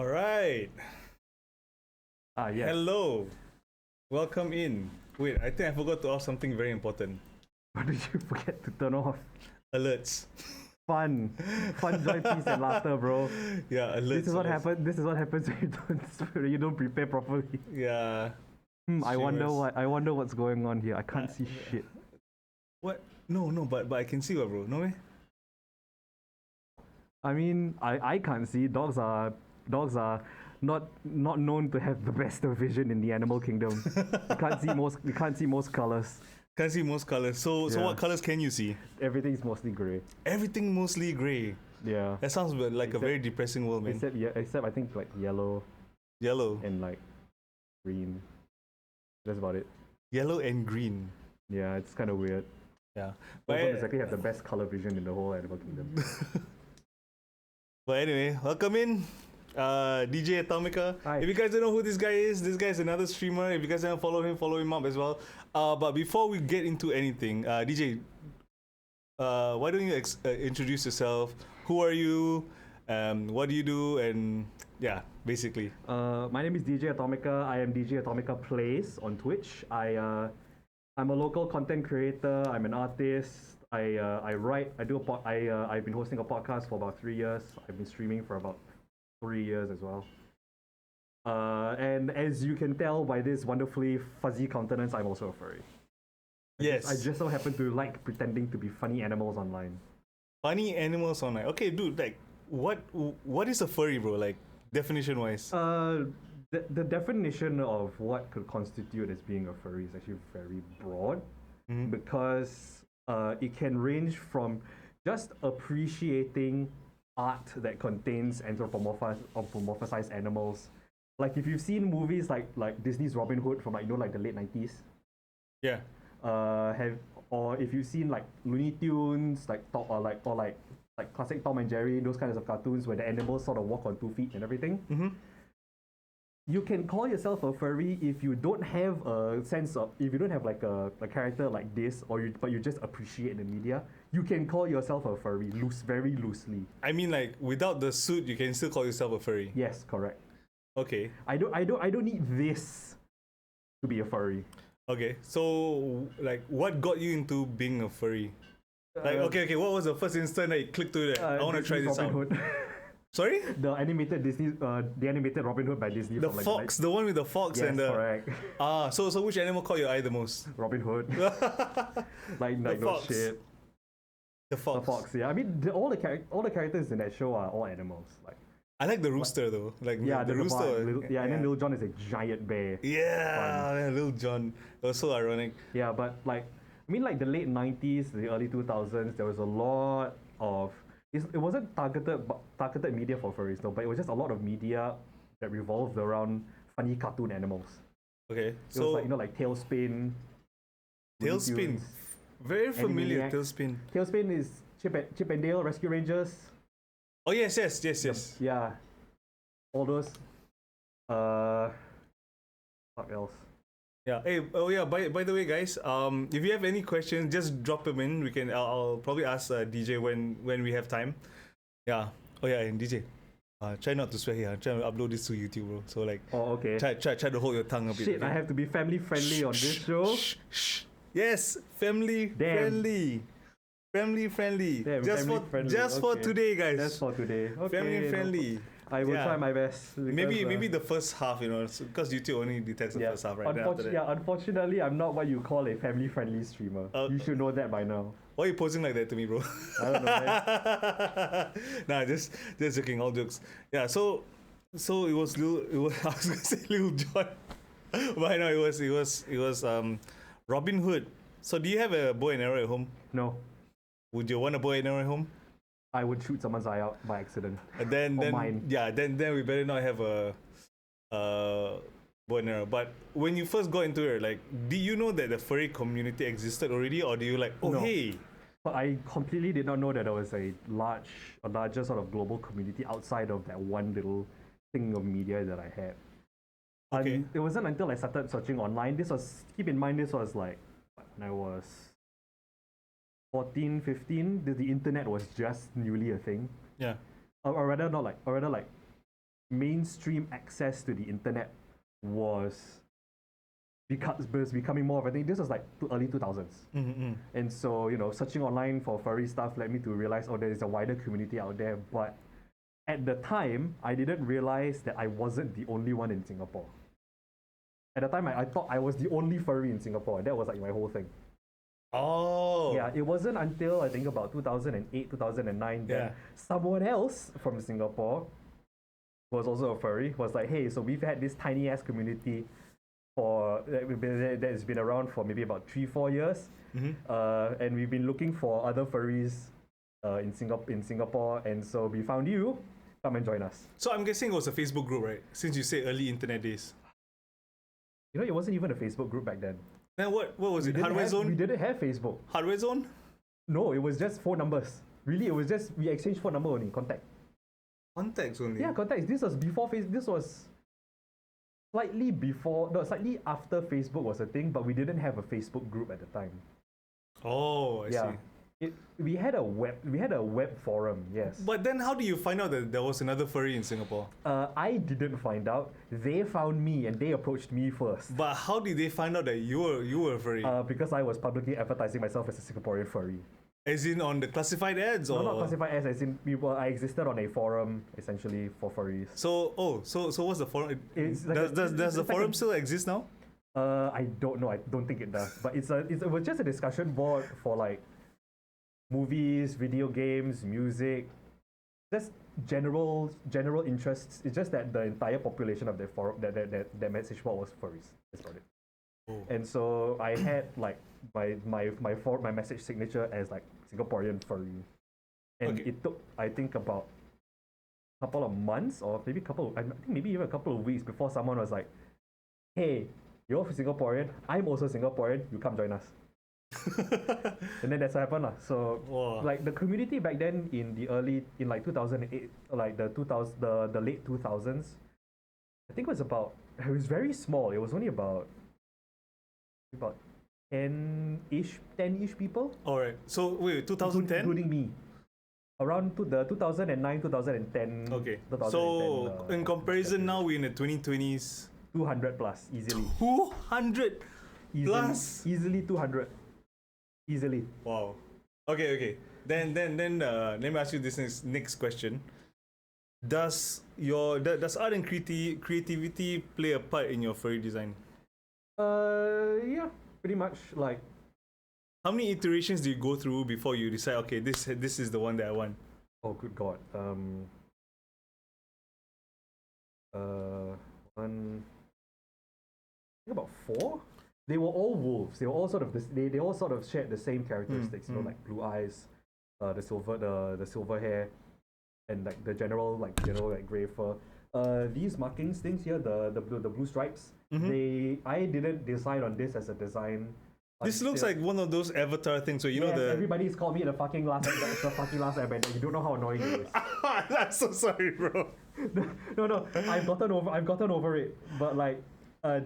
All right. Yes. Hello. Welcome in. Wait, I think I forgot to off something very important. What did you forget to turn off? Alerts. Fun, joy, peace, and laughter, bro. Yeah, alerts. This is what alerts. happens. This is what happens when you don't prepare properly. Yeah. I wonder Streamers. I wonder what's going on here. I can't see shit. What? No, but I can see what, bro. No way. I mean, I can't see. Dogs are not known to have the best of vision in the animal kingdom. You can't see most colors. Can't see most colors. So Yeah. what colors can you see? Everything's mostly gray. Everything mostly gray. Yeah. That sounds like a very depressing world, man. Except I think like yellow Yellow. and like green. That's about it. Yellow and green. Yeah, it's kind of weird. Yeah. But don't But, exactly have the best color vision in the whole animal kingdom. but anyway, welcome in. DjAtomika. Hi. If you guys don't know who this guy is another streamer. If you guys don't follow him up as well. But before we get into anything, DJ, why don't you introduce yourself? Who are you? What do you do? And yeah, basically. My name is DjAtomika. I am DjAtomikaPlays on Twitch. I'm a local content creator. I'm an artist. I write. I've been hosting a podcast for about 3 years. I've been streaming for about 3 years as well. And as you can tell by this wonderfully fuzzy countenance, I'm also a furry. Yes. I just so happen to like pretending to be funny animals online. Funny animals online. Okay, dude. Like, what is a furry, bro? Like, definition wise. The definition of what could constitute as being a furry is actually very broad, because it can range from just appreciating art that contains anthropomorphized animals. Like if you've seen movies like Disney's Robin Hood from like the late 90s. Yeah. Or if you've seen like Looney Tunes, like classic Tom and Jerry, those kinds of cartoons where the animals sort of walk on 2 feet and everything. You can call yourself a furry if you don't have a sense of, if you don't have like a character like this, but you just appreciate the media. You can call yourself a furry, very loosely. I mean, like, without the suit, you can still call yourself a furry. Yes, correct. Okay. I don't need this to be a furry. Okay. So, like, what got you into being a furry? Like, okay. What was the first instant that you clicked to that? I want to try Disney's this Robin out. Hood. Sorry? The animated Robin Hood by Disney. The from, like, fox, the one with the fox yes, and the. correct. So which animal caught your eye the most? Robin Hood. The like no fox. shit. fox. The fox, yeah. I mean, all the characters in that show are all animals. Like, I like the rooster though. Like yeah, the rooster. and then Little John is a giant bear. Yeah, man, Little John. It was so ironic. Yeah, but like, I mean, like the late 90s, the early 2000s, there was a lot of. It wasn't targeted media for furries though, but it was just a lot of media that revolved around funny cartoon animals. Okay, It so was like Tailspin. Looney Tailspin. Tunes. Very familiar. Animaniacs. Tailspin. Tailspin is Chip and Dale Rescue Rangers. Oh yes. Yeah. All those. What else? Yeah. Hey. Oh yeah. By the way, guys. If you have any questions, just drop them in. We can. I'll probably ask DJ when we have time. Yeah. Oh yeah. And DJ. Try not to swear here. I'm trying to upload this to YouTube, bro. So like. Oh, okay. Try to hold your tongue a bit. Shit, okay? I have to be family friendly on this show. Shh. Yes, family friendly. Family friendly. Damn, just family for friendly. For Okay. today, guys. That's for today. Okay. Family friendly. I will Yeah. try my best. Because, Maybe the first half, because YouTube only detects the first half, right? Then after that. Unfortunately, I'm not what you call a family friendly streamer. You should know that by now. Why are you posing like that to me, bro? I don't know. Nah, just joking. All jokes. Yeah. So it was I was gonna say Little John, but no, it was Robin Hood. So do you have a bow and arrow at home? No, Would you want a bow and arrow at home? I would shoot someone's eye out by accident. And then mine. yeah, then we better not have a bow and arrow. But when you first got into it, like, do you know that the furry community existed already, or do you like, oh No. hey? But I completely did not know that there was a larger sort of global community outside of that one little thing of media that I had. Okay. It wasn't until I started searching online. Keep in mind, this was like when I was 14, 15. The internet was just newly a thing. Yeah. Or rather like mainstream access to the internet was becoming more of a thing. This was like early 2000s. And so, you know, searching online for furry stuff led me to realize, oh, there is a wider community out there. But at the time, I didn't realize that I wasn't the only one in Singapore. At the time, I thought I was the only furry in Singapore. That was like my whole thing. Oh. Yeah, it wasn't until I think about 2008, 2009 that someone else from Singapore was also a furry, was like, hey, so we've had this tiny ass community that's been around for maybe about 3-4 years, and we've been looking for other furries in Singapore, and so we found you. Come and join us. So I'm guessing it was a Facebook group, right? Since you say early internet days. You know, it wasn't even a Facebook group back then. Then what was it? Hardware Zone? We didn't have Facebook. Hardware Zone? No, it was just phone numbers. Really, it was just we exchanged phone number only, contact. Contacts only? Yeah, contacts. This was before Facebook. This was slightly after Facebook was a thing, but we didn't have a Facebook group at the time. Oh, I see. We had a web forum, yes. But then how do you find out that there was another furry in Singapore? I didn't find out. They found me and they approached me first. But how did they find out that you were a furry? Because I was publicly advertising myself as a Singaporean furry. As in on the classified ads, or no, not classified ads. As in I existed on a forum essentially for furries. So what's the forum? Does the forum still exist now? I don't know. I don't think it does. But it was just a discussion board for like movies, video games, music, just general interests. It's just that the entire population of the forum that message board was furries. That's about it. Oh. And so I had like my message signature as like Singaporean furry, and it took I think about a couple of months or maybe even a couple of weeks before someone was like, "Hey, you're Singaporean. I'm also Singaporean. You come join us." And then that's what happened. So like the community back then in like 2008, like the late 2000s, I think it was very small. It was only about 10-ish people. Alright. So wait, 2010? Including me. Around the 2009, 2010. Okay. 2010, so in comparison now we're in the 2020s. 200 plus, easily. 200 plus? Easily 200. Easily. Wow. Okay. Then let me ask you this next question. Does art and creativity play a part in your furry design? Yeah, pretty much. Like, how many iterations do you go through before you decide, okay, this is the one that I want? Oh, good God. I think about 4. They were all wolves. They were all sort of they all sort of shared the same characteristics. You know, like blue eyes, the silver hair, and like the general gray fur. These markings things here, the blue stripes. I didn't decide on this as a design. This looks like one of those Avatar things where everybody's called me the fucking last airbender. You don't know how annoying it is. I'm so sorry, bro. No, I've gotten over it. But like,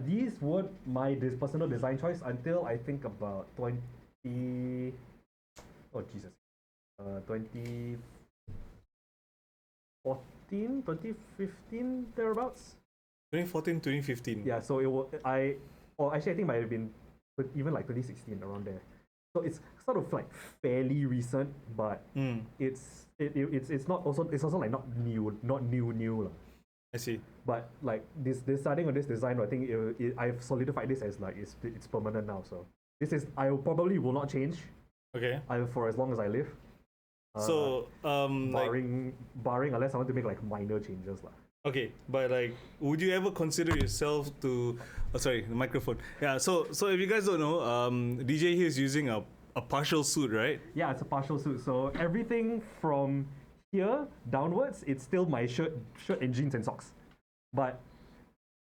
these weren't my personal design choice until I think about 2015 thereabouts. 2014, 2015. Yeah, so I think it might have been even like 2016, around there. So it's sort of like fairly recent, but it's also like not new. I see. But like this starting on this design, I think I've solidified this as like it's permanent now. So I probably will not change. Okay. For as long as I live. Barring unless I want to make like minor changes lah. Okay, but like, would you ever consider yourself to? Oh, sorry, the microphone. Yeah. So if you guys don't know, DJ here is using a partial suit, right? Yeah, it's a partial suit. So everything from here downwards, it's still my shirt and jeans and socks. But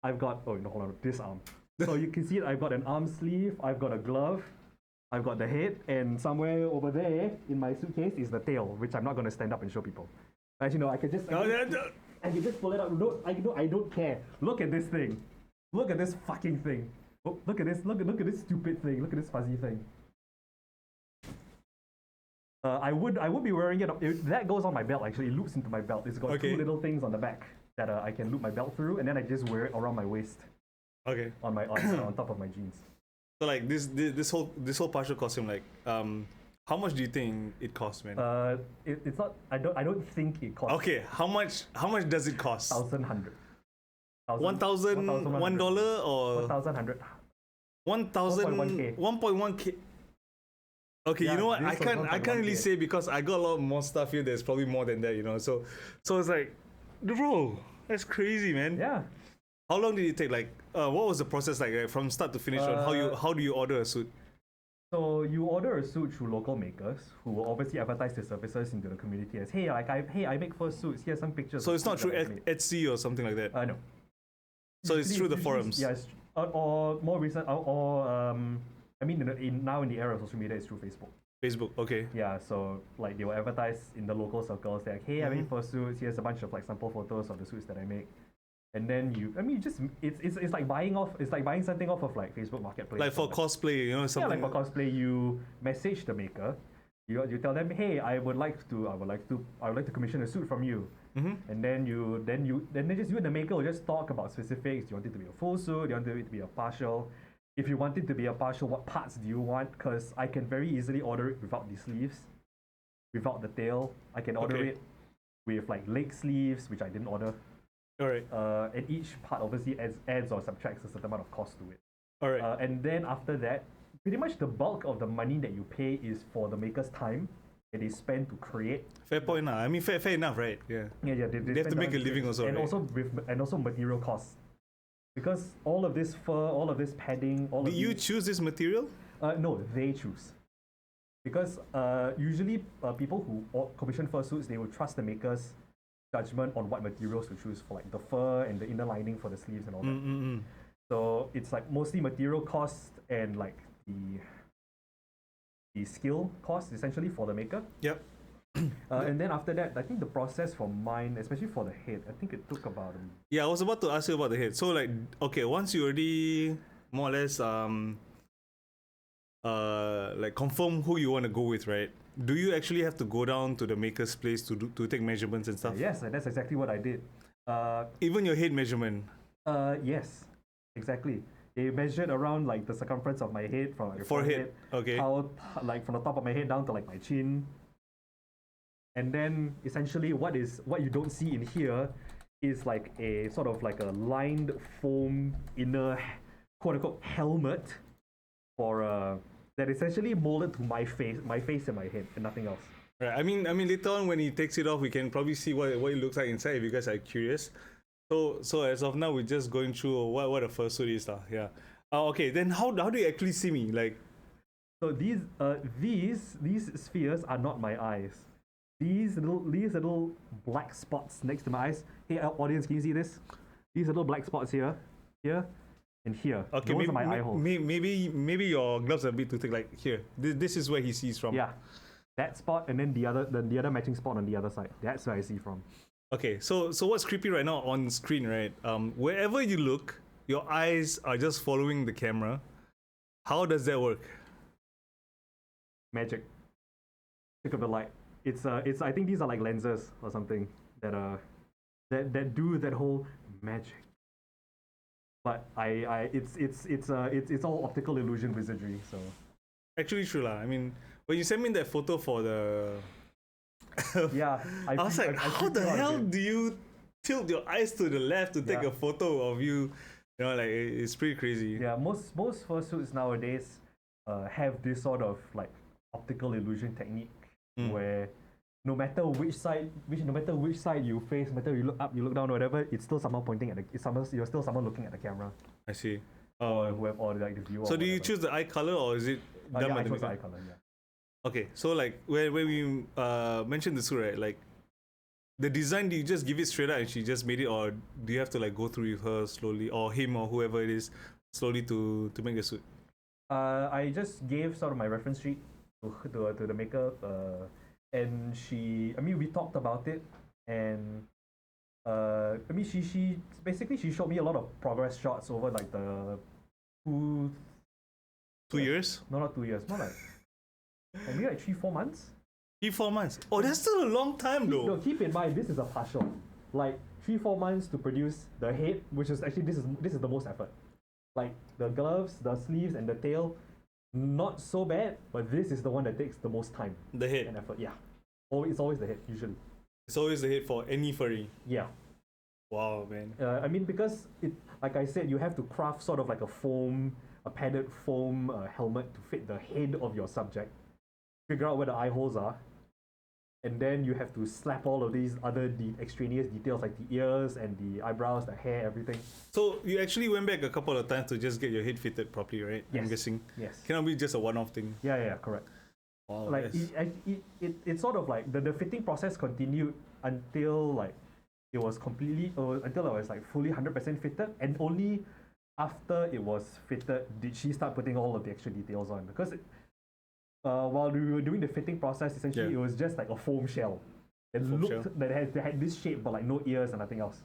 I've got hold on, this arm. So you can see it. I've got an arm sleeve. I've got a glove. I've got the head, and somewhere over there in my suitcase is the tail, which I'm not going to stand up and show people. Actually, no, I can just pull it out. I don't care. Look at this thing. Look at this fucking thing. Oh, look at this. Look at this stupid thing. Look at this fuzzy thing. I would be wearing it. That goes on my belt. Actually, it loops into my belt. It's got 2 little things on the back. that I can loop my belt through, and then I just wear it around my waist Okay. on my on top of my jeans. So like this whole partial costume, like how much do you think it costs, man? It's not. I don't think it costs. Okay, how much does it cost? 1,100. $1,000 or 1,100. 1,000 1.1K. Okay, Yeah, you know what? this I was can't really 1.1K. say because I got a lot more stuff here. There's probably more than that, you know. So it's like, bro, that's crazy, man. Yeah. How long did it take? Like, what was the process like from start to finish? On how do you order a suit? So you order a suit through local makers who will obviously advertise their services into the community as, hey, I make fur suits. Here's some pictures. So of it's not suits through that I made." Etsy or something like that. No. So it's through the Usually- forums. Yes, or more recent, I mean, now in the era of social media, it's through Facebook. Facebook. Okay. Yeah, so like they will advertise in the local circles. They're like, hey, I made fur suits. Here's a bunch of like sample photos of the suits that I make. And then it's like buying something off of like Facebook Marketplace. Like for cosplay, you know, Yeah, something. like for cosplay, you message the maker. You tell them, hey, I would like to commission a suit from you. And then you and the maker will just talk about specifics. Do you want it to be a full suit? Do you want it to be a partial? If you want it to be a partial, what parts do you want? Because I can very easily order it without the sleeves, without the tail. I can order Okay. it with like leg sleeves, which I didn't order. All right. And each part obviously adds or subtracts a certain amount of cost to it. All right. And then after that, pretty much the bulk of the money that you pay is for the maker's time that they spend to create. Fair point, nah. I mean, fair enough, right? Yeah. Yeah. They They have to spend make time a living also, and right? also material costs, because all of this fur, all of this padding, all Did of you these, choose this material? no, they choose. Because usually people who commission fur suits, they will trust the maker's judgment on what materials to choose for like the fur and the inner lining for the sleeves and all that. So it's like mostly material cost and like the skill cost essentially for the maker. Yep. And then after that, I think the process for mine, especially for the head, I think it took about Yeah, I was about to ask you about the head. So like, okay, once you already more or less like confirm who you want to go with, right? Do you actually have to go down to the maker's place to take measurements and stuff? yes, that's exactly what I did. Even your head measurement. Yes, exactly. They measured around like the circumference of my head from like the Forehead, okay. how like from the top of my head down to like my chin. And then essentially what you don't see in here is like a sort of like a lined foam inner quote unquote helmet for that essentially molded to my face and my head and nothing else. Right. I mean later on when he takes it off, we can probably see what it looks like inside if you guys are curious. So as of now, we're just going through what a fursuit is, yeah. Okay, then how do you actually see me? Like, so these spheres are not my eyes. These little black spots next to my eyes. Hey, audience, can you see this? These little black spots here, and here. okay, Those are my eye holes. maybe your gloves are a bit too thick. Like here, this is where he sees from. Yeah, that spot, and then the other matching spot on the other side. That's where I see from. Okay, so what's creepy right now on screen, right? Wherever you look, your eyes are just following the camera. How does that work? Magic. Think of the light. It's I think these are like lenses or something that do that whole magic. But it's all optical illusion wizardry. So Actually, true lah. I mean, when you sent me that photo for the, yeah, I was like, how the hell do you tilt your eyes to the left to take Yeah. a photo of you? You know, like it's pretty crazy. Yeah, most fursuits nowadays have this sort of like optical illusion technique where no matter which side you face, no matter you look up, you look down, or whatever, it's still someone pointing at you're still someone looking at the camera I see. or whoever, or like the viewer. So or do you whatever. choose the eye color or is it done Yeah, by I the chose the eye maker? color. Yeah. Okay, so like when we mentioned the suit, right? Like the design, do you just give it straight out and she just made it, or do you have to like go through with her slowly, or him or whoever it is slowly to make the suit? I just gave sort of my reference sheet to the maker, and we talked about it, and she basically she showed me a lot of progress shots over like the 2 years? no, not 2 years, more like maybe like 3-4 months. 3-4 months. Oh, that's still a long time though. No, keep in mind this is a partial. Like 3-4 months to produce the head, which is actually this is the most effort. Like the gloves, the sleeves, and the tail, not so bad, but this is the one that takes the most time. The head. And effort. Yeah. It's always the head usually. It's always the head for any furry. Yeah. Wow, man. I mean, because it, like I said, you have to craft sort of like a padded foam helmet to fit the head of your subject. Figure out where the eye holes are, and then you have to slap all of these other extraneous details like the ears and the eyebrows, the hair, everything. So you actually went back a couple of times to just get your head fitted properly, right? Yes. I'm guessing. Yes. Cannot be just a one-off thing. Yeah, correct. Wow, Like it's sort of like the fitting process continued until like it was completely until I was like fully 100% fitted, and only after it was fitted did she start putting all of the extra details on, because while we were doing the fitting process, essentially it was just like a foam shell that that had this shape but like no ears and nothing else.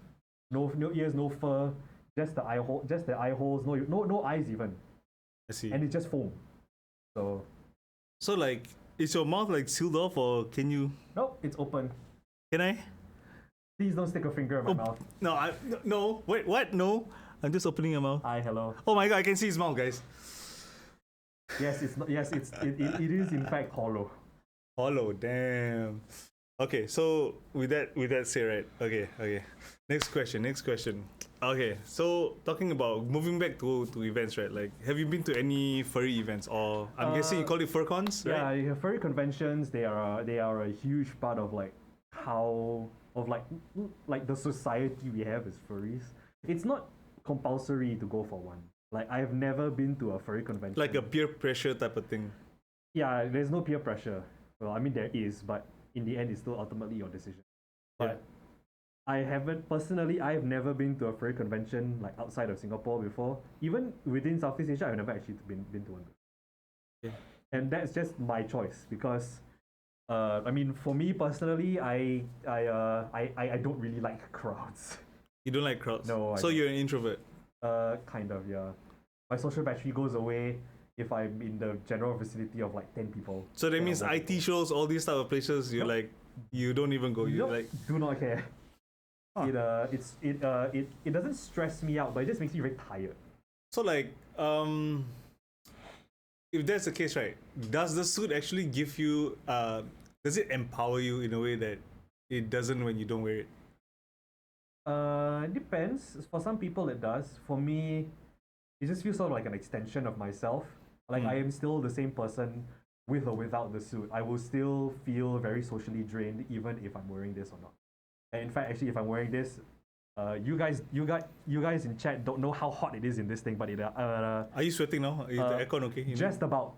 No ears, no fur, just the eye holes, no eyes even. I see. And it's just foam. So like, is your mouth like sealed off, or can you? Nope, it's open. Can I? Please don't stick a finger in my mouth. No, no. Wait, what? No, I'm just opening your mouth. Hi, hello. Oh my god, I can see his mouth, guys. Yes, it's not. Yes, it is in fact hollow. Hollow, damn. Okay, so with that said, right? Okay. Next question. Okay, so talking about moving back to events, right? Like, have you been to any furry events, or I'm guessing you call it furcons, right? Yeah, furry conventions. They are a huge part of like like the society we have as furries. It's not compulsory to go for one. Like, I have never been to a furry convention. Like a peer pressure type of thing. Yeah, there's no peer pressure. Well, I mean there is, but in the end, it's still ultimately your decision. But I have never been to a furry convention like outside of Singapore before. Even within Southeast Asia, I've never actually been to one. Yeah. And that's just my choice, because I mean, for me personally, I don't really like crowds. You don't like crowds? No. So you're an introvert? Kind of, yeah. My social battery goes away if I'm in the general vicinity of like 10 people. So that means IT shows, all these type of places, you're like, you don't even go. You like, do not care. Huh. It doesn't stress me out, but it just makes me very tired. So like, if that's the case, right, does the suit actually give you, does it empower you in a way that it doesn't when you don't wear it? It depends. For some people it does. For me, it just feels sort of like an extension of myself. Like, I am still the same person with or without the suit. I will still feel very socially drained even if I'm wearing this or not. And in fact, actually, if I'm wearing this, you guys in chat don't know how hot it is in this thing, but are you sweating now? Is the aircon okay? Just about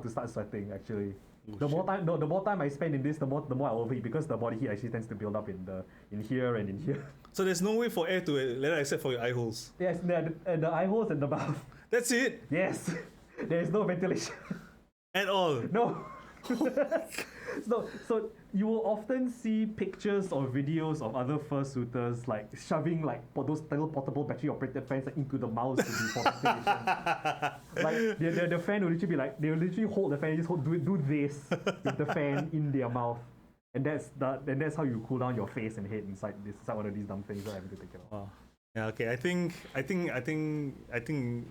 to start sweating actually. The more time I spend in this, the more I overheat, because the body heat actually tends to build up in here and in here. So there's no way for air to let out except for your eye holes. Yes, and the eye holes and the mouth. That's it. Yes, there is no ventilation at all. No. So you will often see pictures or videos of other fursuiters like shoving like those little portable battery operated fans like, into the mouths to be for ventilation. Like the fan will literally be like, they will literally hold the fan, just do this with the fan in their mouth, and that's how you cool down your face and head inside one of these dumb things that I have to take care of. Wow. Yeah, okay. I think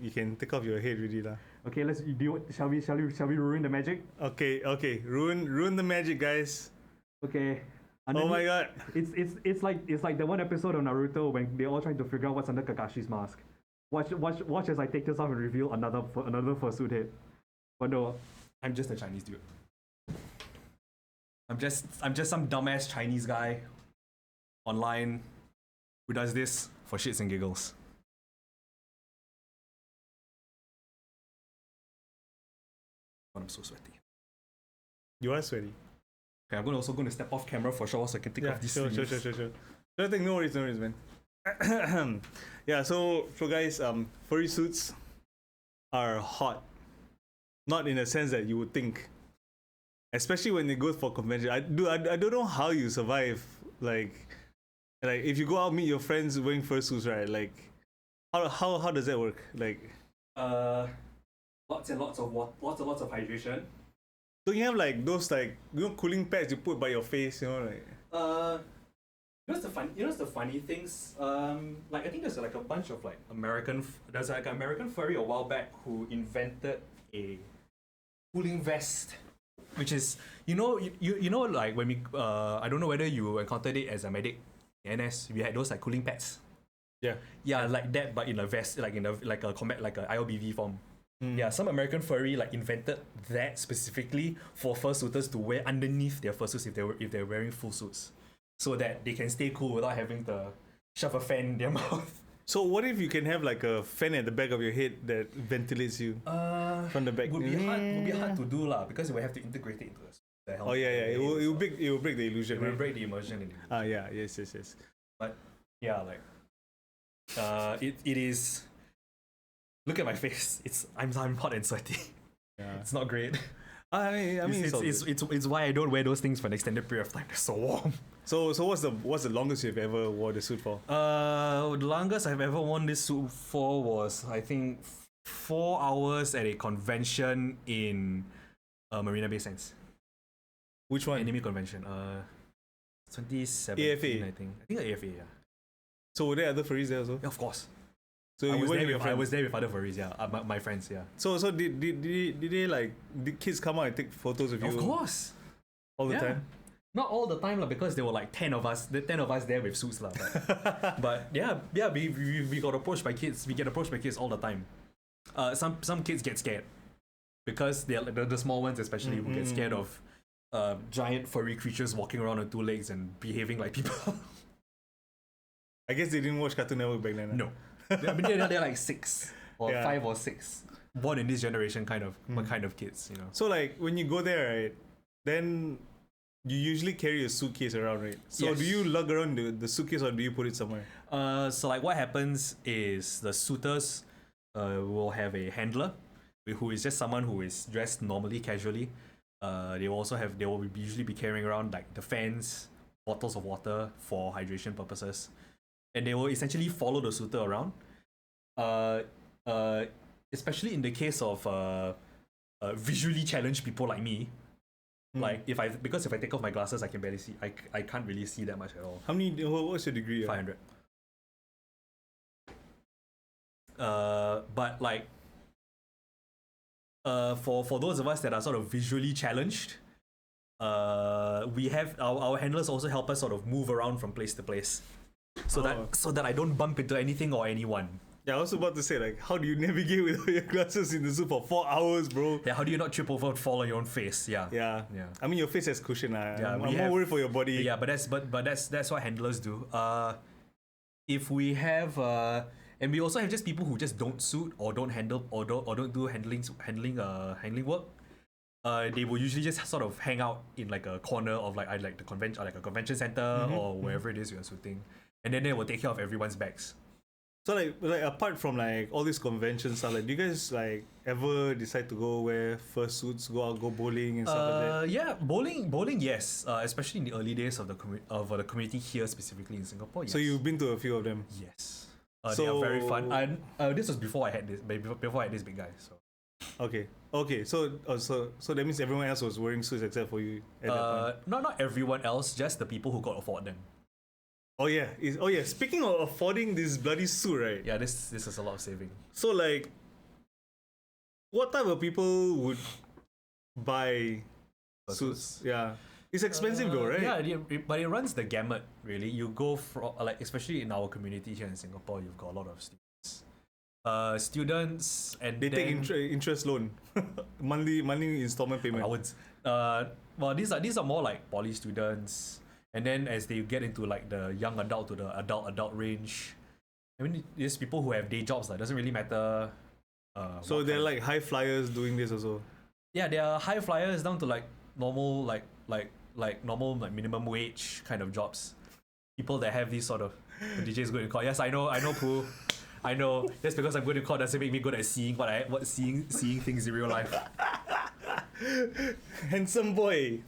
you can take off your head really lah. Okay, shall we ruin the magic? Okay. Ruin the magic, guys. Okay. Oh my god. It's like the one episode of Naruto when they're all trying to figure out what's under Kakashi's mask. Watch as I take this off and reveal another fursuit head. But no, I'm just a Chinese dude. I'm just some dumbass Chinese guy online who does this for shits and giggles. But I'm so sweaty. You are sweaty. Okay, I'm also going to step off camera for sure so I can take off these sleeves. Sure. No worries, man. Yeah, so guys, furry suits are hot. Not in a sense that you would think. Especially when they go for convention. I don't know how you survive. Like if you go out meet your friends wearing fursuits, right? Like how does that work? Like lots and lots of hydration. Don't you have like those like cooling pads you put by your face, like? You know what's the funny things? Like I think there's like a bunch of like there's like an American furry a while back who invented a cooling vest, which is you know like when we I don't know whether you encountered it as a medic in NS. We had those like cooling pads. Yeah, like that, but in a vest, like in a combat, like a ILBV form. Yeah, some American furry like invented that specifically for fursuiters to wear underneath their fursuits if they're wearing full suits, so that they can stay cool without having to shove a fan in their mouth. So what if you can have like a fan at the back of your head that ventilates you from the back? Would be hard to do lah, because we have to integrate it into the helmet. Oh yeah. It will break the illusion. It will right? break the immersion. Yeah. Yes. But yeah, like it is. Look at my face. I'm hot and sweaty. Yeah. It's not great. I mean, it's why I don't wear those things for an extended period of time. They're so warm. So what's the longest you've ever wore the suit for? The longest I've ever worn this suit for was, I think, 4 hours at a convention in Marina Bay Sands. Which one? Anime convention. 2017, AFA. I think AFA, yeah. So were there other furries there also? Yeah, of course. So I you was, went there with your with, I friends? was there with other furries, yeah. My friends, yeah. So did they like, did kids come out and take photos of you? Of course. All the Yeah. time? Not all the time, because there were like 10 of us. The 10 of us there with suits. But yeah, we got approached by kids. We get approached by kids all the time. Some kids get scared. Because they're like the small ones especially who get scared of giant furry creatures walking around on 2 legs and behaving like people. I guess they didn't watch Cartoon Network back then. No. I mean, they're like 6 or Yeah. 5 or 6. Born in this generation kind of kids, you know. So like when you go there, right, then you usually carry a suitcase around, right? So Yes. do you lug around the suitcase or do you put it somewhere? So like what happens is the suitors will have a handler who is just someone who is dressed normally, casually. They will usually be carrying around like the fans, bottles of water for hydration purposes, and they will essentially follow the suitor around. Especially in the case of visually challenged people like me. Like because if I take off my glasses, I can barely see. I can't really see that much at all. How many? What's your degree? 500. But like, for those of us that are sort of visually challenged, we have our handlers also help us sort of move around from place to place, so that I don't bump into anything or anyone. Yeah, I was about to say, like, how do you navigate without your glasses in the zoo for 4 hours, bro? Yeah, how do you not trip over and fall on your own face? Yeah. Yeah. I mean, your face has cushion. I'm we more have- worried for your body. Yeah, but that's what handlers do. If we have and we also have just people who just don't suit or don't handle or don't do handling work. They will usually just sort of hang out in like a corner of like a convention center or wherever it is you're shooting, and then they will take care of everyone's bags. So like apart from like all these convention stuff, like do you guys like ever decide to go wear fursuits, go out, go bowling and stuff like that? Yeah, bowling, yes. Especially in the early days of the community here, specifically in Singapore. Yes. So you've been to a few of them. Yes. They are very fun. And this was before I had this big guy. So. Okay. So that means everyone else was wearing suits except for you at that point. Not everyone else, just the people who could afford them. Oh yeah. Speaking of affording this bloody suit, right? Yeah, this is a lot of saving. So like, what type of people would buy suits? Yeah, it's expensive though, right? Yeah, but it runs the gamut really. You go from like, especially in our community here in Singapore, you've got a lot of students. Students and They then, take interest loan, monthly installment payment. I would. Well, these are more like poly students, and then as they get into like the young adult to the adult range, I mean, there's people who have day jobs. Like, doesn't really matter. So they're like high flyers doing this also. Yeah, they are high flyers down to like normal normal like minimum wage kind of jobs. People that have these sort of DJs good in court. Yes, I know, Pooh. I know. Just because I'm good in court doesn't make me good at seeing seeing things in real life. Handsome boy.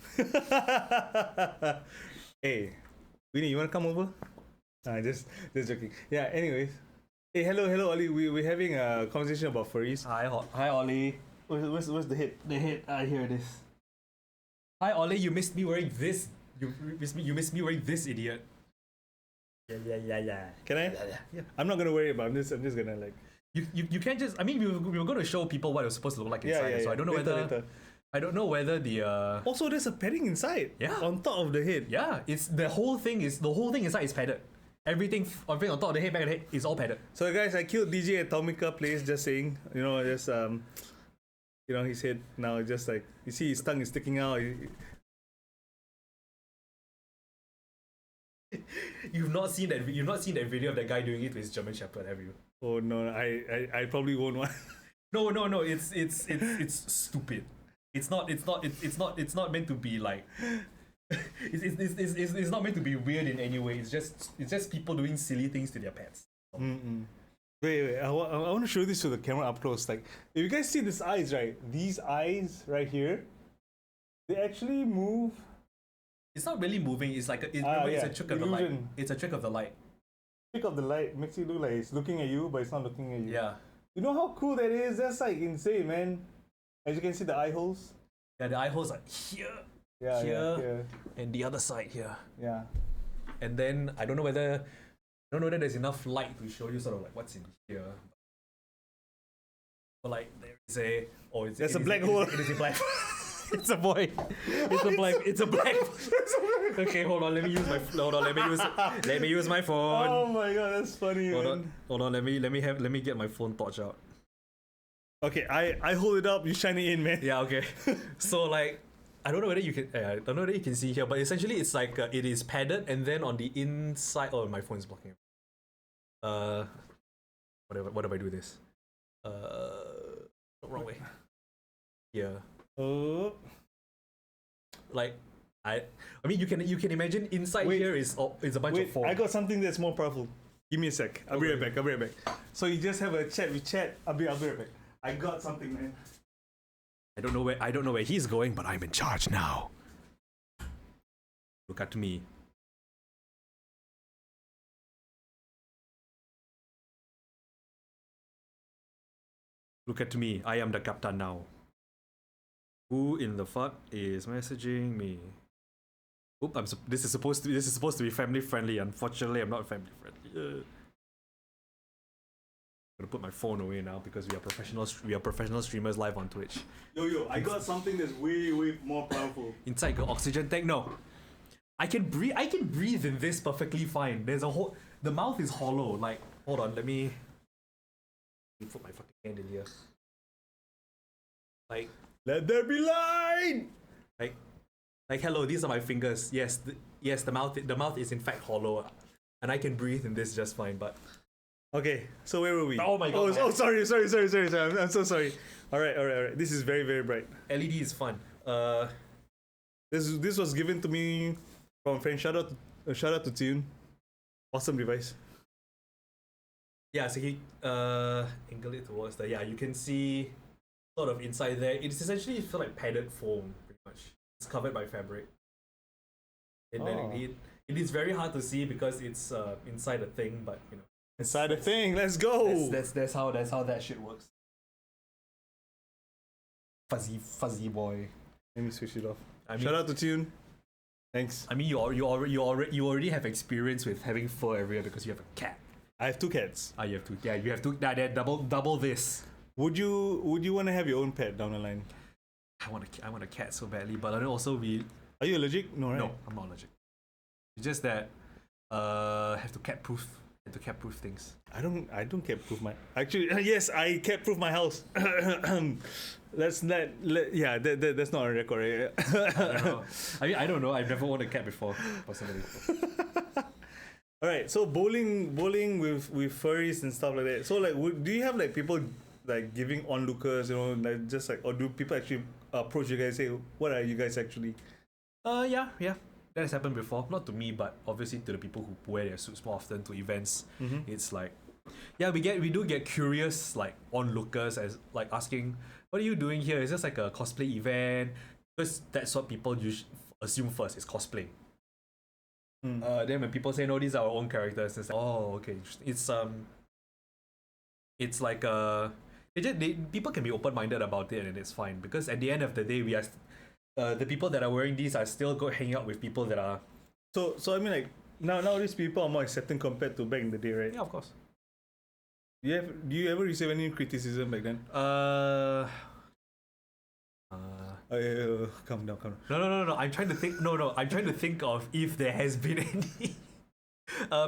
Hey, Winnie, you wanna come over? Just joking. Yeah. Anyways, hey, hello, Ollie. We're having a conversation about furries. Hi, Ollie. Where's the head? The head. Here it is. Hi, Ollie. You missed me wearing this. You missed me wearing this, idiot. Yeah. Can I? Yeah. I'm not gonna wear it, but I'm just gonna like. You can't just. I mean, we were going to show people what it was supposed to look like inside. So I don't know later. I don't know whether the. Also, there's a padding inside. Yeah. On top of the head. Yeah, it's the whole thing inside is padded. Everything on top of the head, back of the head is all padded. So guys, I killed DjAtomikaPlays. Just saying, his head now just like you see his tongue is sticking out. You've not seen that video of that guy doing it to his German Shepherd, have you? Oh no, I probably won't want. No, it's stupid. It's not meant to be like it's not meant to be weird in any way. It's just people doing silly things to their pets. Wait, I want to show this to the camera up close. Like, if you guys see these eyes, right? These eyes right here, they actually move. It's not really moving. It's like it's a trick of the light. It's a trick of the light. Trick of the light makes it look like it's looking at you, but it's not looking at you. Yeah. You know how cool that is? That's like insane, man. As you can see, the eye holes. Yeah, the eye holes are here, here, and the other side here. Yeah. And then I don't know whether there's enough light to show you sort of like what's in here. But like there's a black hole. It is a black. It's a boy. It's a black. Okay, hold on. Let me use my phone. Oh my god, that's funny. Hold on. Let me get my phone torch out. Okay, I hold it up. You shine it in, man. Yeah. Okay. So like, I don't know whether you can see here, but essentially it's like it is padded, and then on the inside. Oh, my phone is blocking. What if I do this? Wrong way. Yeah. Oh. Like I mean you can imagine inside here is a bunch of foam. I got something that's more powerful. Give me a sec. I'll be right back. So you just have a chat with chat. I'll be right back. I got something, man. I don't know where he's going, but I'm in charge now. Look at me. Look at me. I am the captain now. Who in the fuck is messaging me? Oop, this is supposed to be family friendly. Unfortunately, I'm not family friendly. I'm gonna put my phone away now because we are professional streamers live on Twitch. Yo, I got something that's way more powerful. Inside the oxygen tank. No, I can breathe in this perfectly fine. The mouth is hollow. Like, hold on, let me put my fucking hand in here. Like, let there be light. Like, hello, these are my fingers. Yes, the mouth is in fact hollow, and I can breathe in this just fine. But okay, so where were we? Oh my god! Oh, sorry. I'm so sorry. All right. This is very bright. LED is fun. This was given to me from a friend. Shout out to Tune. Awesome device. Yeah, so he angle it towards you can see sort of inside there. It's essentially sort of like padded foam, pretty much. It's covered by fabric. And then it is very hard to see because it's inside a thing, but you know. Inside a thing, let's go. That's how that shit works. Fuzzy boy. Let me switch it off. Shout out to Tune. Thanks. I mean, you already have experience with having fur everywhere because you have a cat. I have 2 cats. You have 2. Yeah, you have 2. Yeah, double this. Would you want to have your own pet down the line? I want a cat so badly, but I also be. Are you allergic? No, right? No, I'm not allergic. It's just that have to cat proof things. I don't cat proof my. Actually, yes, I cat proof my house. That's not. That's not on record. Right? I don't know. I've never owned a cat before, personally. All right, so bowling with furries and stuff like that. So like, do you have like people like giving onlookers, like just like, or do people actually approach you guys and say, what are you guys actually? Yeah, that has happened before. Not to me, but obviously to the people who wear their suits more often to events. Mm-hmm. It's like, yeah, we do get curious like onlookers as like asking, what are you doing here? Is this like a cosplay event? Because that's what people usually assume first is cosplay. Then when people say no, these are our own characters, it's like, oh, okay. It's like people can be open-minded about it and it's fine because at the end of the day, we are the people that are wearing these are still hanging out with people that are. So I mean, like, Nowadays people are more accepting compared to back in the day, right? Yeah, of course. Do you ever receive any criticism back then? Calm down. No. I'm trying to think. No. I'm trying to think of if there has been any.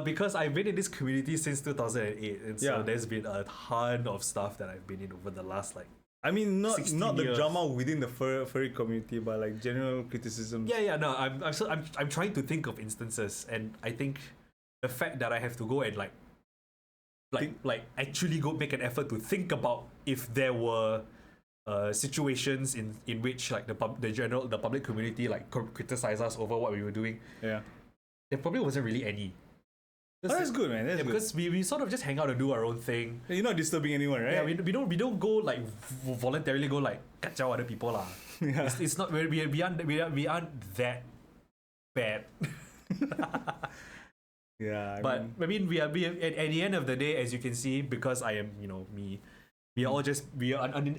Because I've been in this community since 2008, and so there's been a ton of stuff that I've been in over the last like. I mean, not 16 the years. drama within the furry community, but like general criticisms. Yeah. No, I'm trying to think of instances, and I think the fact that I have to go and like actually go make an effort to think about if there were situations in which like the public community like criticize us over what we were doing. Yeah. There probably wasn't really any. Oh, that's good, man. That's good. Because we sort of just hang out and do our own thing. You're not disturbing anyone, right? Yeah, we don't go like voluntarily go like kacau other people lah. Yeah. It's not we aren't that bad. Yeah. I mean we are at the end of the day, as you can see, because I am me, we are all just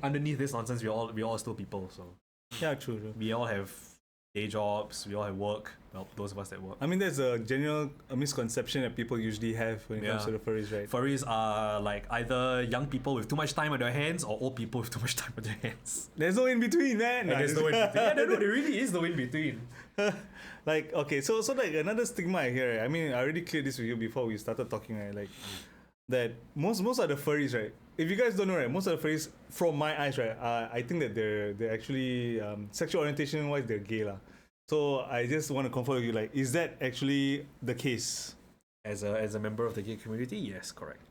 underneath this nonsense. We are all still people. So yeah, true. we all have day jobs. We all have work. Well, those of us that work. I mean, there's a general misconception that people usually have when it comes to the furries, right? Furries are like either young people with too much time on their hands or old people with too much time on their hands. There's no in between, man. There's no in between. Yeah, no, there really is no in between. Like, okay, so like another stigma I hear, right? I mean, I already cleared this with you before we started talking, right? Like, that most of the furries, right? If you guys don't know, right, most of the furries, from my eyes, right, I think that they're actually sexual orientation wise they're gay lah. So I just want to confirm with you, like, is that actually the case? As a member of the gay community, yes, correct.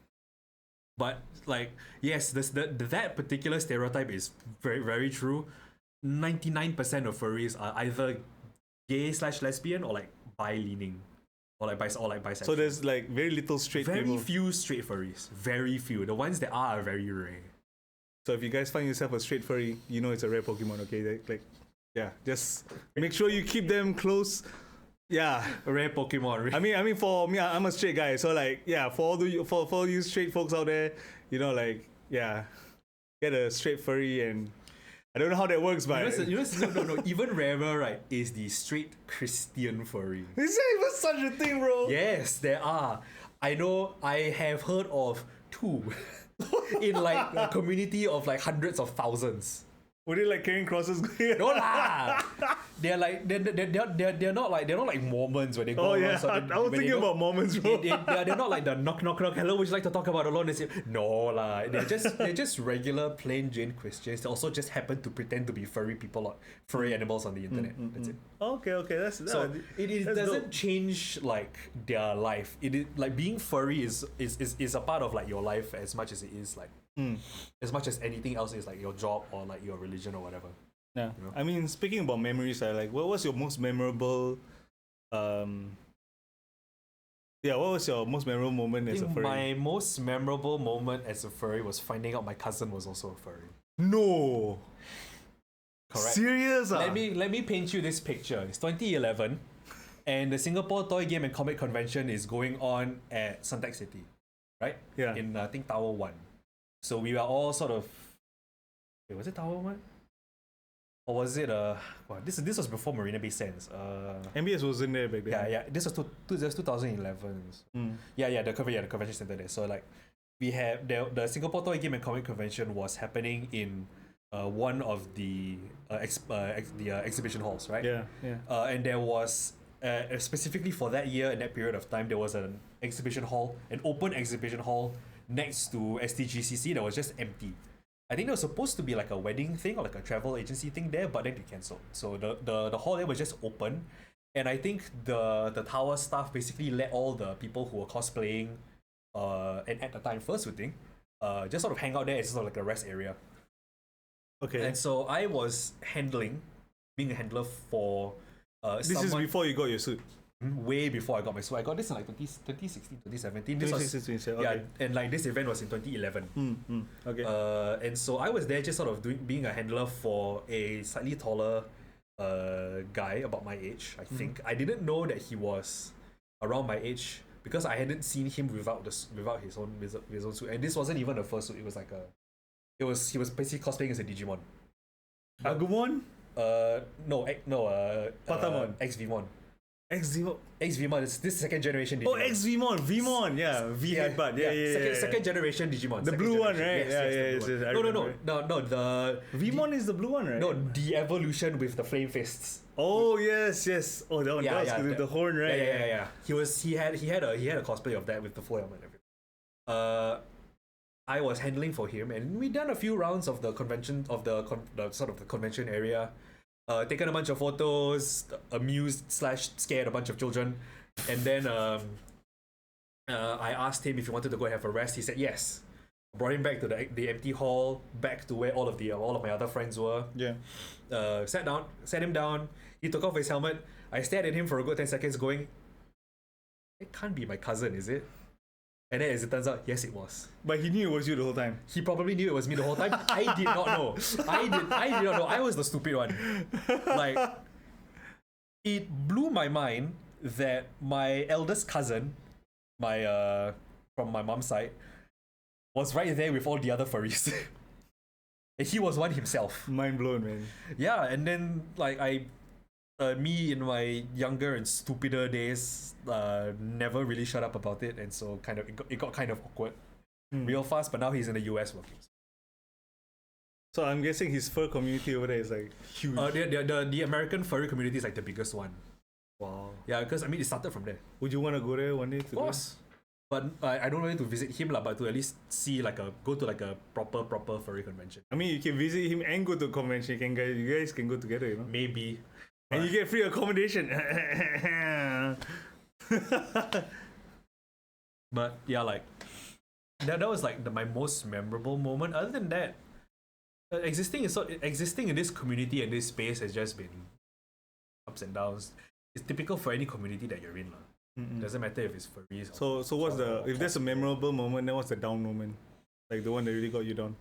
But like, yes, that particular stereotype is very, very true. 99% of furries are either gay/lesbian or like bi-leaning, or like bisexual. So there's like very little straight very people. few straight furries. Very few. The ones that are very rare. So if you guys find yourself a straight furry, you know it's a rare Pokemon, okay? Like, yeah, just make sure you keep them close. Yeah, A rare Pokemon. I mean, for me, I'm a straight guy, so like, yeah, for all you straight folks out there, like, yeah, get a straight furry, and I don't know how that works, but No. Even rarer, right, is the straight Christian furry. is there even such a thing, bro? Yes, there are. I know. I have heard of two in like a community of like hundreds of thousands. Were they like carrying crosses? No lah. They're like they're not like Mormons when they go. Oh around, yeah, so I was thinking about Mormons, bro. they're not like the knock. Hello, would you like to talk about alone? No lah. They're just regular plain Jane Christians. They also just happen to pretend to be furry people or furry animals on the internet. That's it. Okay, that's So it that's doesn't dope. change like their life. It is like being furry is a part of like your life as much as it is like as much as anything else is like your job or like your religion or whatever. Yeah, You know? I mean, speaking about memories, like, what was your most memorable? What was your most memorable moment I as a think furry? my most memorable moment as a furry was finding out my cousin was also a furry. No. Correct. Serious? Let me paint you this picture. It's 2011, and the Singapore Toy Game and Comic Convention is going on at Suntec City, right? Yeah. In I think Tower 1. So we were all sort of. Wait, was it Tower 1? Or was it this was before Marina Bay Sands. MBS wasn't there back then. Yeah. This was 2011. So. Yeah. The convention center there. So like, we have the Singapore Toy Game and Comic Convention was happening in one of the exhibition halls, right? Yeah. And there was specifically for that year in that period of time, there was an open exhibition hall next to STGCC that was just empty. I think there was supposed to be like a wedding thing or like a travel agency thing there, but then they cancelled. So the hall there was just open, and I think the tower staff basically let all the people who were cosplaying, and at the time fursuiting, just sort of hang out there as sort of like a rest area. Okay. And so I was being a handler for This is before you got your suit. way before I got my suit. I got this in like 2016, 2017. This 2016, was, okay. yeah, and like this event was in 2011. Okay. And so I was there just sort of being a handler for a slightly taller guy about my age, I think. I didn't know that he was around my age because I hadn't seen him without his own suit. And this wasn't even the first suit. It was like he was basically cosplaying as a Digimon. Agumon? No, Patamon. XVmon. X-Vmon. X-Vmon is this second generation Digimon. Oh, X-Vmon. Vmon. Yeah. V headbutt. Yeah. Second generation Digimon. The second blue one, generation. right? Yes, Yeah. I No, remember. the Vmon is the blue one, right? no, the evolution with the flame fists. Oh yes. Oh, that one. Yeah, That was with the horn, right? Yeah. He had a cosplay of that with the full helmet and everything. I was handling for him, and we done a few rounds of the convention of the convention area. Taken a bunch of photos, amused / scared a bunch of children, and then I asked him if he wanted to go have a rest. He said yes. Brought him back to the empty hall, back to where all of my other friends were. Yeah. Sat him down. He took off his helmet. I stared at him for a good 10 seconds, going, "It can't be my cousin, is it?" And then as it turns out, yes, it was. But he knew it was you the whole time. He probably knew it was me the whole time. I did not know. I did not know. I was the stupid one. Like, it blew my mind that my eldest cousin, from my mom's side, was right there with all the other furries. And he was one himself. Mind blown, man. Yeah, and then like me in my younger and stupider days, never really shut up about it, and so it got kind of awkward real fast. But now he's in the US working. So I'm guessing his fur community over there is like huge. The American furry community is like the biggest one. Wow. Yeah, because I mean it started from there. Would you want to go there one day? Of course. But I don't want to visit him but to at least see go to a proper furry convention. I mean, you can visit him and go to a convention. You guys can go together, you know. Maybe. And you get free accommodation. But yeah, like that was like my most memorable moment. Other than that, existing in this community and this space has just been ups and downs. It's typical for any community that you're in, Doesn't matter if it's furries. So what's if there's a memorable moment, then what's the down moment? Like the one that really got you down?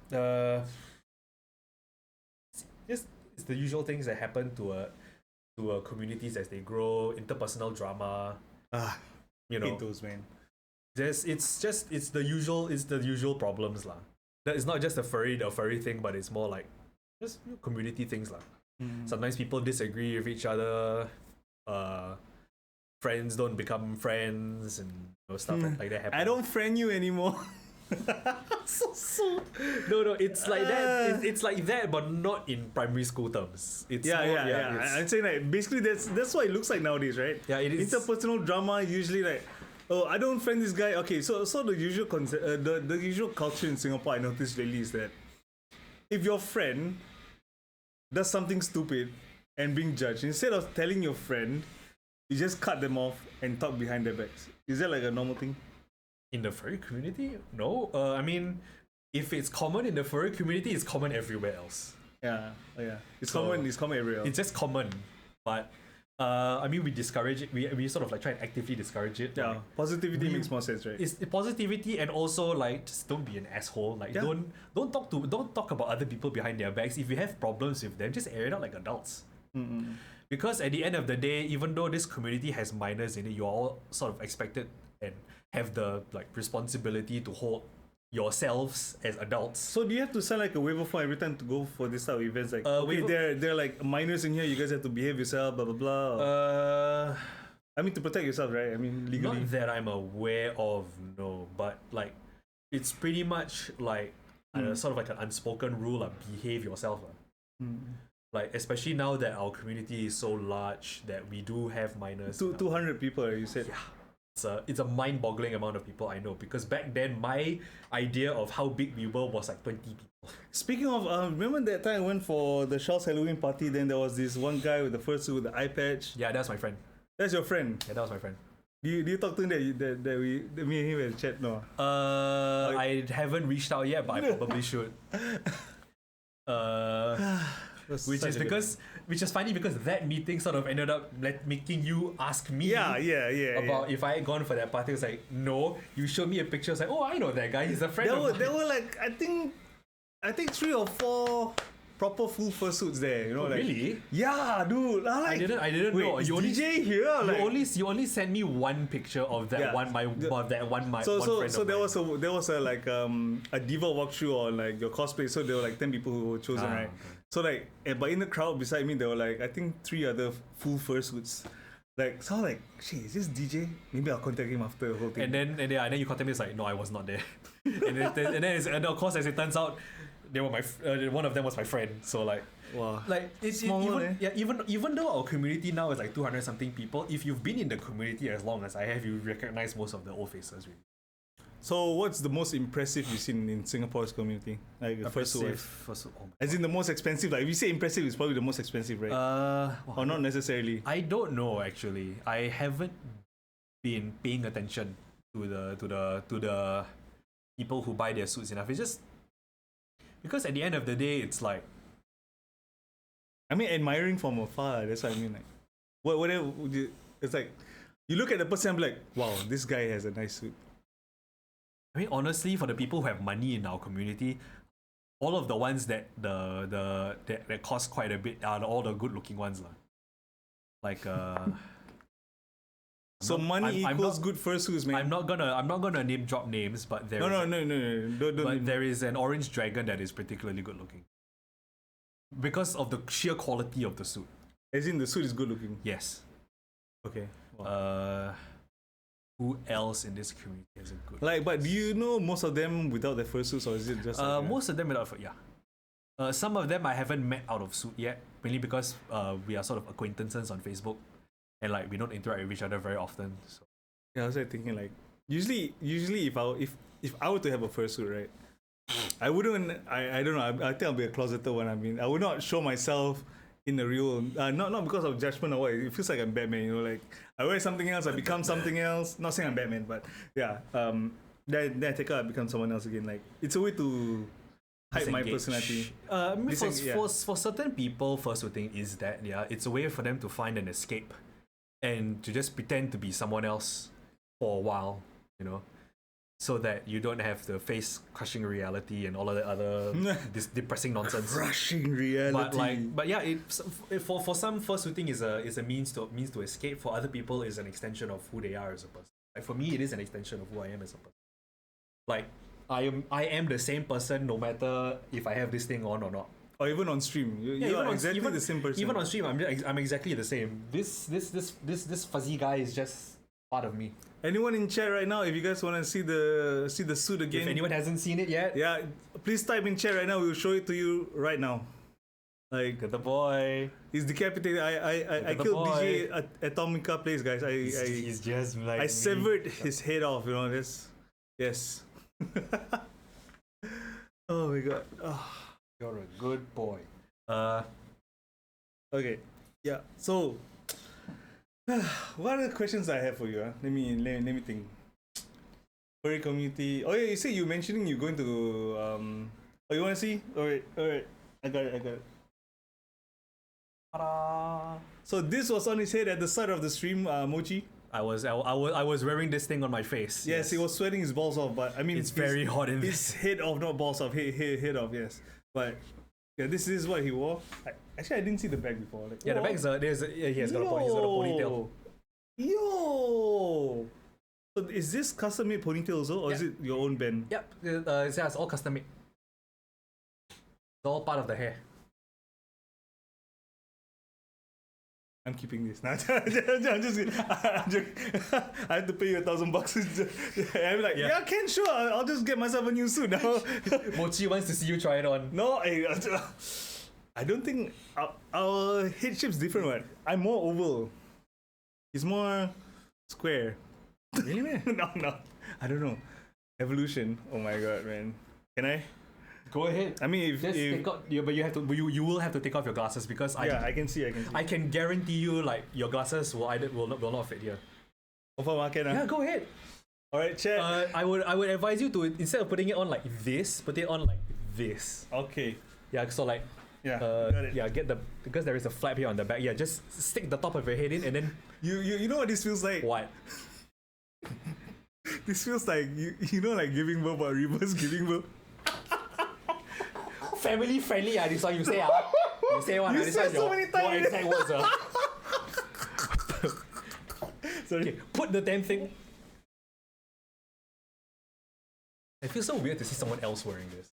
It's the usual things that happen to communities as they grow, interpersonal drama. You know, hate those, man. It's the usual problems lah. It's not just the furry thing, but it's more like just community things lah. Sometimes people disagree with each other. Friends don't become friends and stuff like that happens. I don't friend you anymore. No, it's like that. It's like that, but not in primary school terms. It's I'm saying like basically that's what it looks like nowadays, right? Yeah, it is. Interpersonal drama usually like, oh, I don't friend this guy. Okay, so the usual the usual culture in Singapore I noticed lately is that if your friend does something stupid and being judged, instead of telling your friend, you just cut them off and talk behind their backs. Is that like a normal thing? In the furry community? No. I mean, if it's common in the furry community, it's common everywhere else. Yeah. It's common everywhere else. It's just common. But I mean, we discourage it. We sort of like try and actively discourage it. Yeah. Like, Positivity makes more sense, right? It's positivity, and also like just don't be an asshole. Like don't talk about other people behind their backs. If you have problems with them, just air it out like adults. Because at the end of the day, even though this community has minors in it, you're all sort of expected and have the like responsibility to hold yourselves as adults. So do you have to sign like a waiver form every time to go for this type of events? Like, they're like minors in here, you guys have to behave yourself, blah blah blah. I mean, to protect yourself, right? I mean, legally. Not that I'm aware of, no. But like, it's pretty much like sort of like an unspoken rule of behave yourself. Like, especially now that our community is so large that we do have minors. 200 people, you said. Yeah. It's a mind-boggling amount of people I know, because back then my idea of how big we were was like 20 people. Speaking of, remember that time I went for the Charles Halloween party, then there was this one guy with the fursuit with the eye patch. Yeah, that's my friend. That's your friend? Yeah, that was my friend. Do you talk to him that me and him had a chat? No. I haven't reached out yet, but I probably should. Which is funny because that meeting sort of ended up making you ask me about if I had gone for that party. It's like, no, you showed me a picture. It's like, oh, I know that guy. He's a friend of mine. There were like I think 3 or 4 proper full fursuits there. You know, like, really? Yeah, dude. I didn't know. You only DJ here. You only sent me one picture of that one friend. So there was a like a diva walkthrough on like your cosplay. So there were like 10 people who were chosen, right? Okay. So like, but in the crowd beside me, there were like I think 3 other full fursuits. Like, so like, shit, is this DJ? Maybe I'll contact him after the whole thing. And then you contact me. It's like, no, I was not there. and of course, as it turns out, they were one of them was my friend. So like, wow. like Small world, eh? even though our community now is like 200 something people, if you've been in the community as long as I have, you recognize most of the old faces. Really. So what's the most impressive you've seen in Singapore's community? Like the first one. As in the most expensive. Like if you say impressive, it's probably the most expensive, right? Or not necessarily. I don't know actually. I haven't been paying attention to the people who buy their suits enough. It's just because at the end of the day, it's like, I mean, admiring from afar. That's what I mean. Like, whatever. It's like you look at the person and be like, wow, this guy has a nice suit. I mean, honestly, for the people who have money in our community, all of the ones that that cost quite a bit are all the good-looking ones, lah. Like so money equals good fursuits, man. I'm not gonna name drop names, but there no. Don't there is an orange dragon that is particularly good looking because of the sheer quality of the suit. As in the suit is good looking. Yes. Okay. Wow. Who else in this community has a good? Like, but do you know most of them without their fursuits, or is it just? Like, most of them without yeah. Some of them I haven't met out of suit yet, mainly because we are sort of acquaintances on Facebook, and like we don't interact with each other very often. So. Yeah, I was like thinking like usually if I were to have a fursuit, right, I wouldn't. I don't know. I think I'll be a closeted one. I mean, I would not show myself in the real. Not because of judgment or what. It feels like I'm Batman. You know, like I wear something else, I become something else. Not saying I'm Batman, but yeah. Then I take out, I become someone else again. Like it's a way to hide my personality. I mean, for certain people, fursuiting is that it's a way for them to find an escape, and to just pretend to be someone else for a while, you know, so that you don't have to face crushing reality and all of the other this depressing nonsense. Crushing reality. But yeah, for some, fursuiting is a means to escape. For other people, is an extension of who they are as a person. Like for me, it is an extension of who I am as a person. Like I am the same person no matter if I have this thing on or not. Or even on stream, you are exactly the same person. Even on stream, I'm exactly the same. This fuzzy guy is just part of me. Anyone in chat right now, if you guys want to see the suit again, if anyone hasn't seen it yet, yeah, please type in chat right now. We'll show it to you right now. Like the boy, he's decapitated. I killed DjAtomikaPlays, guys. He's just like I severed his head off. You know this. Yes. Oh my god. Oh. You're a good boy. Okay. Yeah. So, what are the questions I have for you? Let me think. Furry community. Oh yeah, you say you mentioning you going to Oh, you want to see? All right. I got it. Ta-da. So this was on his head at the start of the stream, Mochi. I was wearing this thing on my face. Yes, he was sweating his balls off, but I mean it's very hot in his head off, not balls off. Head off, yes. But yeah, this is what he wore. Actually, I didn't see the bag before. Like, yeah, the bag's he has got a ponytail. Yo. So is this custom made ponytail also, or is it your own band? Yep. It's all custom made. It's all part of the hair. I'm keeping this. I'm just I have to pay you $1,000. I'm like, yeah, Ken, sure. I'll just get myself a new suit now. Mochi wants to see you try it on. No, I don't think our head shape's different. Right? I'm more oval. He's more square. Really, man? No. I don't know. Evolution. Oh my god, man. Can I? Go ahead. I mean, but you have to. You will have to take off your glasses because I can see. I can guarantee you, like your glasses will not fit here. Yeah, go ahead. All right, chat. I would advise you to, instead of putting it on like this, put it on like this. Okay. Yeah. So like. Yeah. Got it. Yeah. Because there is a flap here on the back. Yeah. Just stick the top of your head in and then. You know what this feels like? What? This feels like you know like giving birth or reverse giving birth. Family friendly, this one you say, You say one, you this said one so many times. Exact words, Sorry. Okay, put the damn thing. It feels so weird to see someone else wearing this.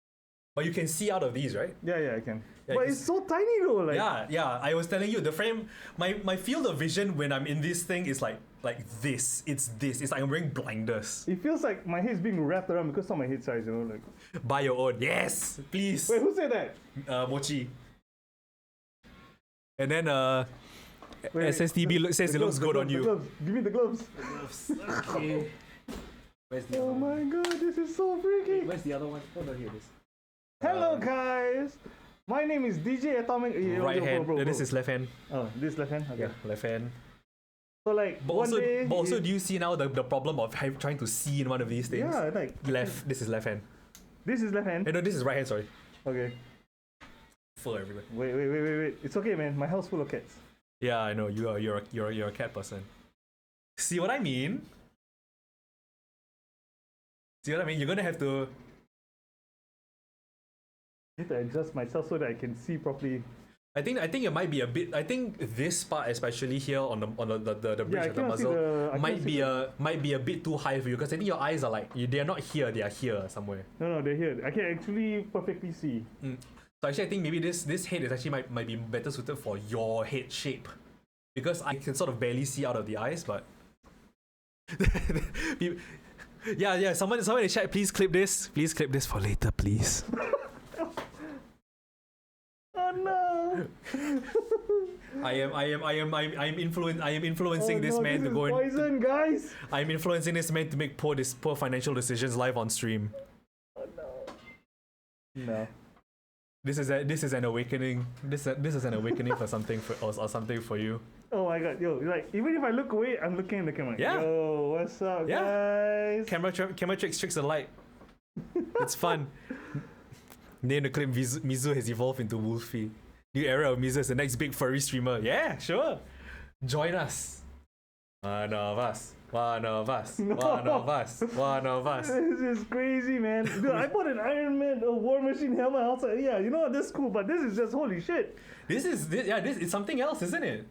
But you can see out of these, right? Yeah, I can. Yeah, but you it's so tiny though. Like, Yeah. I was telling you the frame. My field of vision when I'm in this thing is like this. It's this. It's like I'm wearing blinders. it feels like my head's being wrapped around because of my head size. You know, like. Buy your own. Yes, please. Wait, who said that? Mochi. And then Wait, SSTB says the it looks gloves, good on the you. gloves. Give me the gloves. Okay. Where's the Oh other one? my god, this is so freaky. Where's the other one? Oh no, here it is. Hello guys, my name is DjAtomika. Right hand. This is left hand. Oh, this left hand. Okay. Yeah, left hand. So like But one also, day. but also, do you see now the problem of trying to see in one of these things? Yeah, like Left. This is left hand. this is left hand. No, this is right hand. Sorry. Okay. Full everywhere. Wait. It's okay, man. My house full of cats. Yeah, I know. You're a cat person. See what I mean? See what I mean? You're gonna have to. I need to adjust myself so that I can see properly. I think it might be a bit. I think this part, especially here on the bridge I of the cannot see muzzle, the- I might can't be see a bit too high for you because I think your eyes are like they're not here. They are here somewhere. No, they're here. I can actually perfectly see. So actually, I think maybe this head is actually might be better suited for your head shape because I can sort of barely see out of the eyes, but. Yeah. Someone in the chat, please clip this. Please clip this for later, please. Oh no! I am influencing this man this to is go and poison, guys. I'm influencing this man to make poor financial decisions live on stream. Oh no. No. This is an awakening. This is an awakening for something or something for you. Oh my god, yo! Like even if I look away, I'm looking in the camera. Yeah. Yo, what's up, Yeah. guys? Camera tricks the light. It's fun. Name the clip Mizu has evolved into Wolfie. New era of Mizu as the next big furry streamer. Yeah, sure. Join us. One of us. This is crazy, man. Dude, I bought an Iron Man, a War Machine helmet. I was like, yeah, you know what? This is cool, but this is just holy shit. This is something else, isn't it?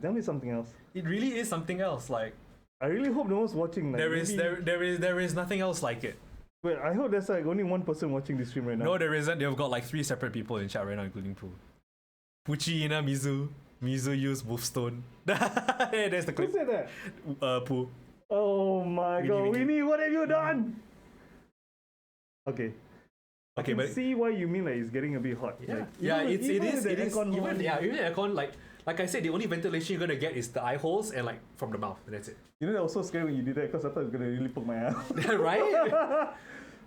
Tell me something else. It really is something else. Like I really hope no one's watching. Like, there is nothing else like it. Wait, I hope there's like only one person watching this stream right now. No, there isn't. They've got like 3 separate people in chat right now, including Pooh. Puchi, Ina, Mizu. Mizu used Wolfstone. Hey, there's the Who clip. said that? Pooh. Oh my god, Winnie, what have you done? Okay. Okay, I but can see why you mean like it's getting a bit hot. yeah, Like, yeah, even it with is. the aircon Even on- the aircon, like I said, the only ventilation you're gonna get is the eye holes and like from the mouth. And that's it. You know, that was so scary when you did that because I thought it was gonna really poke my eye. Right?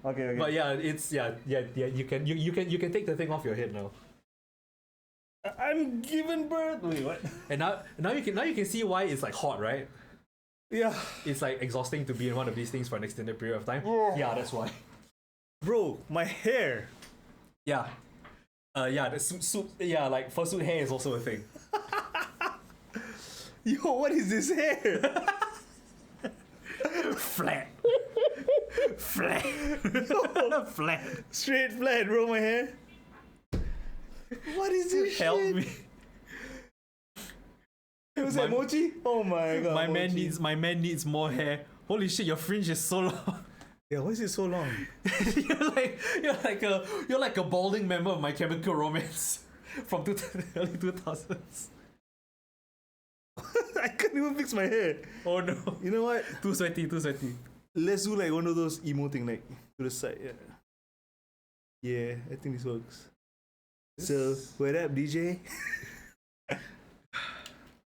Okay. But yeah, it's yeah. You can take the thing off your head now. I'm giving birth. Wait, what? And now you can see why it's like hot, right? Yeah. It's like exhausting to be in one of these things for an extended period of time. Yeah, that's why. Bro, my hair. Yeah. Yeah, the suit, yeah, like fursuit hair is also a thing. Yo, what is this hair? Flat. Flat. Flat. Straight flat, bro, my hair. What is this Help shit? me. Was that Mochi? Oh my god. My Mochi. man needs more hair. Holy shit, your fringe is so long. Yeah, why is it so long? you're like a balding member of My Chemical Romance from early 2000s. I can't even fix my hair. Oh no. You know what? Too sweaty. Let's do like one of those emo thing, like to the side. Yeah. Yeah, I think this works. So, what up, DJ?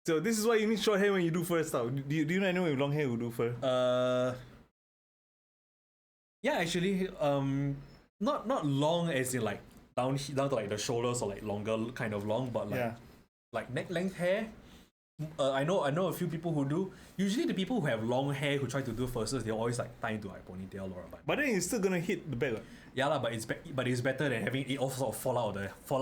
So this is why you need short hair when you do fur stuff. Do you know anyone with long hair who do fur? Yeah, actually, not long as in like down to like the shoulders or like longer kind of long, but like Yeah. like neck length hair. I know a few people who do. Usually the people who have long hair who try to do fursuits, they always like tie into like ponytail or a bun. But then it's still gonna hit the back. Right? Yeah lah, but it's better than having it also sort of fall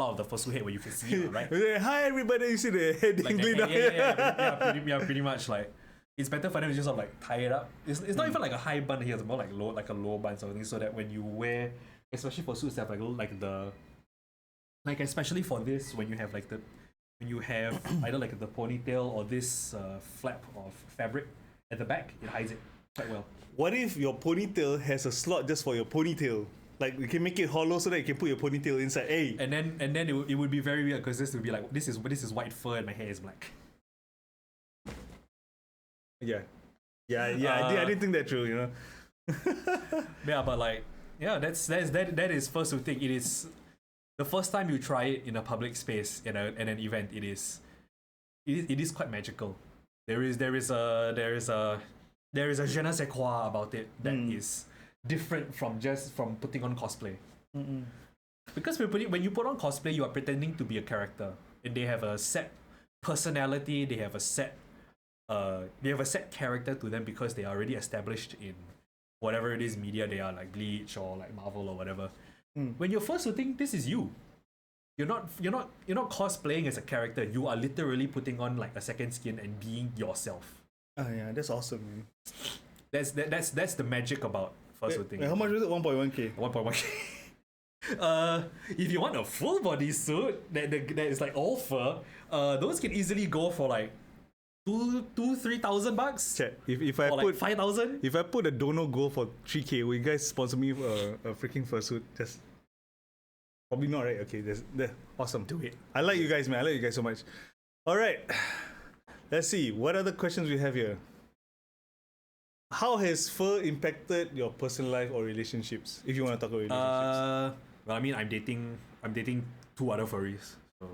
out of the fursuit head where you can see it, right? Hi everybody, you see the head Like dangling down. pretty much like it's better for them to just sort of like tie it up. It's not even like a high bun here, it's more like a low bun something, so that when you wear, especially for suits that have like especially for this when you have either like the ponytail or this flap of fabric at the back, it hides it quite well. What if your ponytail has a slot just for your ponytail? Like you can make it hollow so that you can put your ponytail inside. Hey. And then it would be very weird because this would be like this is white fur and my hair is black. Yeah. I didn't think that through, you know. Yeah, but like that is first to think. It is the first time you try it in a public space in an event. It is quite magical. There is a je ne sais quoi about it that is different from putting on cosplay. Because when you put on cosplay, you are pretending to be a character, and they have a set personality. They have a set character to them because they are already established in whatever it is media they are, like Bleach or like Marvel or whatever. When you're first shooting, this is you. You're not cosplaying as a character. You are literally putting on like a second skin and being yourself. Oh yeah, that's awesome, man. That's the magic about first shooting. How much was it? 1.1K. 1.1K. If you want a full body suit that is like all fur, those can easily go for like $3,000. Chat. If I or put like 5,000. If I put a Dono Gold for 3K, will you guys sponsor me for a freaking fursuit? Just probably not, right? Okay, that's awesome. Do it. I like you guys, man. I like you guys so much. All right, let's see what other questions we have here. How has fur impacted your personal life or relationships? If you want to talk about relationships. Well, I mean, I'm dating 2 other furries. So.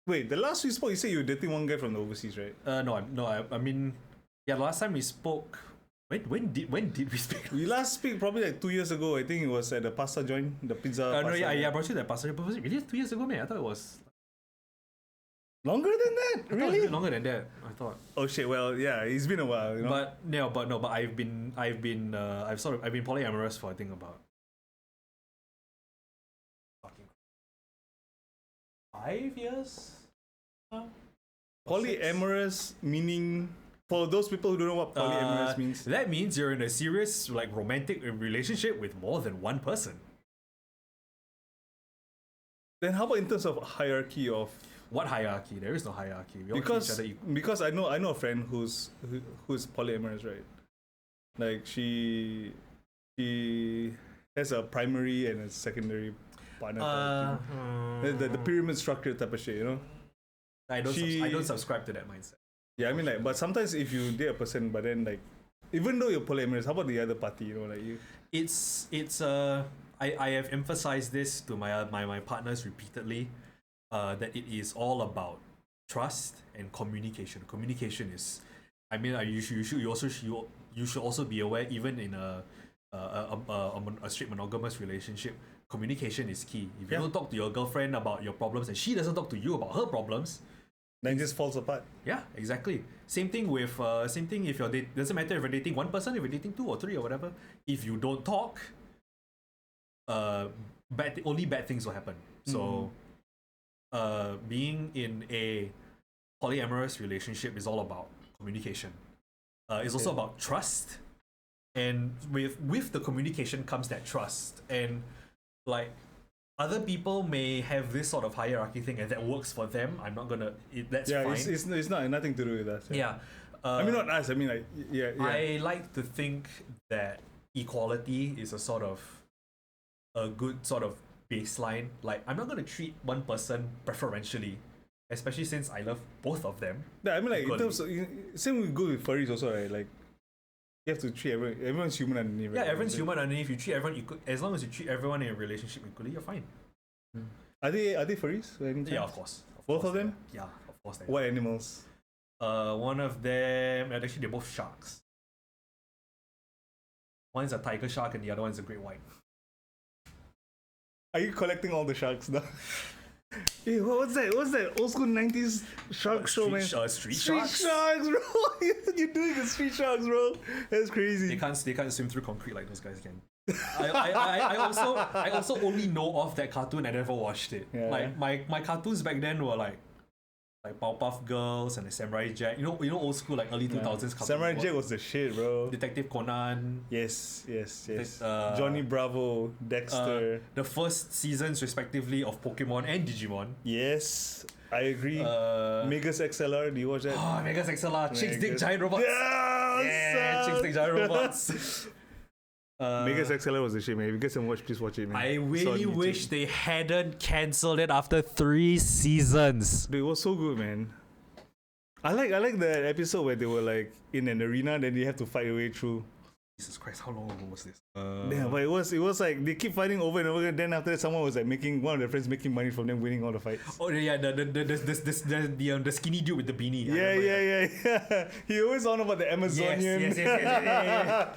Wait, the last we spoke, you said you were dating one guy from the overseas, right? I mean, yeah. Last time we spoke, when did we speak? We last speak probably like 2 years ago. I think it was at the pasta joint, the pizza. Pasta I brought you that pasta. But was it really 2 years ago, man? I thought it was longer than that. I thought it was a bit longer than that. I thought. Oh shit! Well, yeah, it's been a while, you know. But I've been polyamorous for I think about 5 years. Polyamorous meaning, for those people who don't know what polyamorous means. That means you're in a serious like romantic relationship with more than one person. Then how about in terms of hierarchy of? What hierarchy? There is no hierarchy. We all treat each other equal. Because I know a friend who's polyamorous, right? Like she has a primary and a secondary partner. The pyramid structure type of shit, you know. I don't subscribe to that mindset. Yeah, I mean like, but sometimes if you date a person, but then like, even though you're polyamorous, how about the other party? You know, like you. I have emphasized this to my partners repeatedly, that it is all about trust and communication. Communication is, I mean, you should also be aware, even in a straight monogamous relationship, communication is key. If you don't talk to your girlfriend about your problems and she doesn't talk to you about her problems, then it just falls apart. Yeah, exactly. Same thing if you're doesn't matter if you're dating one person, if you're dating 2 or 3 or whatever. If you don't talk, only bad things will happen. So, being in a polyamorous relationship is all about communication. It's also about trust, and with the communication comes that trust. And like, other people may have this sort of hierarchy thing, and that works for them. I'm not gonna. That's fine. It's not nothing to do with us. Yeah. I mean, not us. I mean, like, yeah. I like to think that equality is a good sort of baseline. Like, I'm not gonna treat one person preferentially, especially since I love both of them. Yeah, I mean, like, equally. in terms of, same with good with furries also, right? Like, you have to treat everyone's human underneath. Yeah, everyone's human underneath. You treat everyone equal. As long as you treat everyone in a relationship equally, you're fine. Are they furries? Yeah, of course. Both of them? Yeah, of course. What animals? One of them, actually, they're both sharks. One's a tiger shark and the other one's a great white. Are you collecting all the sharks now? Hey, what's that? What's that old school 90s shark show, man? Street sharks, bro. You're doing the street sharks, bro. That's crazy. They can't swim through concrete like those guys can. I also only know of that cartoon. I never watched it. Yeah. Like my cartoons back then were like Powerpuff Girls and the Samurai Jack. You know old school like early 2000s cartoons. Samurai Jack was the shit, bro. Detective Conan. Yes. Johnny Bravo, Dexter. The first seasons respectively of Pokemon and Digimon. Yes, I agree. Megas XLR, do you watch that? Oh, Megas XLR, Chicks Dig Giant Robots. Yeah, Chicks Dig Giant Robots. Megas XLR was a shame, man. If you guys haven't watched, please watch it, man. I It's on really YouTube. wish they hadn't cancelled it after 3 seasons. Dude, it was so good, man. I like the episode where they were like in an arena, then they have to fight their way through. Jesus Christ, how long ago was this? Yeah, but it was like they keep fighting over and over again. Then after that, someone was like making one of their friends making money from them winning all the fights. Oh yeah, the skinny dude with the beanie. I remember that. Yeah. He always on about the Amazonian. Yes.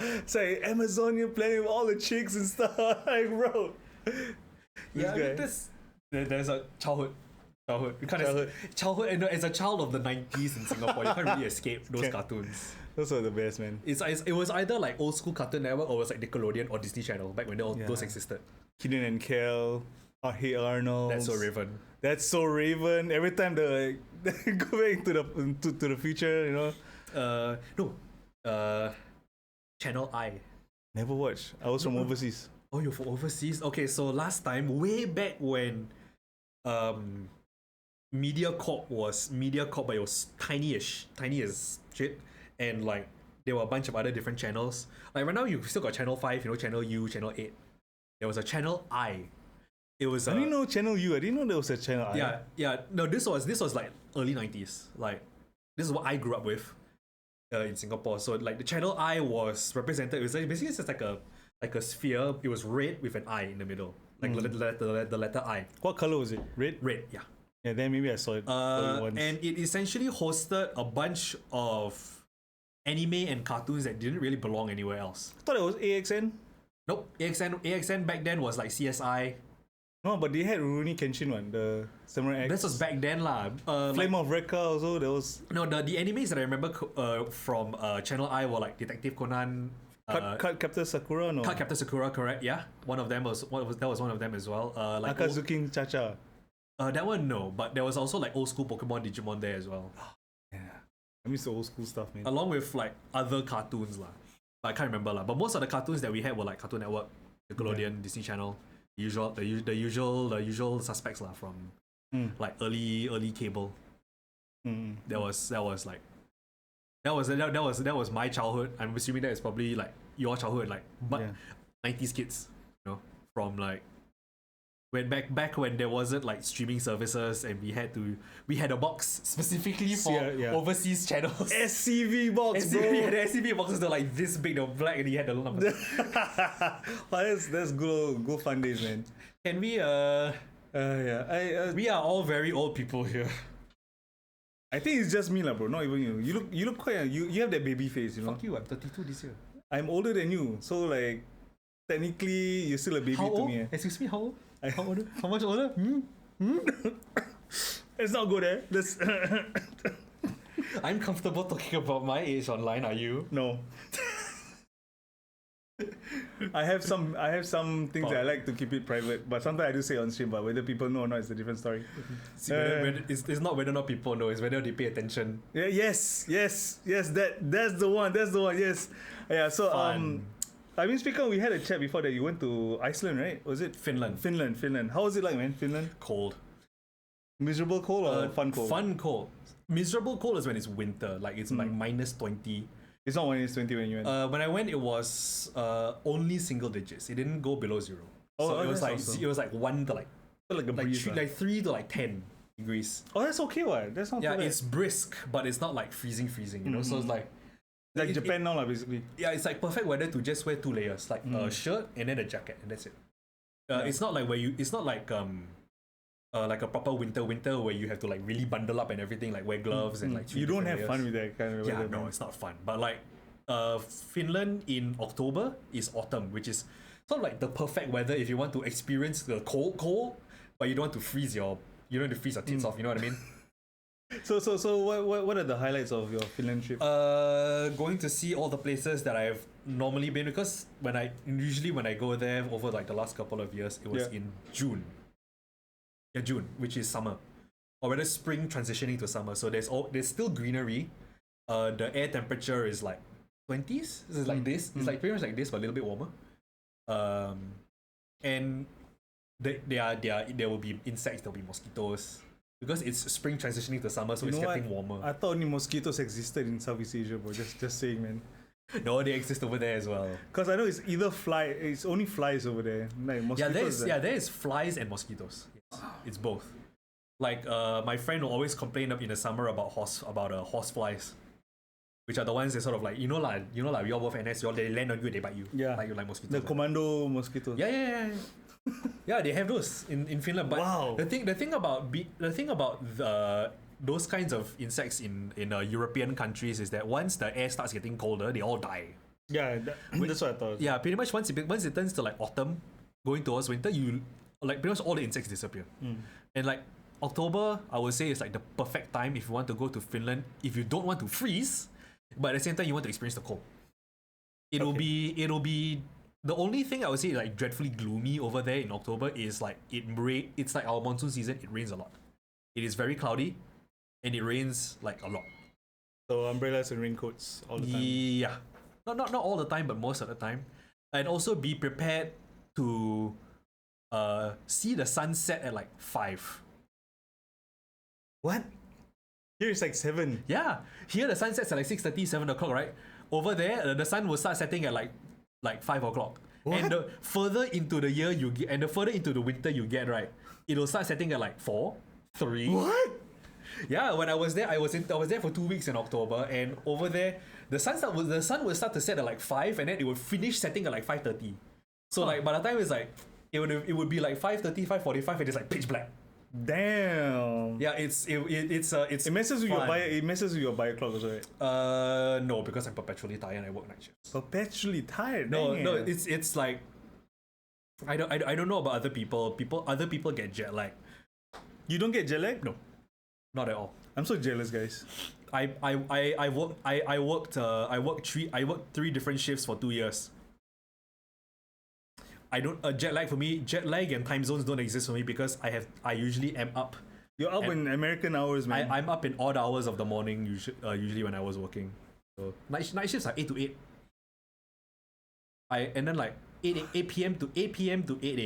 It's like Amazonian playing with all the chicks and stuff. Like, bro. Yeah, I mean, there's a childhood. You can't childhood. And as a child of the 90s in Singapore, you can't really escape those cartoons. Those are the best, man. It was either like old school Cartoon Network or it was like Nickelodeon or Disney Channel back when those existed. Kenan and Kel, Hey Arnold. That's so Raven. That's so Raven. Every time they go back to the future, you know. Channel I. Never watched. I was from overseas. Oh, you're from overseas? Okay, so last time, way back when MediaCorp, but it was tiny as shit. And like there were a bunch of other different channels. Like right now you still got Channel 5, you know, Channel U, Channel 8. There was a Channel I. It was I didn't know Channel U. I didn't know there was a Channel I. Yeah. No, this was like early 90s. Like this is what I grew up with in Singapore. So like the Channel I was represented. It was like, basically just like a sphere. It was red with an I in the middle. Like the letter I. What color was it? Red? Red, yeah. Yeah, then maybe I saw it once. And it essentially hosted a bunch of anime and cartoons that didn't really belong anywhere else. I thought it was AXN. Nope. AXN back then was like CSI. No, but they had Rurouni Kenshin one, the Samurai X. This was back then lah. Flame of Recca also, there was... No, the animes that I remember from Channel I were like Detective Conan. Card Captor Sakura, no? Card Captor Sakura, correct, yeah. That was one of them as well. Like Akazuki Cha-Cha. That one, no. But there was also like old school Pokemon Digimon there as well. Yeah. I miss the old school stuff, man. Along with like other cartoons lah. But I can't remember lah. But most of the cartoons that we had were like Cartoon Network, Nickelodeon, Disney Channel, the usual suspects lah from like early cable. That was my childhood. I'm assuming that is probably like your childhood, like 90s kids, you know, from like when back when there wasn't like streaming services and we had a box specifically for overseas channels. SCV box, bro. The SCV boxes, they're like this big, they're black, and you had the number. That's good fun days, man. Can we we are all very old people here. I think it's just me lah, bro. Not even you. You look quite you have that baby face, you know. Fuck you, I'm 32 this year. I'm older than you, so like technically you're still a baby to me. Excuse me, how old? How old? How much older? It's not good, eh? Let's I'm comfortable talking about my age online. Are you? No. I have some things that I like to keep it private, but sometimes I do say on stream. But whether people know or not is a different story. See, it's not whether or not people know; it's whether they pay attention. Yeah. Yes. That's the one. Yes. Yeah. So Fun. I mean, speaking, we had a chat before that you went to Iceland, right? Was it Finland? How was it like, man? Finland? Cold. Miserable cold or fun cold? Fun cold. Miserable cold is when it's winter, like it's like -20. It's not when it's 20 when you went. When I went, it was only single digits. It didn't go below 0. So it was like awesome. it was like 1 to like a breeze, like 3 to like 10 degrees. Oh, that's okay, what? That's not Yeah, too bad. it's brisk, but it's not like freezing, you know. So it's like Japan now, basically. Yeah, it's like perfect weather to just wear 2 layers, like a shirt and then a jacket, and that's it. It's not like it's not like a proper winter where you have to like really bundle up and everything, like wear gloves and like. You don't have layers. fun with that kind of weather. Yeah, no, it's not fun. But like, Finland in October is autumn, which is sort of like the perfect weather if you want to experience the cold, but you don't want to freeze your tits off. You know what I mean? So what are the highlights of your Finland trip? Going to see all the places that I've normally been, because when I go there over like the last couple of years, it was in June. Yeah, June, which is summer, or rather spring transitioning to summer. So there's still greenery. The air temperature is like 20s. This is like this. It's like pretty much like this, but a little bit warmer. And there will be insects. There will be mosquitoes. Because it's spring transitioning to summer, so it's getting warmer. I thought only mosquitoes existed in Southeast Asia, bro. Just saying, man. No, they exist over there as well. Because I know it's either it's only flies over there. Like mosquitoes. There is flies and mosquitoes. Yes, it's both. Like my friend will always complain up in the summer about horse flies, which are the ones that sort of like we all work NS, they land on you, they bite you. Yeah. Like you like mosquitoes. The commando mosquitoes. Yeah. Yeah, they have those in Finland. But Wow. the thing about those kinds of insects in European countries is that once the air starts getting colder, they all die. Yeah, that's what I thought. Yeah, pretty much once it turns to like autumn, going towards winter, you like pretty much all the insects disappear. And like October, I would say is like the perfect time if you want to go to Finland. If you don't want to freeze, but at the same time you want to experience the cold. It'll be the only thing I would say like dreadfully gloomy over there in October is like it's like our monsoon season. It rains a lot. It is very cloudy, and it rains like a lot. So umbrellas and raincoats all the time. Yeah, not all the time, but most of the time. And also be prepared to see the sunset at like 5. What? Here it's like 7. Yeah, here the sun sets at like 6:30, 7 o'clock, right? Over there, the sun will start setting at like 5 o'clock. What? And the further into the year you get, and the further into the winter you get, right, it'll start setting at like 4, 3. What? Yeah, when I was there, I was there for 2 weeks in October, and over there, the sun would start to set at like 5, and then it would finish setting at like 5:30. So like by the time it's like it would be like 5:30, 5:45, and it's like pitch black. Damn. Yeah, it's It messes with your bio clock also, right? No, because I'm perpetually tired and I work night shifts. Perpetually tired. No, dang no, it. it's like I don't know about other people. Other people get jet lag. You don't get jet lag? No, not at all. I'm so jealous, guys. I worked 3 different shifts for 2 years. I don't jet lag and time zones don't exist for me because I usually am up. You're up in American hours, man. I'm up in odd hours of the morning usually when I was working. So night shifts are 8 to 8. And then like 8 p.m. to 8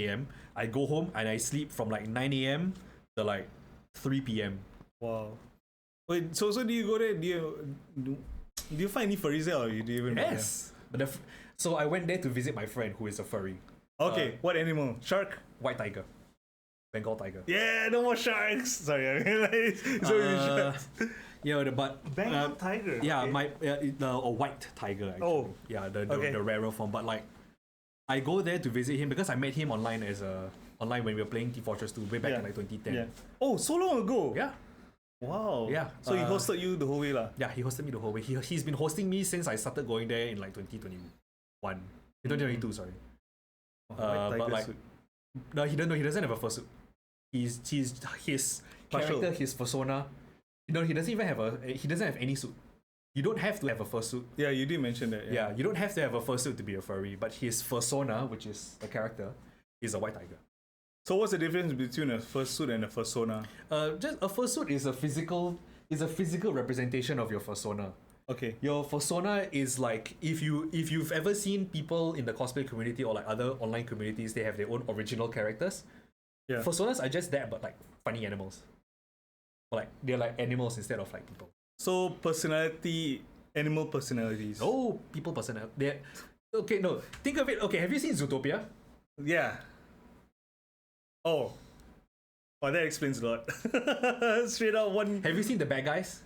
a.m. I go home and I sleep from like 9 a.m. to like 3 p.m. Wow. Wait, so do you go there? Do you find any furries there, or do you even? Yes. But so I went there to visit my friend who is a furry. Okay, what animal? Shark? White tiger. Bengal tiger. Yeah, no more sharks. Sorry, I mean like sharks. Yeah, but Bengal tiger. yeah, okay. a white tiger actually. Oh, yeah, the okay. rarer form. But like, I go there to visit him because I met him online when we were playing Team Fortress 2 way back in like 2010. Yeah. Oh, so long ago. Yeah. Wow. Yeah. So he hosted you the whole way, lah. Yeah, he hosted me the whole way. He's been hosting me since I started going there in like 2021. 2022, sorry. But like, suit. no, he doesn't have a fursuit. His Partial. character, his persona. He doesn't have any suit. You don't have to have a fursuit. Yeah, you did mention that. Yeah, you don't have to have a fursuit to be a furry, but his persona, which is the character, is a white tiger. So what's the difference between a fursuit and a fursona? Just a fursuit is a physical representation of your persona. Okay. Your persona is like if you've ever seen people in the cosplay community or like other online communities, they have their own original characters. Yeah. Personas are just that, but like funny animals. Or like they're like animals instead of like people. So animal personalities. Oh, people personality. Okay, no. Think of it. Okay, have you seen Zootopia? Yeah. Oh, that explains a lot. Straight out one. Have you seen the bad guys?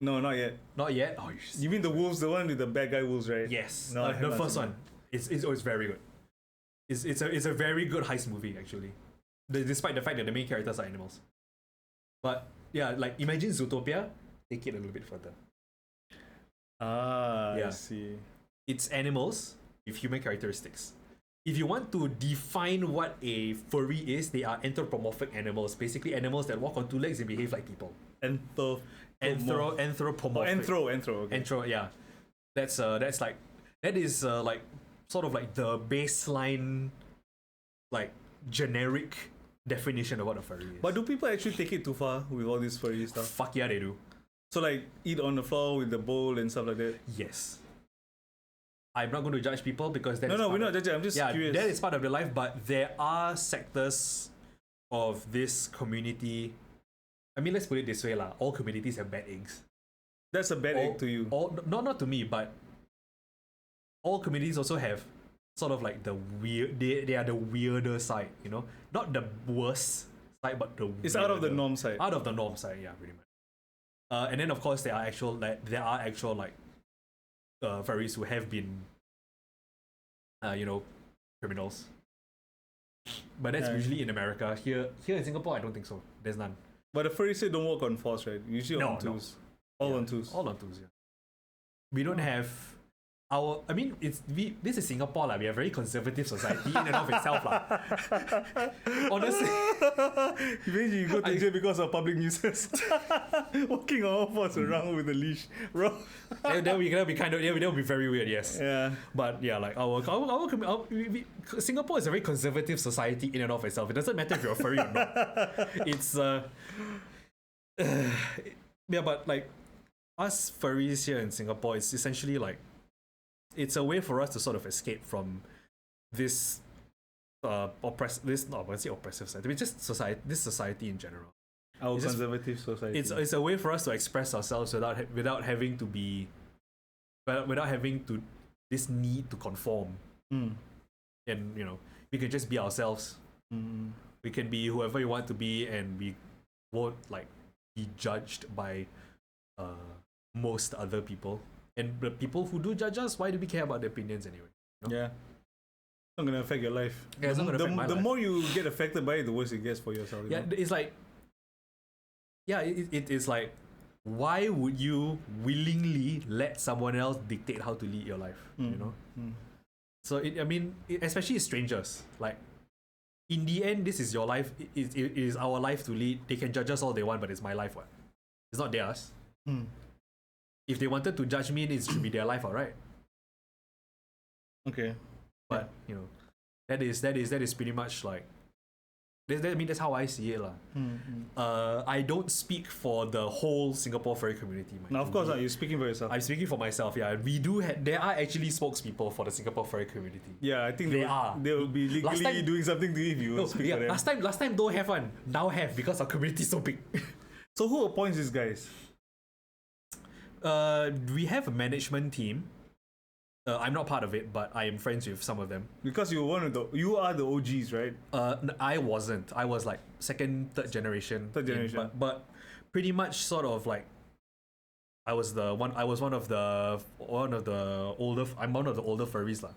No, not yet. Not yet. Oh, You mean the wolves, the one with the bad guy wolves, right? yes. No, I have the not first seen one. It's very good. It's a very good heist movie actually. Despite the fact that the main characters are animals. But yeah, like imagine Zootopia. Take it a little bit further. Ah, Yeah. I see. It's animals with human characteristics. If you want to define what a furry is, they are anthropomorphic animals. Basically, animals that walk on 2 legs and behave like people. Anthropomorphic. Okay. Yeah. That is like sort of like the baseline, like generic definition of what a furry is. But do people actually take it too far with all this furry stuff? Fuck yeah, they do. So like eat on the floor with the bowl and stuff like that? Yes. I'm not going to judge people because that is No, part we're not of- judging. I'm just yeah, curious. that is part of their life, but there are sectors of this community. I mean, let's put it this way, lah. All communities have bad eggs. That's a bad egg to you. Not to me, but all communities also have sort of like the weird. They are the weirder side, you know, not the worst side, but the It's out of the weirder- norm side. Out of the norm side, yeah, pretty much. And then of course there are actual furries who have been, criminals. But that's Yeah. usually in America. Here in Singapore, I don't think so. There's none. But the furry say don't walk on fours, right? Usually No, on no. twos. All Yeah, on twos. All on twos, yeah. We don't have this is Singapore, like. We are a very conservative society in and of itself, like. Honestly. Imagine you go to jail because of public nuisance. Walking on all fours around with a leash. Bro. That would be very weird, yes. Yeah. But yeah, like Singapore is a very conservative society in and of itself. It doesn't matter if you're a furry or not. It's yeah, but like us furries here in Singapore, it's essentially like it's a way for us to sort of escape from this oppressive society. I mean, just this society in general. Our It's just- conservative society. It's a way for us to express ourselves without having to this need to conform. Mm. And we can just be ourselves. Mm. We can be whoever you want to be, and we won't like be judged by most other people. And the people who do judge us, why do we care about their opinions anyway? Yeah. It's not gonna affect your life. Yeah, it's not gonna affect my the life. more you get affected by it, the worse it gets for yourself. You Yeah, know? it's like, it is like, why would you willingly let someone else dictate how to lead your life? You know. So especially strangers. Like, in the end, this is your life. It is our life to lead. They can judge us all they want, but it's my life. What? It's not theirs. Mm. If they wanted to judge me, it should be their life, alright. Okay. But that is pretty much like. That's how I see it, lah. I don't speak for the whole Singapore furry community. Now, of course, you're speaking for yourself. I'm speaking for myself. Yeah, we do. There are actually spokespeople for the Singapore furry community. Yeah, I think They are. They will be Last legally time- doing something to you if you No, speak yeah, for them. last time don't have one. Now have, because our community is so big. So who appoints these guys? We have a management team. I'm not part of it, but I am friends with some of them. Because you are the OGs, right? I wasn't. I was like second, third generation. Third generation. But pretty much sort of like I was one of the older. I'm one of the older furries, lah.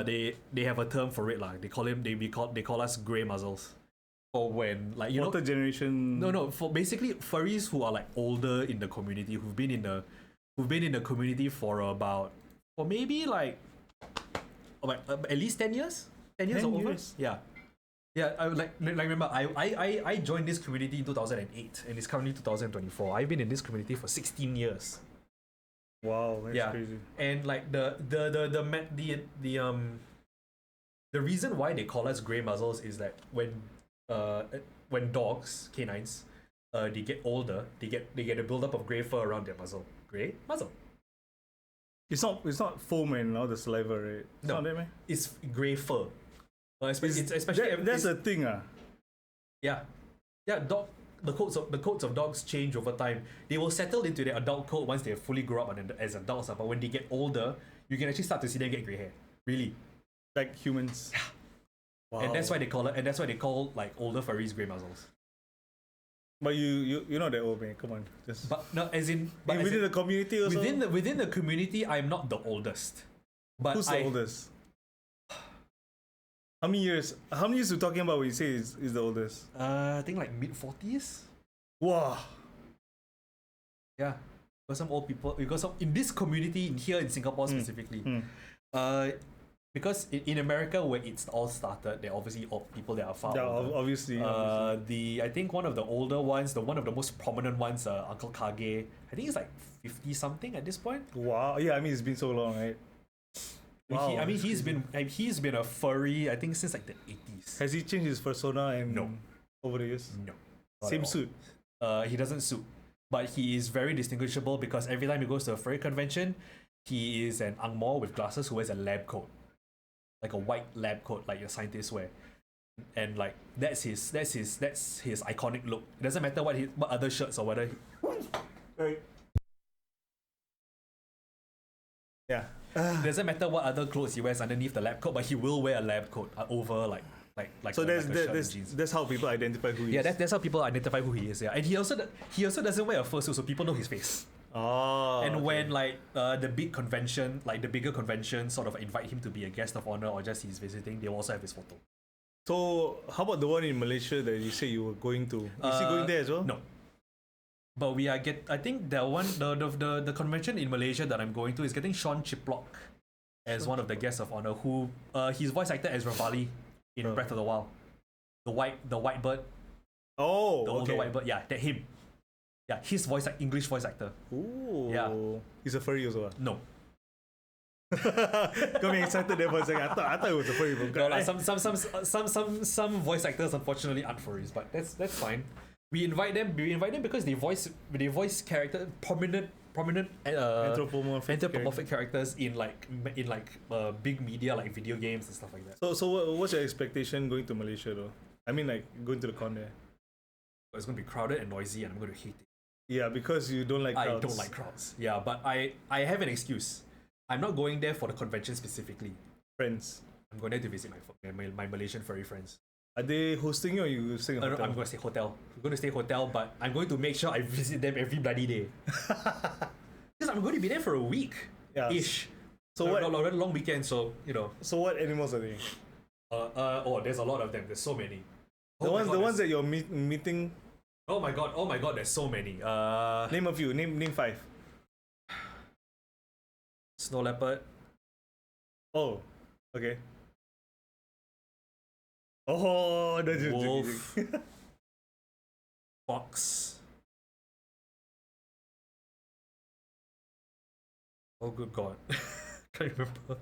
They have a term for it, lah. They call us grey muzzles. For when, like, Water generation. No, for basically furries who are like older in the community, who've been in the community for maybe like at least 10 years. 10 years 10 or over. years? Yeah. I remember I joined this community in 2008, and it's currently 2024. I've been in this community for 16 years. Wow, that's crazy. And like the reason why they call us grey muzzles is that when dogs, canines, they get older, they get a buildup of grey fur around their muzzle. Grey muzzle. It's not foam and all the saliva, right? It's No. not that, man. It's grey fur. Especially That's a thing, yeah. The coats of dogs change over time. They will settle into their adult coat once they fully grow up as adults. But when they get older, you can actually start to see them get grey hair. Really. like humans. Wow. And that's why they call it. And that's why they call like older furries grey muzzles. But you're not that old, man. Come on. But no, within the community also. within the community, I'm not the oldest. But Who's the oldest? How many years you talking about when you say is the oldest? I think like mid-40s. Wow. Yeah. Because some old people. Because in this community here in Singapore specifically. Because in America, where it's all started, there are obviously people that are far Yeah, older. obviously. I think one of the older ones, one of the most prominent ones, Uncle Kage. I think he's like 50 something at this point. Wow. Yeah, I mean it's been so long, right? Wow, He's been a furry, I think, since like the 80s. Has he changed his persona and No. over the years? No. not Same at all. suit. He doesn't suit, but he is very distinguishable because every time he goes to a furry convention, he is an angmoh with glasses who wears a lab coat, like a white lab coat, like your scientists wear, and like that's his iconic look. It doesn't matter what other shirts or whether. Right. Yeah. Doesn't matter what other clothes he wears underneath the lab coat, but he will wear a lab coat over like So a shirt and jeans. that's how people identify who he Yeah, is. that's how people identify who he is. Yeah, and he also doesn't wear a fursuit, so people know his face. Oh. And when the bigger convention sort of invite him to be a guest of honor or just he's visiting, they will also have his photo. So how about the one in Malaysia that you say you were going to? Is he going there as well? No. But I think the convention in Malaysia that I'm going to is getting Sean Chiplock as one of the guests of honor, who he's voice actor as Ravali in Breath of the Wild. The white bird. Oh, the older white bird. Yeah, that him. Yeah, his English voice actor. Ooh. Yeah. He's a furry also. No. Got me excited there for a second. I thought it was a furry. No, like some voice actors unfortunately aren't furries, but that's fine. We invite them because they voice character prominent anthropomorphic characters in big media like video games and stuff like that. So what's your expectation going to Malaysia though? I mean, like going to the con there. It's going to be crowded and noisy, and I'm going to hate it. Yeah, because you don't like crowds. I don't like crowds. Yeah, but I have an excuse. I'm not going there for the convention specifically. Friends. I'm going there to visit my Malaysian furry friends. Are they hosting you or you staying in a hotel? I'm going to stay hotel. I'm going to stay hotel, but I'm going to make sure I visit them every bloody day. Because I'm going to be there for a week. Yeah. Ish. So what? A long weekend, so you know. So what animals are they? There's a lot of them. There's so many. The ones that you're meeting. Oh my god, there's so many. Name a few. Name 5. Snow leopard. Oh, okay. Oh, that's wolf. Fox. Oh good god. Can't remember.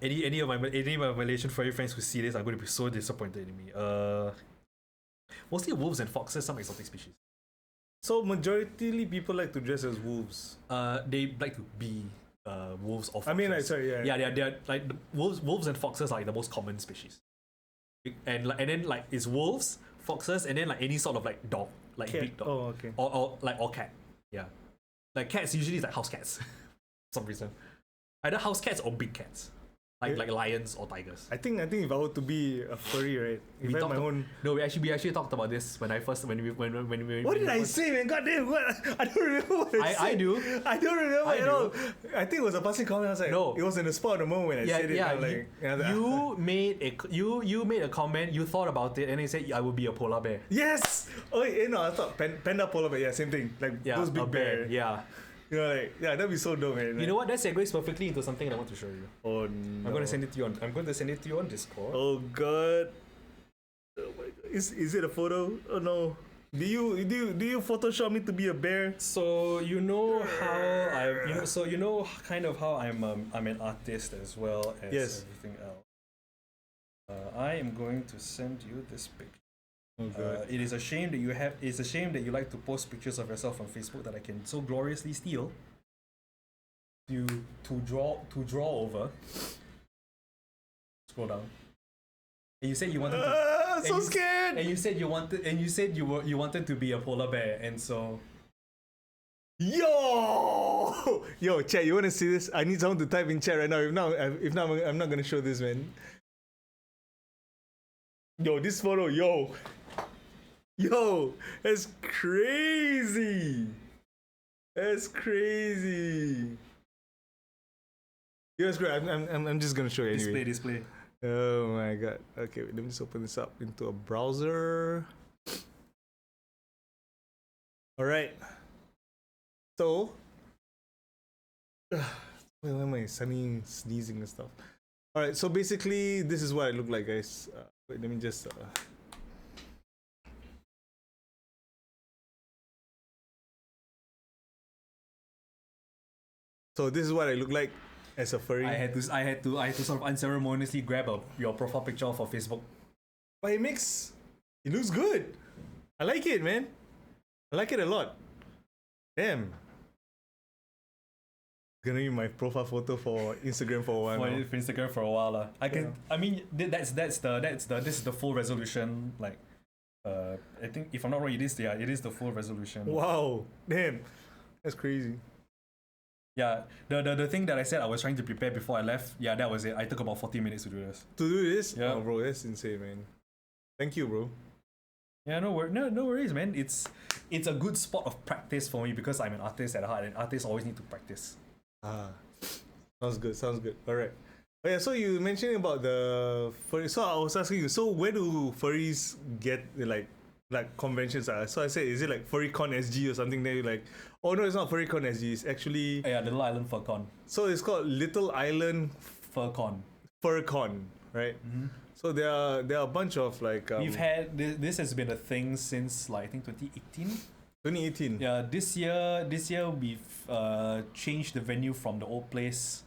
Any of my Malaysian furry friends who see this are going to be so disappointed in me. Mostly wolves and foxes, some exotic species. So majority people like to dress as wolves. They like to be wolves or foxes. I mean, like, sorry, yeah. Yeah, they're like wolves and foxes are like the most common species. And then like it's wolves, foxes, and then like any sort of like dog, like Cat. big dog. Oh, okay. Or cat. Yeah. Like cats usually is like house cats. For some reason. Either house cats or big cats. Like lions or tigers. I think if I were to be a furry, right? If I had my own. No, we actually talked about this when we What did I say, man? God damn, what? I don't remember what I said. I do. I don't remember at all. I think it was a passing comment. I was like, no, it was in the spot of the moment when I said it. Yeah, you made a comment. You thought about it, and you said I would be a polar bear. Yes. Oh, no, I thought panda polar bear. Yeah, same thing. Like those big bear. Yeah. You know, like, yeah, that'd be so dope, man. You know what? That segues perfectly into something I want to show you. Oh no. I'm going to send it to you on Discord. Oh god. Oh my god. Is it a photo? Oh no. Do you Photoshop me to be a bear? So you know kind of how I'm an artist as well as everything else. I am going to send you this picture. Oh god. It's a shame that you like to post pictures of yourself on Facebook that I can so gloriously steal. To draw over. Scroll down. And you said you wanted to. I'm so scared. And you said you wanted to be a polar bear, and so. Yo, chat. You wanna see this? I need someone to type in chat right now. If not, I'm not gonna show this, man. Yo, this photo, Yo, that's crazy. That's crazy. Yo, that's great. I'm just gonna show you anyway. Display. Oh my god. Okay, wait, let me just open this up into a browser. All right. So, why am I sneezing and stuff? All right. So basically, this is what I look like, guys. Wait, let me just. So this is what I look like as a furry. I had to sort of unceremoniously grab your profile picture for Facebook. But it looks good. I like it, man. I like it a lot. Damn. Gonna use my profile photo for Instagram for a while. For Instagram for a while, lah. I mean, this is the full resolution. Like, I think if I'm not wrong, it is the full resolution. Wow, damn, that's crazy. Yeah, the thing that I said I was trying to prepare before I left, yeah, that was it. I took about 40 minutes to do this. To do this? Yeah. Oh, bro, that's insane, man. Thank you, bro. Yeah, no worries, man. It's a good spot of practice for me because I'm an artist at heart, and artists always need to practice. Ah, sounds good. Sounds good. All right. Oh yeah. So you mentioned about the furry. So I was asking you. So where do furries get like conventions? So I said, is it like FurryCon SG or something? Then you're like, oh no, it's not FurryCon SG. It's actually Yeah, Little Island FurCon. so it's called Little Island FurCon. FurCon, right? So there are a bunch of like We've had this has been a thing since like I think 2018. 2018. Yeah, this year we've changed the venue from the old place,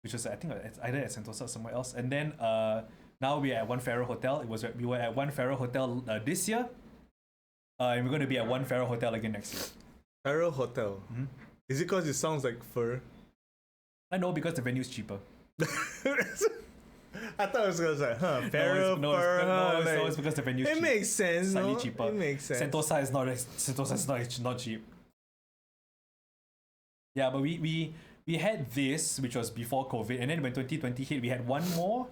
which was I think it's either at Sentosa or somewhere else, and then now we're at One Farrer Hotel. We were at One Farrer Hotel this year, and we're going to be at One Farrer Hotel again next year. Farrer Hotel. Is it because it sounds like fur? I know because the venue's cheaper. I thought it was gonna say, Farrer, fur, it's because the venue's it cheap. makes sense. Slightly No? cheaper. It makes sense. Sentosa is not cheap. Yeah, but we had this, which was before COVID, and then when 2020 hit, we had one more,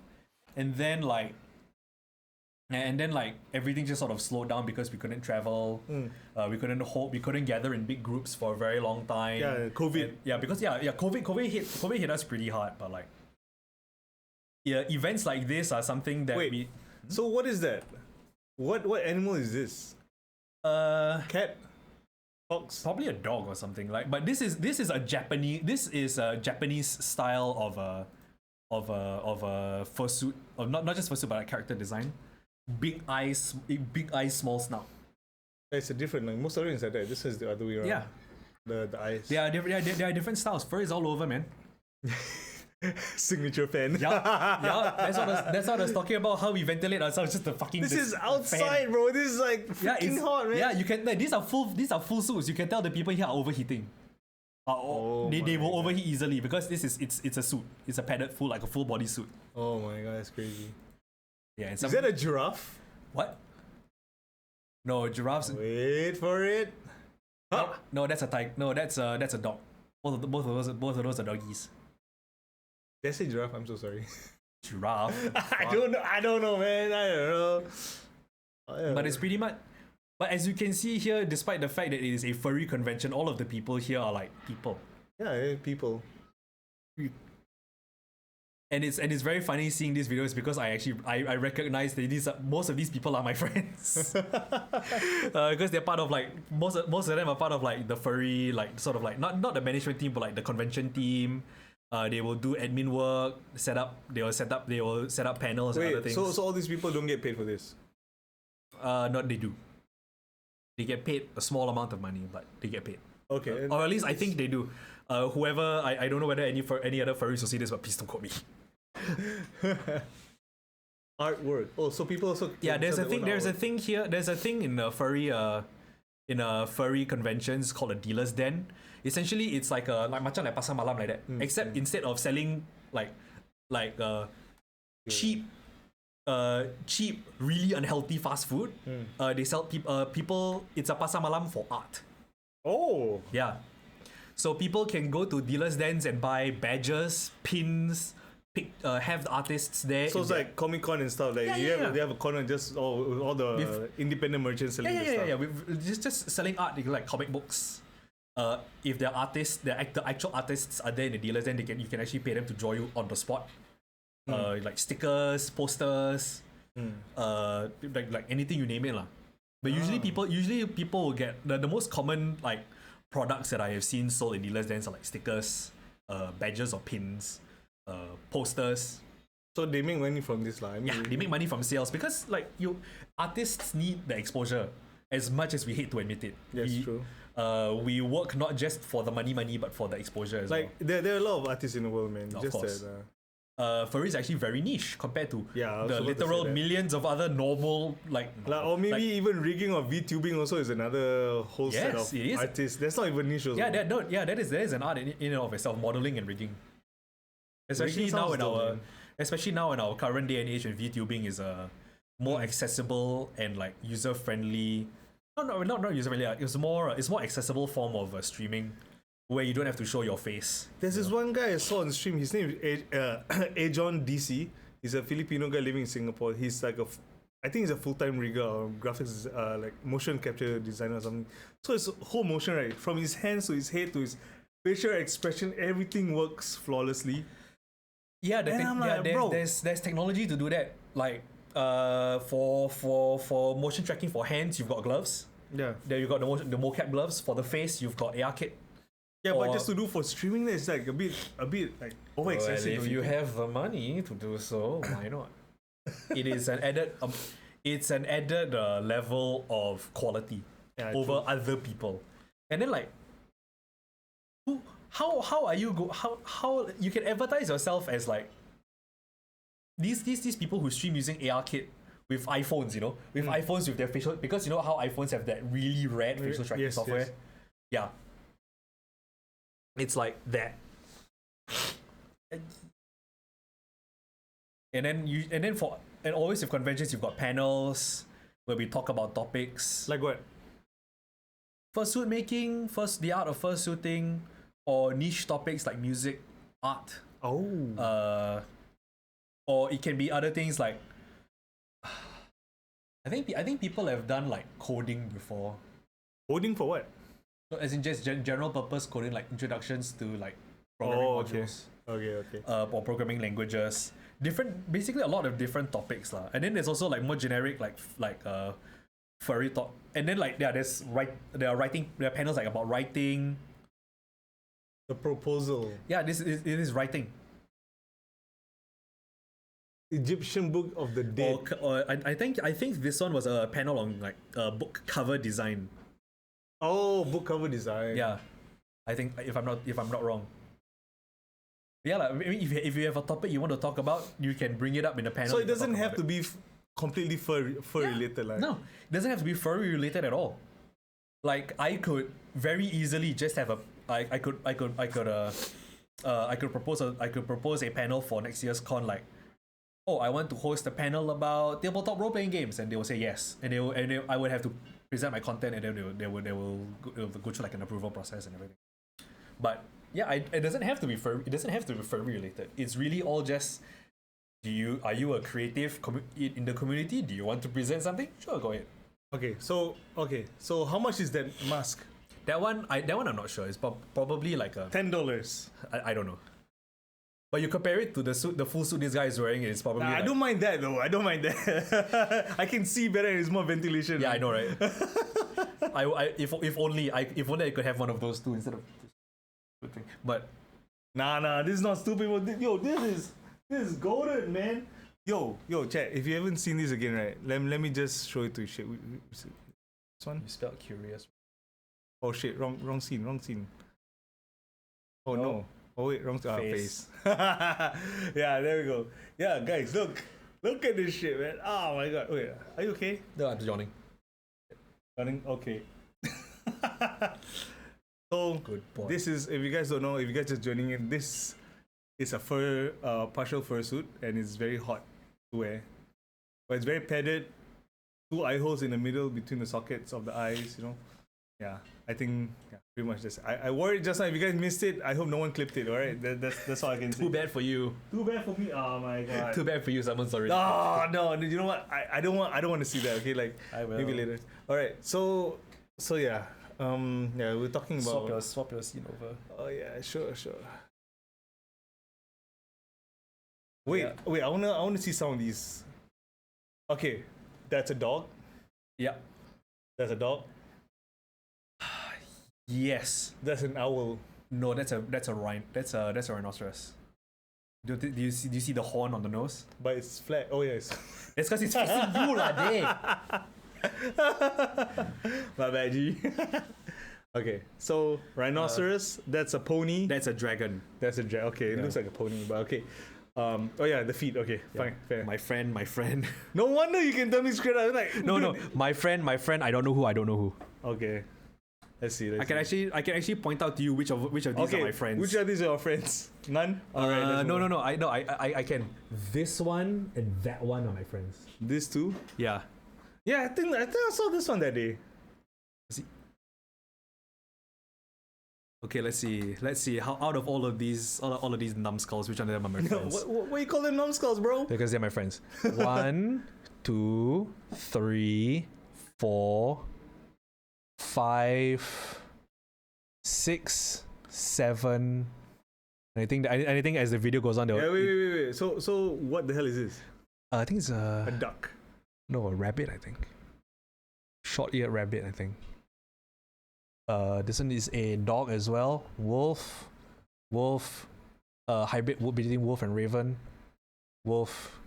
and then like everything just sort of slowed down because we couldn't travel. We couldn't gather in big groups for a very long time. Yeah, COVID. And, yeah, because COVID hit us pretty hard, but like yeah, events like this are something that Wait. So what is that? What animal is this? Cat? Fox? Probably a dog or something like. But this is a Japanese style of a fursuit, or not just fursuit, but like character design. Big eyes, small snout. It's a different. Like most Orientals like that. This is the other way around. Yeah, The eyes. there are different styles. Fur is all over, man. Signature fan. Yeah. That's what I was talking about. How we ventilate ourselves. Just the fucking. This is outside, fan. bro. This is like freaking hot, man. Yeah, you can. Like, these are full suits. You can tell the people here are overheating. They will overheat easily because it's a suit. It's a padded full, like a full body suit. Oh my god, that's crazy. Yeah. And Is that a giraffe? what? No, giraffes. Wait for it. Huh? No, that's a tiger. No, that's a dog. Both of those are doggies. Did I say giraffe? I'm so sorry. Giraffe. I don't know, man. I don't know. But it's pretty much. But as you can see here, despite the fact that it is a furry convention, all of the people here are like people. Yeah, people. And it's very funny seeing these videos because I recognize that most of these people are my friends. Because they're part of like most of them are part of like the furry, like sort of like not the management team but like the convention team. They will do admin work, they will set up panels and other things. So all these people don't get paid for this? Not they do. They get paid a small amount of money, but they get paid. Okay. Or at least I think they do. Whoever I don't know whether any other furries will see this, but please don't quote me. Artwork. Oh, so people also. Yeah, there's a thing here. There's a thing in a furry conventions called a dealer's den. Essentially, it's like macam like pasar malam like that. Except instead of selling cheap, really unhealthy fast food, they sell people. It's a pasar malam for art. Oh. Yeah. So people can go to dealers' dens and buy badges, pins, have the artists there. So it's like Comic Con and stuff. Like they have a corner just all the independent merchants selling the stuff. Yeah. With just selling art, like comic books. If they're artists, the actual artists are there in the dealers, then you can actually pay them to draw you on the spot. Like stickers, posters, like anything you name it, lah. But usually people will get the most common like products that I have seen sold in dealers' dens are like stickers, badges or pins, posters. So they make money from this, lah. Yeah, they make money from sales because like artists need the exposure as much as we hate to admit it. That's true. We work not just for the money, but for the exposure as like well. there are a lot of artists in the world, man. Of Just course. that. Furry is actually very niche compared to the I was about to literal say that. millions of other normal or maybe even rigging or VTubing also is another whole set Yes, of it is. artists. That's not even niche also. that is an art in and of itself, modeling and rigging. Especially Rigging now sounds in dope, our current day and age when VTubing is more accessible and like user friendly. Not user friendly. It's more accessible form of streaming. where you don't have to show your face. There's this one guy I saw on stream. His name is Ajon DC. He's a Filipino guy living in Singapore. He's like I think he's a full-time rigger or graphics, like motion capture designer or something. So it's whole motion, right? From his hands to his head to his facial expression, everything works flawlessly. Yeah, bro, there's technology to do that. Like for motion tracking for hands, you've got gloves. Yeah. Then you've got the mocap gloves. For the face, you've got AR kit. Yeah, but just to do for streaming, it's like a bit like over excessive. Well, if you have the money to do so, why not? It is an added level of quality over other people. And then like, how are you how you can advertise yourself as like these people who stream using AR kit with iPhones, you know, with iPhones with their facial, because you know how iPhones have that really rad facial tracking software. Yes. Yeah, it's like that. And always with conventions, you've got panels where we talk about topics like what? Fursuit making, the art of fursuiting, or niche topics like music, art. Oh. Or it can be other things like I think people have done like coding before. Coding for what? So as in just general purpose coding, like introductions to like programming modules. Okay. Or programming languages. Basically a lot of different topics lah. And then there's also like more generic like furry talk. And then like there are panels like about writing. The proposal. Yeah, it is writing. Egyptian Book of the Dead. I think this one was a panel on like book cover design. Oh, book cover design. Yeah, I think if I'm not wrong. Yeah, like, I mean, if you have a topic you want to talk about, you can bring it up in the panel. So it doesn't have to be completely fur related, like. No, it doesn't have to be furry related at all. Like I could very easily just have I could propose a panel for next year's con, like, oh, I want to host a panel about tabletop role playing games, and they will say yes, and I would have to present my content, and then they will go through like an approval process and everything. But yeah, it doesn't have to be furry. It doesn't have to be furry related. It's really all just, are you a creative in the community? Do you want to present something? Sure, go ahead. Okay, so how much is that mask? That one I'm not sure. It's probably like $10. I don't know. But you compare it to the full suit this guy is wearing, it's probably. I don't mind that though. I don't mind that. I can see better. It's more ventilation. Yeah, I know, right? If only I could have one of those two instead of. But nah, this is not stupid. Yo, this is golden, man. Yo, chat. If you haven't seen this again, right? Let me just show it to you. Shit, this one. You spelled curious. Oh shit, wrong scene. Oh no. Oh wait, wrong face. Yeah, there we go. Yeah, guys, look at this shit, man. Oh my god. Wait, are you okay? No, I'm yawning. Yawning? Okay. So good boy. This is, if you guys don't know, if you guys just joining in, this is a partial fursuit, and it's very hot to wear. But it's very padded. 2 eye holes in the middle between the sockets of the eyes, you know. Yeah, I think pretty much this. I wore it just now. If you guys missed it, I hope no one clipped it. All right, that's all I can say. Too bad for you. Too bad for me. Oh my god. Too bad for you. Someone's already. No. You know what? I don't want to see that. Okay, like I will. Maybe later. All right. So yeah. We're talking about swap your scene over. Oh yeah, sure. Wait. I wanna see some of these. Okay, that's a dog. Yeah. That's a dog. Yes. That's an owl. No, that's a rhinoceros. Do you see the horn on the nose? But it's flat. Oh yes. It's because it's facing you lah, day. My bad, G. Okay, so rhinoceros. That's a pony. That's a dragon. That's a dragon. Okay, it looks like a pony, but okay. Oh yeah, the feet. Okay, fine, fair. My friend. No wonder you can tell me straight out. Like no. My friend. I don't know who. Okay. Let's see. I can actually point out to you which of these are my friends. Which of these are your friends? None. All right. No. I can. This one and that one are my friends. These two? Yeah. Yeah, I think I saw this one that day. Okay, let's see. How out of all of these numbskulls, which one of them are my friends? What you call them numbskulls, bro? Because they're my friends. 1, 2, 3, 4, 5, 6, 7. I think as the video goes on, Yeah, wait. So what the hell is this? I think it's A duck. no, a rabbit. I think short-eared rabbit. I think. This one is a dog as well. Wolf, hybrid between wolf and raven. Wolf.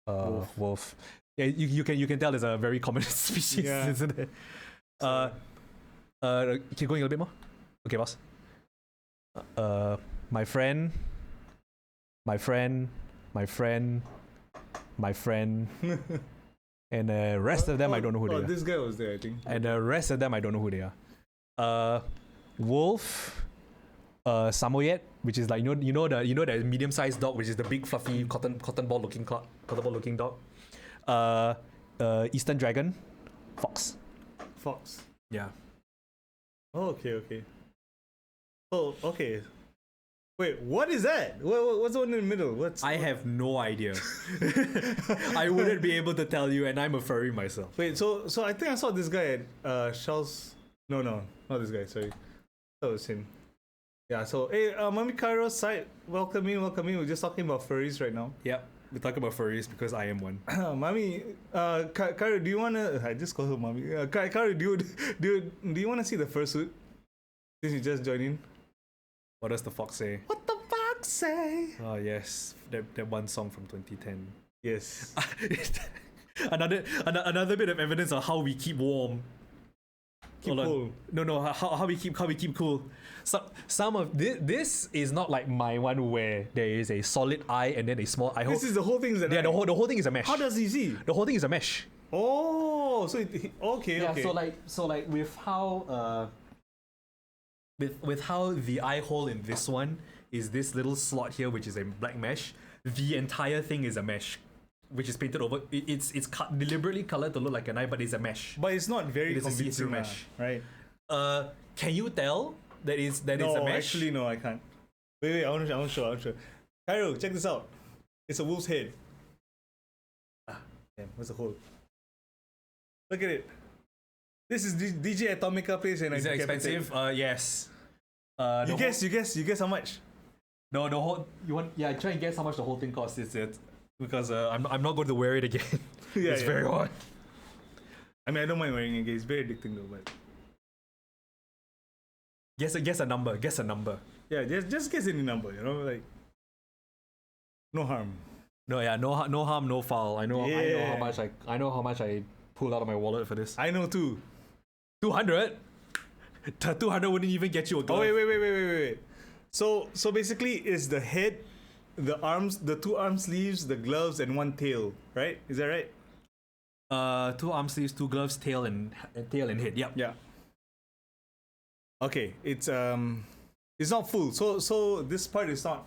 Yeah, you can tell it's a very common species, Yeah. isn't it? Keep going a little bit more. Okay, boss. My friend, and the rest of them I don't know who they are. This guy was there, I think. And the rest of them I don't know who they are. Wolf, Samoyed, which is like you know the medium-sized dog, which is the big fluffy cotton ball looking dog. Eastern dragon, fox. Fox. Yeah. Oh, okay. Oh, okay. Wait, what is that? What's the one in the middle? What's I have no idea. I wouldn't be able to tell you, and I'm a furry myself. Wait, so I think I saw this guy at Charles. No, not this guy. Sorry, that was him. Yeah. So hey, Mami Cairo's side, welcome in. We're just talking about furries right now. Yep, we talk about furries because I am one. Mami, Cairo, do you wanna? I just call her Mami. Cairo, do you wanna see the fursuit? Since you just joined in. What does the fox say? What the fox say? Oh yes, that one song from 2010. Yes. another bit of evidence of how we keep warm. Keep Hold on. cool. No, how we keep cool. Some of this is not like my one where there is a solid eye and then a small eye hole. This is the whole thing. Yeah, the whole thing is a mesh. How does he see? The whole thing is a mesh. Oh, so okay. Yeah, so like with how with how the eye hole in this one is this little slot here, which is a black mesh. The entire thing is a mesh, which is painted over. It's deliberately colored to look like an eye, but it's a mesh. But it's not very It is a convincing see-through mesh, right? Can you tell that it's a No, mesh? actually, no, I can't. Wait, I want to show. Cairo, check this out. It's a wolf's head. Damn, what's the hole? Look at it. This is DjAtomikaPlays and Is it Decapitated. expensive? Yes. You guess how much? No, the whole try and guess how much the whole thing costs. Is it because I'm not going to wear it again. Yeah, It's very hard. I mean, I don't mind wearing it. It's very addicting though, but Guess a number. yeah, just guess any number. You know, like no harm. No, yeah, no harm, no foul. I know Yeah. how much I pulled out of my wallet for this. I know too. 200. 200 wouldn't even get you a glove. Oh wait. So basically, it's the head, the arms, the 2 arm sleeves, the gloves, and 1 tail. Right? Is that right? 2 arm sleeves, 2 gloves, tail and head. Yep. Yeah. Okay, it's not full. So this part is not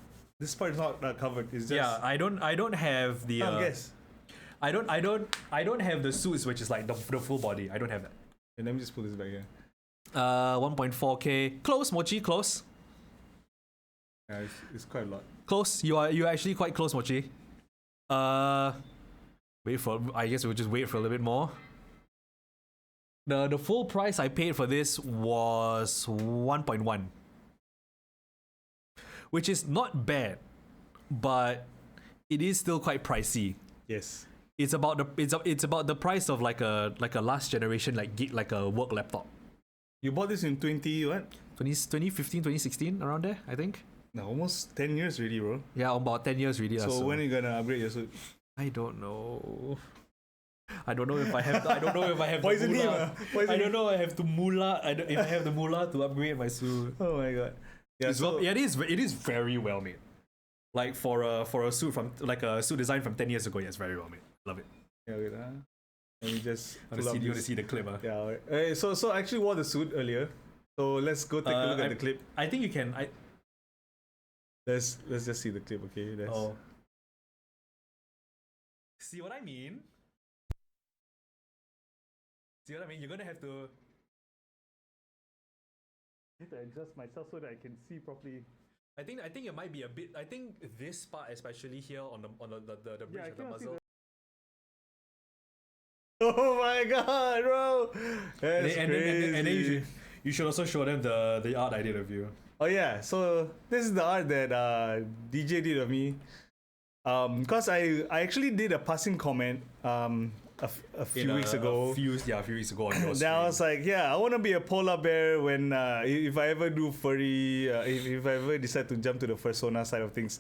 covered. It's just Yeah, I don't have the. guess. I don't have the suits, which is like the full body. I don't have that. And let me just pull this back here. 1.4K. Close, Mochi. Close. Yeah, it's quite a lot. Close. You are actually quite close, Mochi. I guess we'll just wait for a little bit more. The full price I paid for this was 1.1, which is not bad, but it is still quite pricey. Yes. It's about the price of like a last generation like a work laptop. You bought this in 2015, 2016, around there, I think. No, almost 10 years already, bro. Yeah, about 10 years really. So when are you gonna upgrade your suit? I don't know. I don't know if I have. I don't know if I have. Poison the him, moolah. Poison I him. don't know. I have to moolah. If I have the moolah to upgrade my suit. Oh my god. Yeah. It's So it is very well made. Like for a suit from like a suit design from 10 years ago. Yeah, it's very well made. Love it. yeah, wait, let me just. You want to see the clip? Huh? Yeah. Alright. So I actually wore the suit earlier. So let's go take a look at the clip. I think you can. Let's just see the clip, okay? See what I mean? See what I mean? You're gonna have to. need to adjust myself so that I can see properly. I think it might be a bit. I think this part, especially here on the bridge of the muzzle. Oh my god, bro! That's crazy. And then you should also show them the art I did of you. Oh yeah, so this is the art that DJ did of me. Because I actually did a passing comment a few weeks ago. A few weeks ago on your Then I was like, yeah, I want to be a polar bear when if I ever do furry, if I ever decide to jump to the fursona side of things.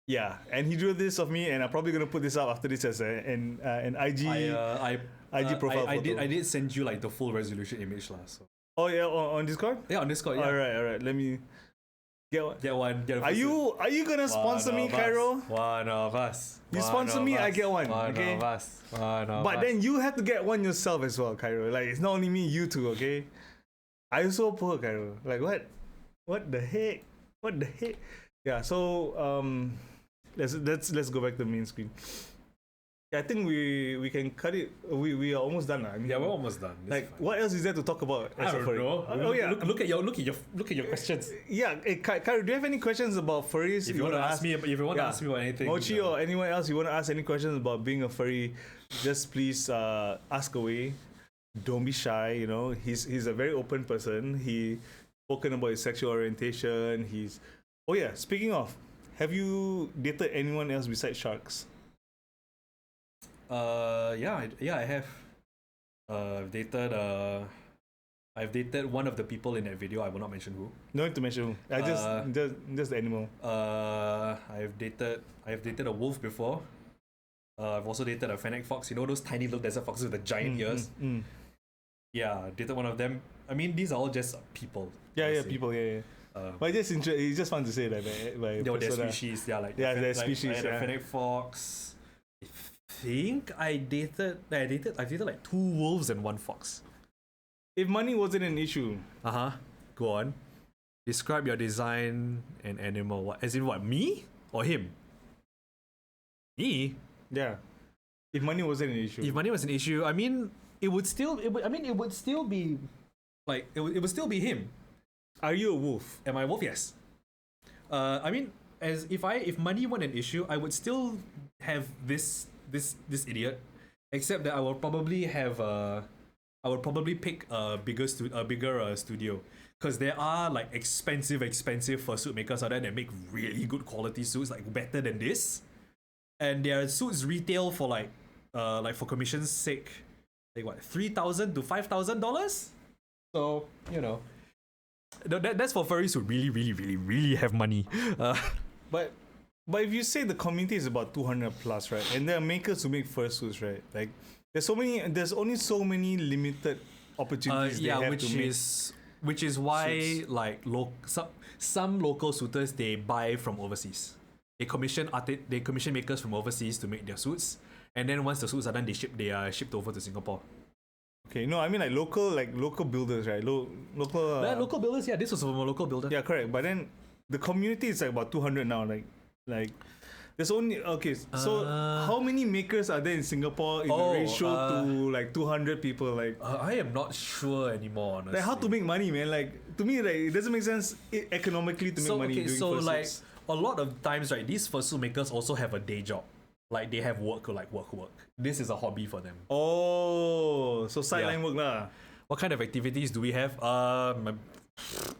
Yeah, and he drew this of me, and I'm probably gonna put this up after this as an IG IG profile photo. I did send you like the full resolution image lah. So. Oh yeah, on Discord. Yeah, on Discord. Yeah. All right. Let me get one. Get one. Are you gonna sponsor me, Cairo? One of us. You sponsor me, I get one. One okay. of us. One of But us. then you have to get one yourself as well, Cairo. Like it's not only me, you too. Okay. I also poor, Cairo. Like what? What the heck? What the heck? Yeah. So let's go back to the main screen. Yeah, I think we can cut it. We are almost done. I mean, Yeah, we're almost done. It's like, fine. what else is there to talk about? I don't know. Oh yeah. Look at your questions. Yeah, hey, Cairo, do you have any questions about furries? If you want to ask me about anything, Mochi or anyone else, you want to ask any questions about being a furry, just please ask away. Don't be shy. You know, he's a very open person. He spoken about his sexual orientation. Oh yeah. Speaking of, have you dated anyone else besides sharks? I have. I've dated one of the people in that video. I will not mention who. No need to mention who. Just the animal. I've dated a wolf before. I've also dated a fennec fox. You know those tiny little desert foxes with the giant ears. Yeah, I dated one of them. I mean, these are all just people. Yeah, people. Yeah. But it's just fun to say that. Their species. Their species. The fennec fox. I've dated like 2 wolves and 1 fox. If money wasn't an issue, Go on. Describe your design and animal. What? As in what? Me or him? Me. yeah. If money wasn't an issue, If money was an issue, I mean, it would still be like it would still be him. are you a wolf? Am I a wolf? Yes. I mean, as if money weren't an issue, I would still have this idiot, except that I would probably pick a bigger studio, because there are like expensive fursuit makers out there that make really good quality suits, like better than this, and their suits retail for like for commission's sake, like what, $3,000 to $5,000. So you know, that's for furries who really have money. But if you say the community is about 200 plus, right, and there are makers who make fursuits, right, like there's only so many limited opportunities. Which is why suits. like some local suitors, they buy from overseas. They commission makers from overseas to make their suits, and then once the suits are done, they are shipped over to Singapore. Okay, no, I mean like local builders, right? Local builders, yeah. This was from a local builder. Yeah, correct. But then the community is like about 200 now. Like there's only so how many makers are there in Singapore in a ratio to like 200 people? Like I am not sure anymore, honestly. like how to make money, man? Like to me, like it doesn't make sense economically to make money doing fursuits. Like a lot of times, right, these fursuit makers also have a day job. Like they have work. This is a hobby for them. Oh, so sideline work lah. What kind of activities do we have?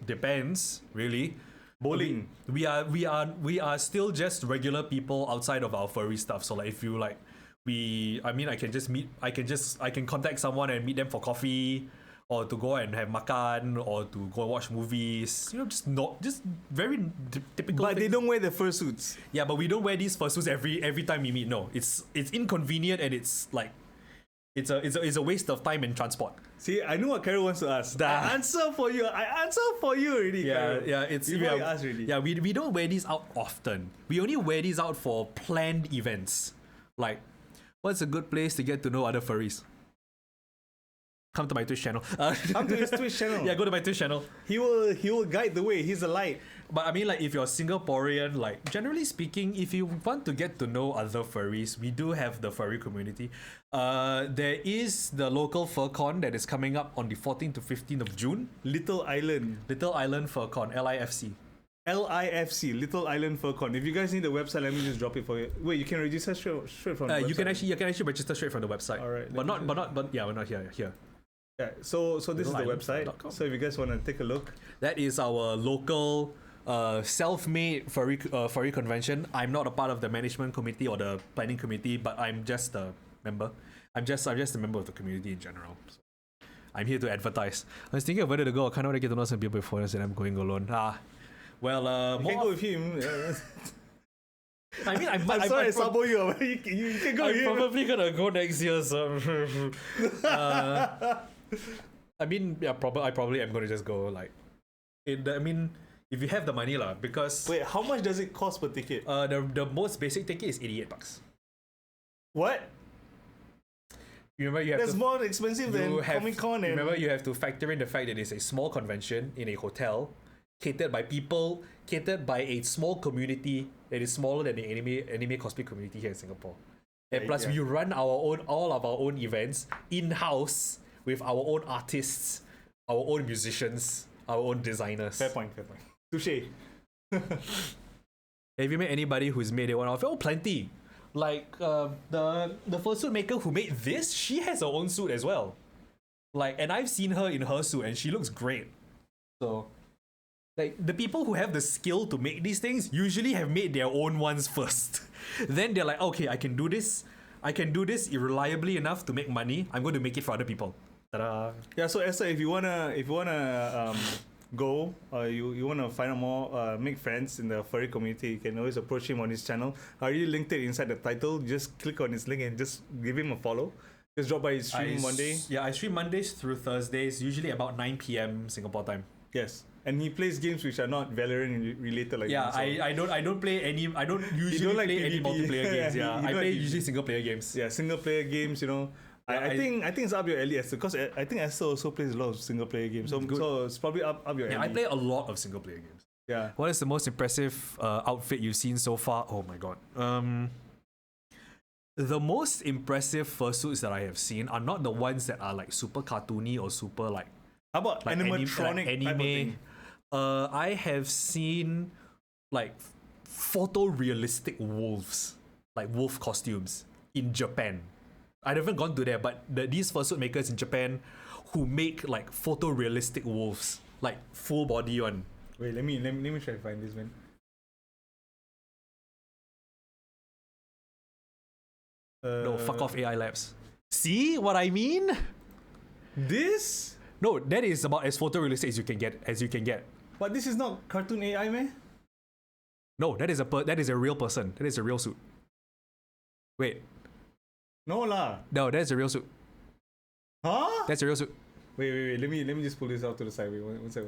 Depends, really. Bowling. We are still just regular people outside of our furry stuff. So like if you like, I can contact someone and meet them for coffee, or to go and have makan, or to go and watch movies. You know, just very typical. But they things. don't wear the fursuits. Yeah, but we don't wear these fursuits every time we meet. No, it's inconvenient, and it's like it's a waste of time and transport. See, I know what Carol wants to ask. I answer for you already. Carol. You asked already. Yeah, we don't wear these out often. We only wear these out for planned events. Like, what's a good place to get to know other furries? Come to my Twitch channel. Come to his Twitch channel. Yeah, go to my Twitch channel. He will guide the way. He's a light. But I mean, like, if you're Singaporean, like, generally speaking, if you want to get to know other furries, we do have the furry community. There is the local FurCon that is coming up on the 14th to 15th of June. Little Island FurCon, LIFC. LIFC, Little Island FurCon. If you guys need the website, let me just drop it for you. Wait, you can register straight from the website? You can actually register straight from the website. All right, but we're not here. Yeah, so this is the website. Littleislandfur.com. So if you guys want to take a look. That is our local self-made furry convention. I'm not a part of the management committee or the planning committee, but I'm just a member. I'm just a member of the community in general. So I'm here to advertise. I was thinking of whether to go. I kind of want to get to know some people before I said I'm going alone. Well, You can go with him. I mean, I'm sorry, Sabo you. You can go with I'm him. probably gonna go next year. So, I mean, yeah, I probably am gonna just go. Like, I mean, if you have the money, lah, because Wait, how much does it cost per ticket? the most basic ticket is $88. What? Remember, you have That's to. more expensive than You have, Comic Con. remember, you have to factor in the fact that it's a small convention in a hotel, catered by a small community that is smaller than the anime cosplay community here in Singapore. And Right, plus, yeah. we run all of our own events in-house with our own artists, our own musicians, our own designers. Fair point. Touche. Have you met anybody who's made it one off? Oh, plenty. Like the fursuit maker who made this, she has her own suit as well. Like, and I've seen her in her suit, and she looks great. So, like, the people who have the skill to make these things usually have made their own ones first. Then they're like, okay, I can do this reliably enough to make money. I'm going to make it for other people. Ta-da. Yeah, so Esther, if you wanna go or you wanna find out more, make friends in the furry community, you can always approach him on his channel. I already linked it inside the title. Just click on his link and just give him a follow. Just drop by his stream one day. Yeah, I stream Mondays through Thursdays, usually about 9 p.m. Singapore time. Yes, and he plays games which are not Valorant related like Yeah, me, so. I don't play any. I don't usually like play any PvP. multiplayer games. Yeah, You I don't play like usually PvP. single player games. Yeah, single player games, you know. I think it's up your alley, Esther, because I think Esther also plays a lot of single player games. So it's probably up your Yeah, alley. I play a lot of single player games. Yeah. What is the most impressive outfit you've seen so far? Oh my god. The most impressive fursuits that I have seen are not the ones that are like super cartoony or super like How about animatronic type of anime. thing? I have seen like photorealistic wolves, like wolf costumes in Japan. I haven't gone to there, but these fursuit makers in Japan who make like photorealistic wolves, like full body one. Wait, let me try to find this, man. No, fuck off AI Labs. See what I mean? This? No, that is about as photorealistic as you can get. But this is not cartoon AI, man. No, that is a real person. That is a real suit. Wait, No lah. no, that is a real suit. Huh? That's a real suit. Wait. Let me just pull this out to the side. Wait, one sec.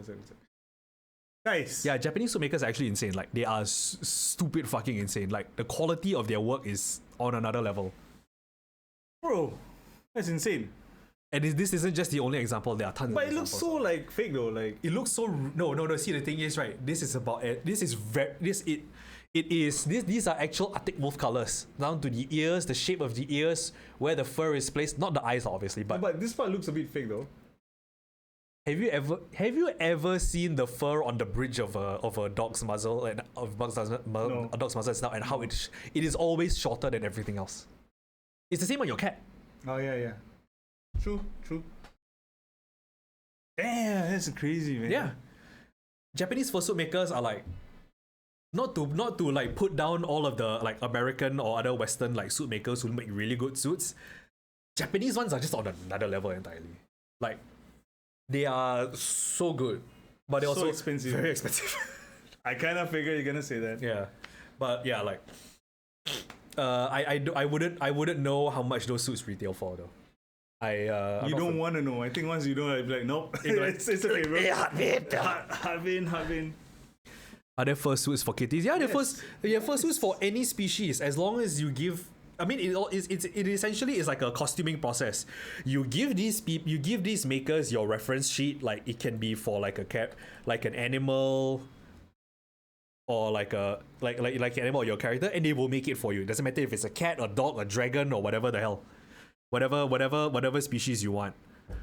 Guys. Yeah, Japanese suit makers are actually insane. Like, they are stupid fucking insane. Like, the quality of their work is on another level. Bro, that's insane. And this isn't just the only example. There are tons. But of it looks examples. so like fake though. Like It looks so no. See, the thing is, right? This is about it. These are actual Arctic wolf colors down to the ears, the shape of the ears, where the fur is placed. Not the eyes, obviously, but this part looks a bit fake though. Have you ever seen the fur on the bridge of a dog's muzzle and No. a dog's muzzle and snout, and how it is always shorter than everything else? It's the same on your cat. Oh yeah. True. Damn, that's crazy, man. Yeah, Japanese fursuit makers are like not to like put down all of the like American or other Western like suit makers who make really good suits. Japanese ones are just on another level entirely. Like, they are so good, but they're So also expensive. very expensive. I kind of figured you're gonna say that. Yeah, but yeah, like, I wouldn't know how much those suits retail for though. You don't want to know. I think once you know, I'd be like, nope. it's okay, bro. Harbin. Are there fursuits for kitties? Yeah, they're fursuits for any species as long as you give. I mean, it essentially is like a costuming process. You give these makers your reference sheet. Like, it can be for like a cat, like an animal, or like a like an animal or your character, and they will make it for you. It doesn't matter if it's a cat, a dog, a dragon, or whatever the hell, whatever species you want.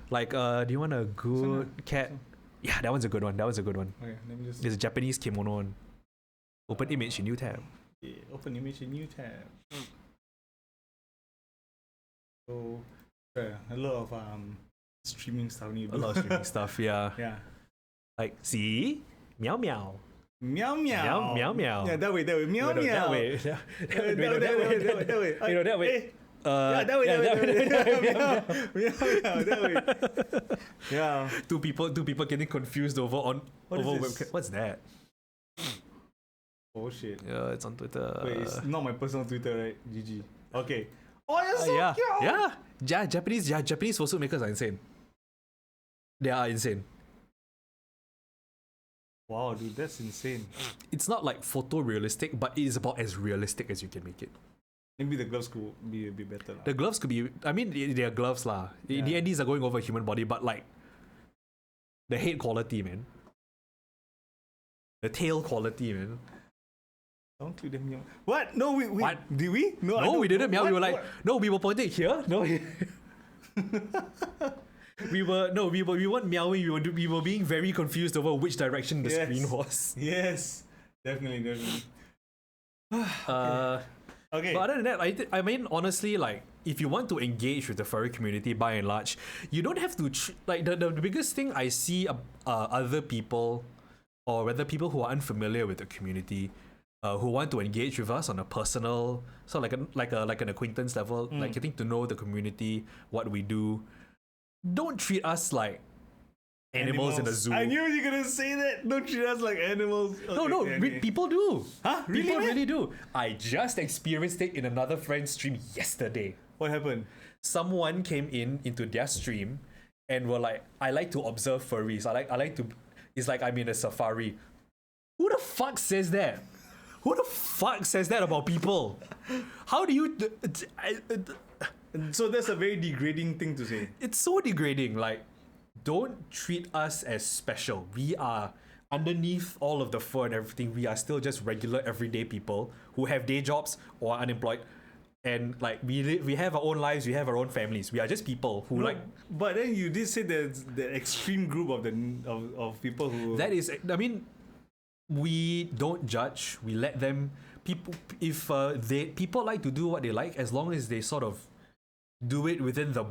Like, do you want a good cat? Yeah, that one's a good one. Okay, let me just. There's a Japanese kimono one. Open image in new tab. Yeah, open image in new tab. So, a lot of streaming stuff. A lot of streaming stuff, yeah. Yeah. Like, see? Meow meow. Meow meow. Meow meow meow. Yeah, that way. Meow No, meow. that way. That way. You know, that way. Yeah, that way. That way. Yeah. Two people getting confused over What is this? webcam. What's that? Oh shit. Yeah, it's on Twitter. Wait, it's not my personal Twitter, right? GG. Okay. Oh, you're so yeah, cute. yeah. Japanese photo makers are insane. They are insane. Wow, dude, that's insane. It's not like photorealistic, but it is about as realistic as you can make it. Maybe the gloves could be a bit better. The gloves could be. I mean, they are gloves lah. In the end, these are going over a human body, but like the head quality, man. The tail quality, man. Don't click them. What? No, we What? Did we? No, we didn't meow. What? We were like, What? no, we were pointing here. No, we weren't meowing. We were being very confused over which direction the screen was. Yes, definitely. Okay. But other than that, I mean, honestly, like, if you want to engage with the furry community by and large, you don't have to, like, the biggest thing I see other people, or rather people who are unfamiliar with the community, who want to engage with us on a personal, so like an acquaintance level, like getting to know the community, what we do, don't treat us like animals in a zoo. I knew you were gonna say that. Don't treat us like animals. No, Okay. people do. Huh? Really, People man? really do. I just experienced it in another friend's stream yesterday. What happened? Someone came into their stream and were like, I like to observe furries. I like to. It's like I'm in a safari. Who the fuck says that? Who the fuck says that about people? How do you? So that's a very degrading thing to say. It's so degrading. Like, don't treat us as special. We are underneath all of the fur and everything. We are still just regular everyday people who have day jobs or are unemployed, and like we have our own lives. We have our own families. We are just people who like. But then you did say there's the extreme group of people who. That is, I mean, we don't judge. We let them. If people like to do what they like, as long as they sort of do it within the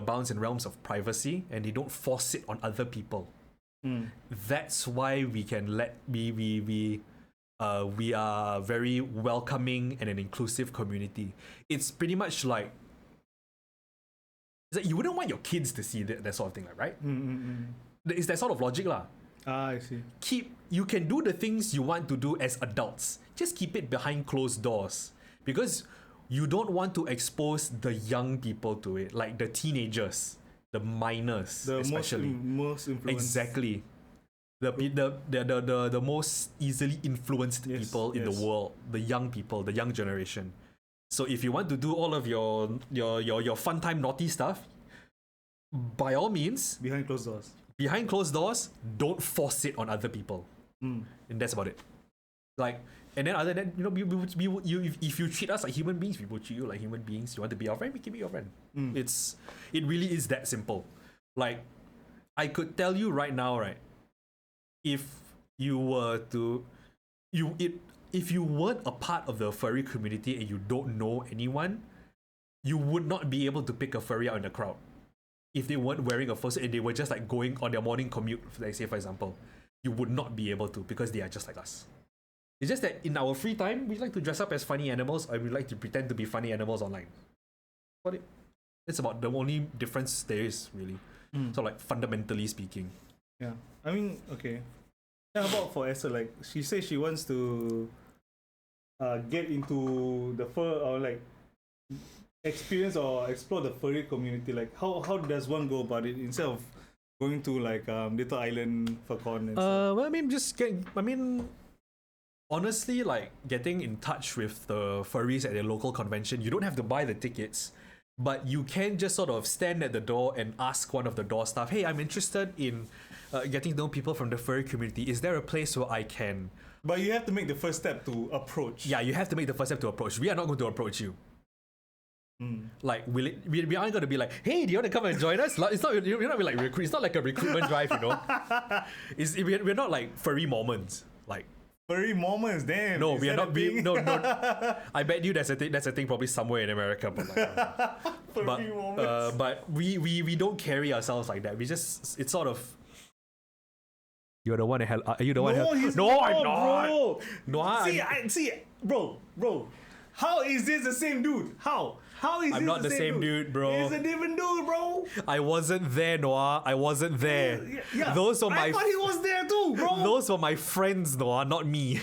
bounds and realms of privacy, and they don't force it on other people. That's why we can we are very welcoming and an inclusive community. It's pretty much like, it's like you wouldn't want your kids to see that sort of thing, right? It's that sort of logic lah. I see. You can do the things you want to do as adults. Just keep it behind closed doors, because you don't want to expose the young people to it, like the teenagers, the minors, especially. Most influenced. Exactly. The most easily influenced people in the world, the young people, the young generation. So if you want to do all of your fun time naughty stuff, by all means, Behind closed doors. behind closed doors, don't force it on other people. And that's about it. Like, and then other than, if you treat us like human beings, we will treat you like human beings. You want to be our friend, we can be your friend. It really is that simple. Like, I could tell you right now, right? If you were to, if you weren't a part of the furry community and you don't know anyone, you would not be able to pick a furry out in the crowd. If they weren't wearing a fursuit and they were just like going on their morning commute, like say for example, you would not be able to, because they are just like us. It's just that in our free time, we like to dress up as funny animals, or we like to pretend to be funny animals online. But it's about the only difference there is, really. So like, fundamentally speaking. Yeah. I mean, okay. How about for Esther? Like, she says she wants to get into the fur, or like experience or explore the furry community. Like, how does one go about it instead of going to like Little Island FurCon and stuff? Well, I mean, honestly, like, getting in touch with the furries at their local convention, you don't have to buy the tickets, but you can just sort of stand at the door and ask one of the door staff, hey, I'm interested in getting to know people from the furry community. Is there a place where I can? But you have to make the first step to approach. Yeah, you have to make the first step to approach. We are not going to approach you. Like, we aren't going to be like, hey, do you want to come and join us? Like, it's not. We're not like recruit. It's not like a recruitment drive, you know. We're not like furry Mormons. Like, Furry moments, damn. no, is we are that a not. We, thing? no, no. I bet you that's a thing. That's a thing probably somewhere in America, but like, Furry moments. but we don't carry ourselves like that. We just it's sort of. You're the one. Are you the one? No, he's No, not, I'm not. bro. No, I'm. See, bro. How is this the same dude? How? How is I'm this not the same dude, bro. It's a different dude, bro. I wasn't there, Noah. I wasn't there. Yeah. Those were I my. thought he was there too, bro. Those were my friends, Noah, not me.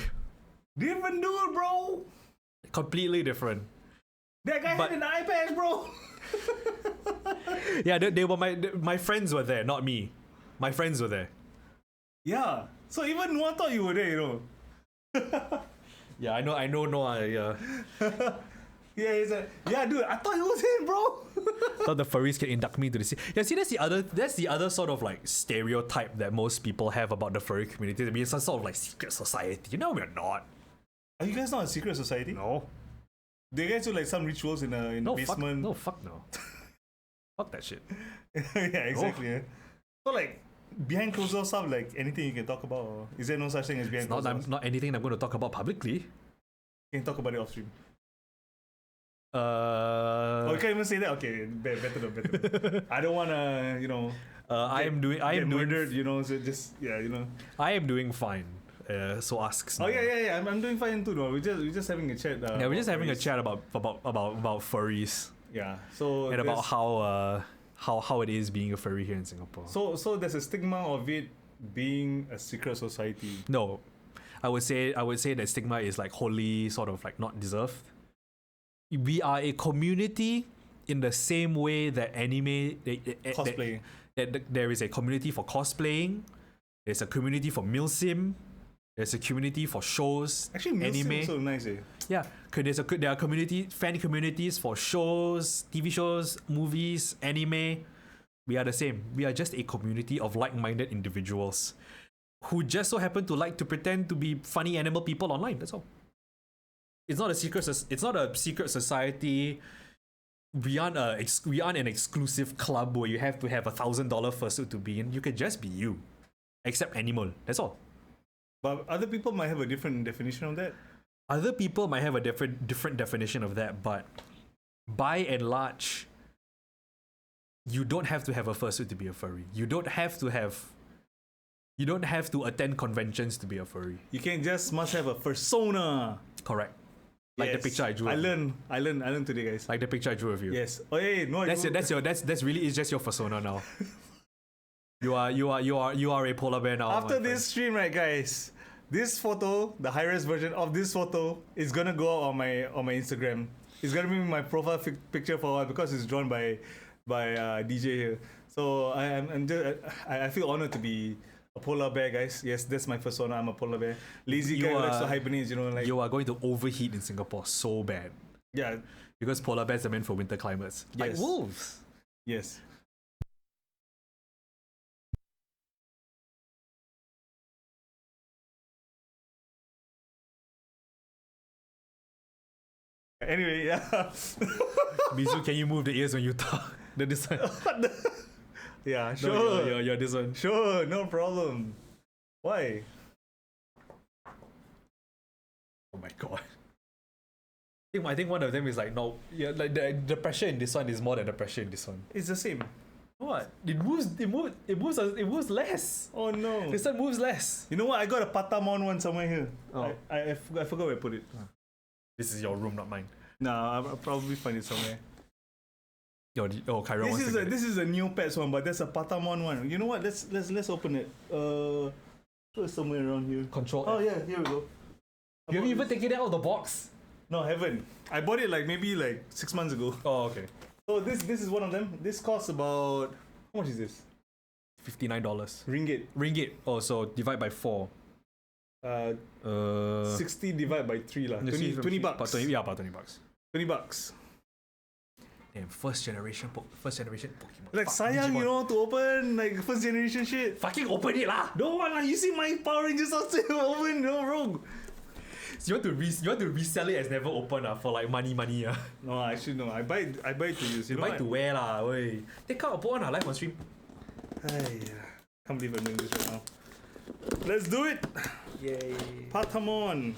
Different dude, bro. Completely different. That guy But- had an iPad, bro. Yeah, they were my friends were there, not me. My friends were there. Yeah. So even Noah thought you were there, you know. Yeah, I know, Noah. Yeah, Yeah, dude. I thought he was him, bro. thought the furries can induct me to the sea. Yeah, see, that's the other sort of like stereotype that most people have about the furry community. I mean, it's some sort of like secret society. You know, we're not. Are you guys not a secret society? No. They guys do like some rituals in the No, fuck basement. no. Fuck no. Fuck that shit. Yeah, exactly. Yeah. So like behind closed doors stuff, like anything you can talk about, or is there no such thing as behind Not closed doors? not anything I'm going to talk about publicly. You can talk about it off stream. Uh, Oh, you can't even say that. Okay, better. I don't wanna, you know. I am doing murdered, you know. So just you know. I am doing fine. So asks. Oh yeah. I'm doing fine too. No, we're just having a chat. Yeah, we're just having a furries. chat about furries Yeah. So and about there's- how it is being a furry here in Singapore. So there's a stigma of it being a secret society. No, I would say that stigma is like wholly sort of like not deserved. We are a community in the same way that anime Cosplay. that there is a community for cosplaying. There's a community for milsim. There's a community for shows. Actually, anime. anime so nice. Yeah, there are fan communities for shows, TV shows, movies, anime. We are the same. We are just a community of like-minded individuals who just so happen to like to pretend to be funny animal people online. That's all. It's not a secret. It's not a secret society. We aren't an exclusive club where you have to have $1,000 fursuit to be in. You can just be you, except animal. That's all. But other people might have a different definition of that. Other people might have a different definition of that, but by and large, you don't have to have a fursuit to be a furry. You don't have to attend conventions to be a furry. You can't must have a persona. Correct. Like the Yes. picture I drew. I of you. learned today, guys. Like the picture I drew of you. Yes. Oh hey, no. That's really is just your persona now. You are a polar bear now. After my this stream, right, guys, this photo, the high-res version of this photo, is gonna go out on my Instagram. It's gonna be my profile picture for a while because it's drawn by DJ here. So I feel honored to be a polar bear, guys. Yes, that's my persona. I'm a polar bear. Lazy guy who likes to hibernate, you know, like You are going to overheat in Singapore so bad yeah, because polar bears are meant for winter climates, like Yes. wolves. yes. Anyway, yeah. Bizu, can you move the ears when you talk? This one. Yeah, No, sure. you're this one. Sure, no problem. Why? Oh my god. I think one of them is like no, yeah, like the pressure in this one is more than the pressure in this one. It's the same. What? It moves less. Oh no. This one moves less. You know what? I got a Patamon one somewhere here. Oh. I forgot where I put it. This is your room, not mine. Nah, I'll probably find it somewhere. Kyra wants to get it. This is a new pets one, but there's a Patamon one. You know what? Let's open it. It's somewhere around here. Control. Oh yeah, here we go. You haven't even taken it out of the box. No, I haven't. I bought it maybe 6 months ago. Oh, okay. So this is one of them. This costs about how much is this? $59. Ringgit. Oh, so divide by 4. 60 divided by 3 lah. 20 bucks. About 20 bucks. 20 bucks. And first generation Pokemon. Like Fuck, sayang, Digimon. you know, to open like first generation shit. Fucking open it lah! Don't want lah. You see my Power Rangers outside open, no wrong. You want to resell it as never open for like money No, actually no. I buy it to use. You You know buy to wear lah, wey. Take out put on live on stream. Ay, can't believe I'm doing this right now. Let's do it. Yay. Patamon.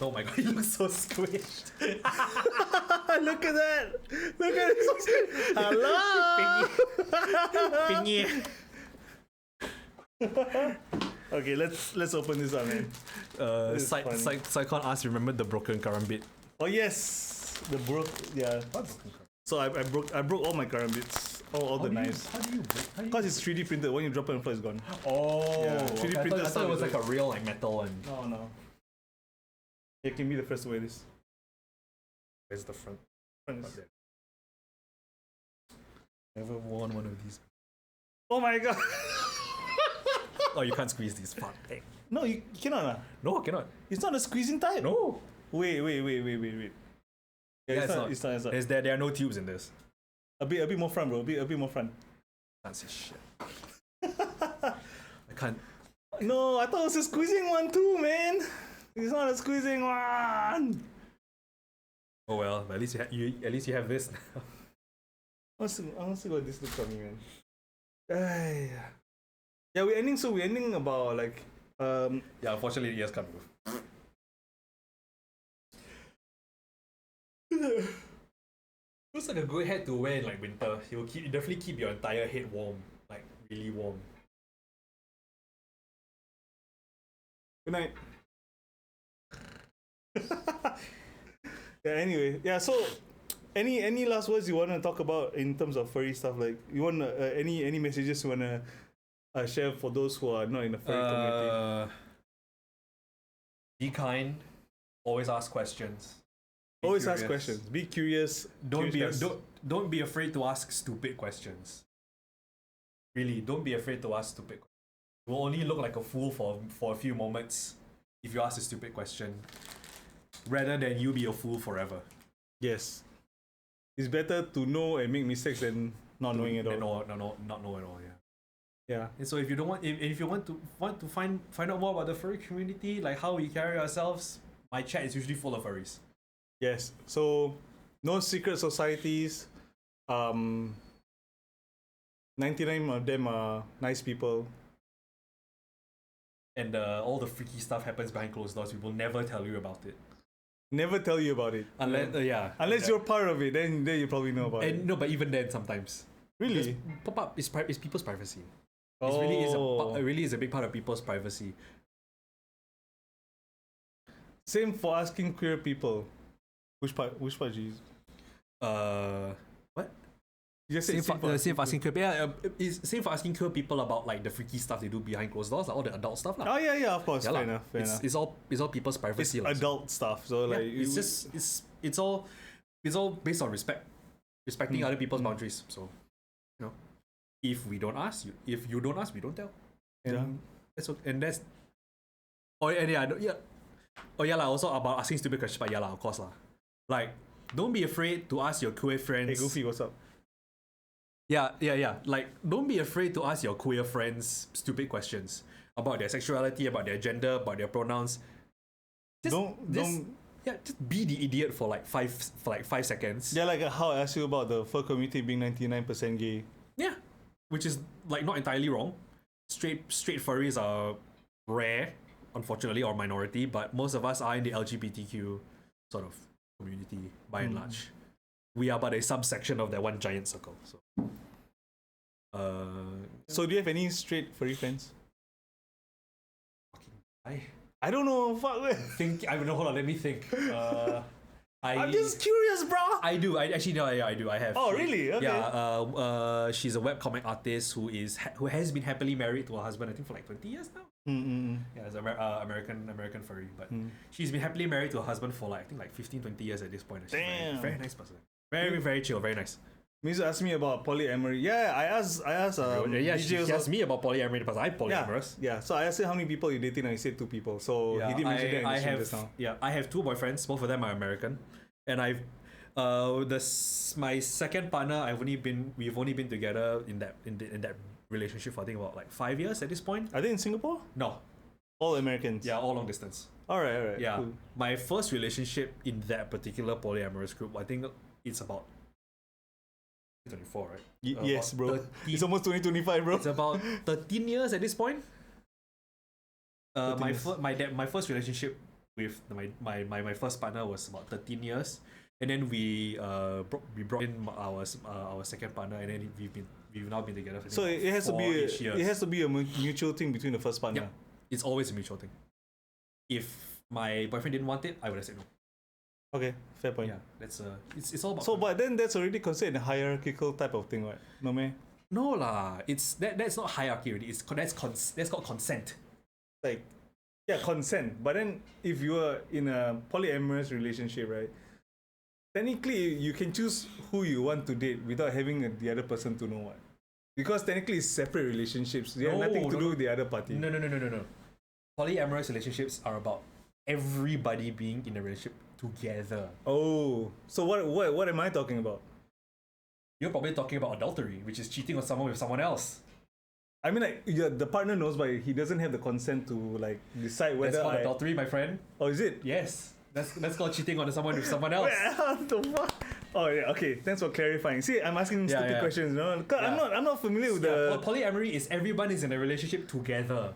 Oh my god, he looks so squished. Look at that. Look at it. Hello. Pingy. Okay, let's open this up, man. This is fun. Psychon asked, remember the broken karambit? Oh yes, the broke. Yeah. So I broke all my karambits, all the knives. How do you break? Because it's 3D printed. When you drop it on the floor, it's gone. Oh, Yeah, 3D okay. printed I thought it was stuff like is a real like metal one. No. It can be the first to wear this. Where's the front? Front. Not there. Never worn one of these. Oh my god. Oh, you can't squeeze these. Fuck. Hey. No, you cannot. No, I cannot. It's not a squeezing type. No. Wait. Yeah, it's not. There are no tubes in this. A bit more front, bro. A bit more front. Can't say shit. I can't. No, I thought it was a squeezing one too, man. It's not a squeezing one. Oh well, but at least you have this now. I want to see what this looks like, man. Ay. Yeah, we're ending about like Yeah, unfortunately, the ears can't move. Looks like a good hat to wear in like winter. It definitely keep your entire head warm, like really warm. good night. Yeah, anyway. Yeah, so any last words you want to talk about in terms of furry stuff? Like you want any messages you want to share for those who are not in the furry community? Be kind. Always ask questions. Be Always ask curious. questions. Be curious. Don't be afraid to ask stupid questions. Really, don't be afraid to ask stupid questions. You will only look like a fool for a few moments if you ask a stupid question, rather than you be a fool forever. Yes. It's better to know and make mistakes than not knowing at all. No, not know at all. Yeah. Yeah. And so if you don't want, if you want to find out more about the furry community, like how we carry ourselves, my chat is usually full of furries. Yes. So no secret societies. 99 of them are nice people. And all the freaky stuff happens behind closed doors. We will never tell you about it. Never tell you about it. Unless Unless you're part of it, then you probably know about it. and no, but even then sometimes. Really? Pop up is people's privacy. Oh. It really is a big part of people's privacy. Same for asking queer people. Which part did you use? What? You just said Same for asking queer. Yeah, it's same for asking queer people about like the freaky stuff they do behind closed doors, like all the adult stuff, lah. Oh yeah, of course. Yeah, Fair lah. enough. Fair enough. It's all people's privacy. It's lah, so- adult stuff. So Yeah, like it's all based on respecting other people's boundaries. So, you know, if you don't ask, we don't tell. And Yeah. that's what, and that's. Oh yeah, lah. Also about asking stupid questions, but yeah, lah. Of course, lah. Like, don't be afraid to ask your queer friends. Hey Goofy, what's up? Yeah. Like, don't be afraid to ask your queer friends stupid questions about their sexuality, about their gender, about their pronouns. Just be the idiot for like 5 seconds. Yeah, like how I asked you about the fur community being 99% gay. Yeah, which is like not entirely wrong. Straight furries are rare, unfortunately, or minority, but most of us are in the LGBTQ sort of community by and large. We are but a subsection of that one giant circle. So, So do you have any straight furry friends? I I don't know. Fuck. think I don't know. Hold on, let me think. I'm just curious, bro. I do. I actually know. Yeah, I do. I have. Oh, really? Okay. Yeah. She's a webcomic artist who has been happily married to her husband. I think for like 20 years now. Yeah, it's American furry, but she's been happily married to her husband for like I think like 15, 20 years at this point. She's Damn. very nice person. Very, very chill. Very nice. Mizu asked me about polyamory. Yeah, I asked. Yeah, she DJ asked me about polyamory because I'm polyamorous. Yeah. So I asked him how many people you dating, and he said 2 people. So he did mention that in the stream just now. I have 2 boyfriends. Both of them are American, and My second partner, we've only been together in that relationship for I think about like 5 years at this point. Are they in Singapore? No, All Americans. yeah, all long distance. All right. Yeah, Cool. my first relationship in that particular polyamorous group, I think it's about 24, right? Yes, About bro. 13 It's almost 2025, bro. It's about 13 years at this point. 13 years. My first relationship with my first partner was about 13 years, and then we brought in our second partner, and then we've now been together for So about it has to be 4-ish it years. has to be a mutual thing between the first partner. Yep. It's always a mutual thing. If my boyfriend didn't want it, I would have said no. Okay, fair point. Yeah, that's it's all about. So, but then that's already considered a hierarchical type of thing, right? No, man. no lah, that's not hierarchy already. That's called consent. Like, yeah, consent. But then if you are in a polyamorous relationship, right? Technically, you can choose who you want to date without having the other person to know what. Because technically, it's separate relationships. They have nothing to do with the other party. No. Polyamorous relationships are about everybody being in a relationship together. Oh, so what am I talking about? You're probably talking about adultery, which is cheating on someone with someone else. I mean, like, yeah, the partner knows, but he doesn't have the consent to like decide whether. That's called adultery, my friend. Oh, is it? Yes, that's called cheating on someone with someone else. What the fuck? Oh yeah, okay. Thanks for clarifying. See, I'm asking stupid questions, you know. 'Cause I'm not familiar with the. Polyamory is everyone is in a relationship together.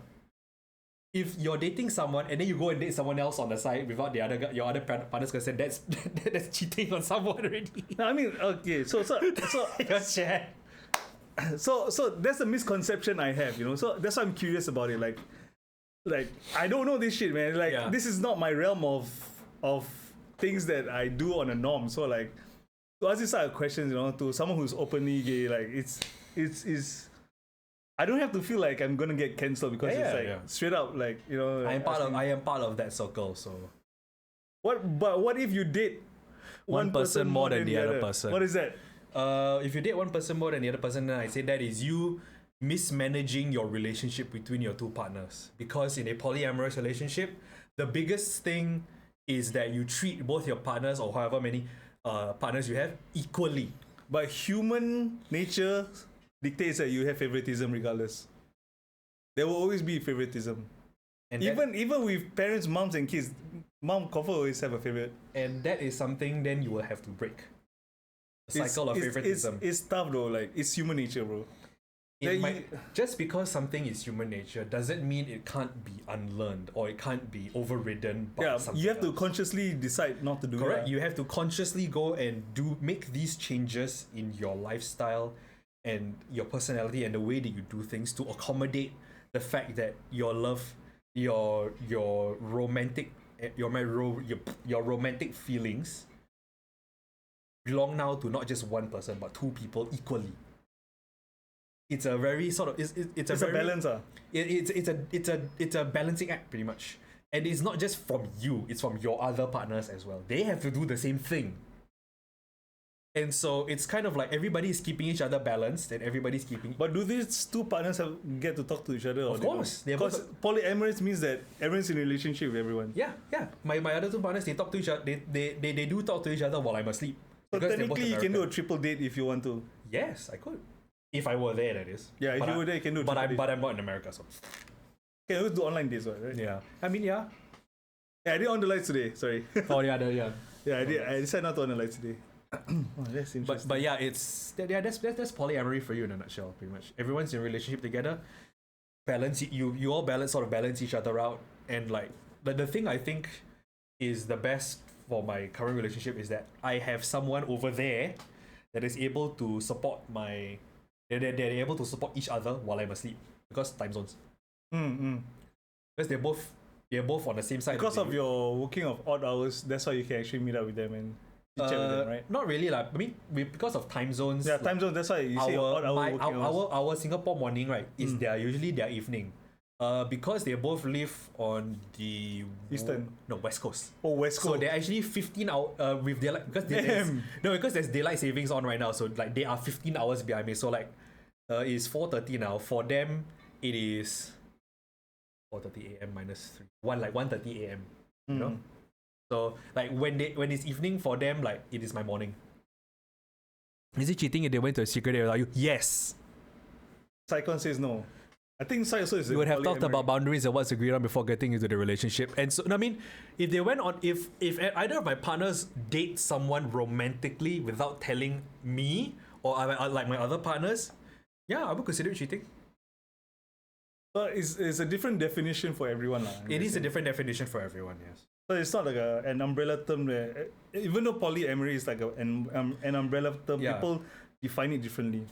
If you're dating someone and then you go and date someone else on the side without your other partner's consent, that's that's cheating on someone already. No, I mean, okay. So Your chat. so that's a misconception I have, you know. So that's why I'm curious about it. Like I don't know this shit, man. Like Yeah. this is not my realm of things that I do on a norm. So like to ask this type of questions, you know, to someone who's openly gay, like it's I don't have to feel like I'm gonna get cancelled because it's like straight up like, you know. I am part of that circle, so what if you date one person more than the other person? What is that? If you date one person more than the other person, then I say that is you mismanaging your relationship between your two partners. Because in a polyamorous relationship, the biggest thing is that you treat both your partners or however many partners you have equally. But human nature dictates that you have favoritism regardless. There will always be favoritism. And even with parents, moms and kids, mom confirm always have a favorite. and that is something then you will have to break. The cycle of favoritism. It's tough though, like it's human nature, bro. Just because something is human nature doesn't mean it can't be unlearned or it can't be overridden by something you have to else. consciously decide not to do Correct. that. You have to consciously go and make these changes in your lifestyle and your personality and the way that you do things to accommodate the fact that your romantic feelings belong now to not just one person but two people equally. It's a very sort of it's a balance. It's a balancing act pretty much. And it's not just from you, it's from your other partners as well. They have to do the same thing. And so it's kind of like everybody's keeping each other balanced and everybody's keeping. But do these two partners get to talk to each other? Of course. Because polyamorous means that everyone's in a relationship with everyone. Yeah. My other two partners, they talk to each other. They do talk to each other while I'm asleep. So Because they're both technically, you can do a American. triple date if you want to. Yes, I could. If I were there, that is. Yeah, if But you were there, you can do a But triple I'm date. not in America, so. Can always do online dates, right? Yeah. I mean, yeah. Yeah, I did on the lights today. Sorry. Oh yeah, yeah. Yeah, I did. I decided not to on the lights today. Oh, that's interesting. But yeah, that's polyamory for you in a nutshell, pretty much. Everyone's in a relationship together. You all balance each other out, and like the thing I think is the best for my current relationship is that I have someone over there that is able to support they're able to support each other while I'm asleep because time zones. Because they're both on the same side. Because of your working of odd hours, that's why you can actually meet up with them and chat with them, right? Not really, like. I mean, because of time zones. Yeah, time zone. That's why you say odd hour working hours. Our Singapore morning, right, is usually their evening. Because they both live on the Eastern. West Coast. Oh, West Coast. So they're actually 15 hours with daylight Damn. because there's daylight savings on right now. So like they are 15 hours behind me. So like it's 4:30 now. For them, it is 4:30 a.m. minus 3. 1:30 a.m. You know? So like when it's evening for them, like it is my morning. Is it cheating if they went to a secret area without you? Yes. Saikon says no. I think Sai also is. We would have talked polyamory. about boundaries and what's agreed on before getting into the relationship. And so, I mean, if they went on, if either of my partners date someone romantically without telling me or like my other partners, yeah, I would consider it cheating. But it's a different definition for everyone. It is a different definition for everyone, yes. So it's not like an umbrella term. Even though polyamory is like an umbrella term, Yeah. people define it differently.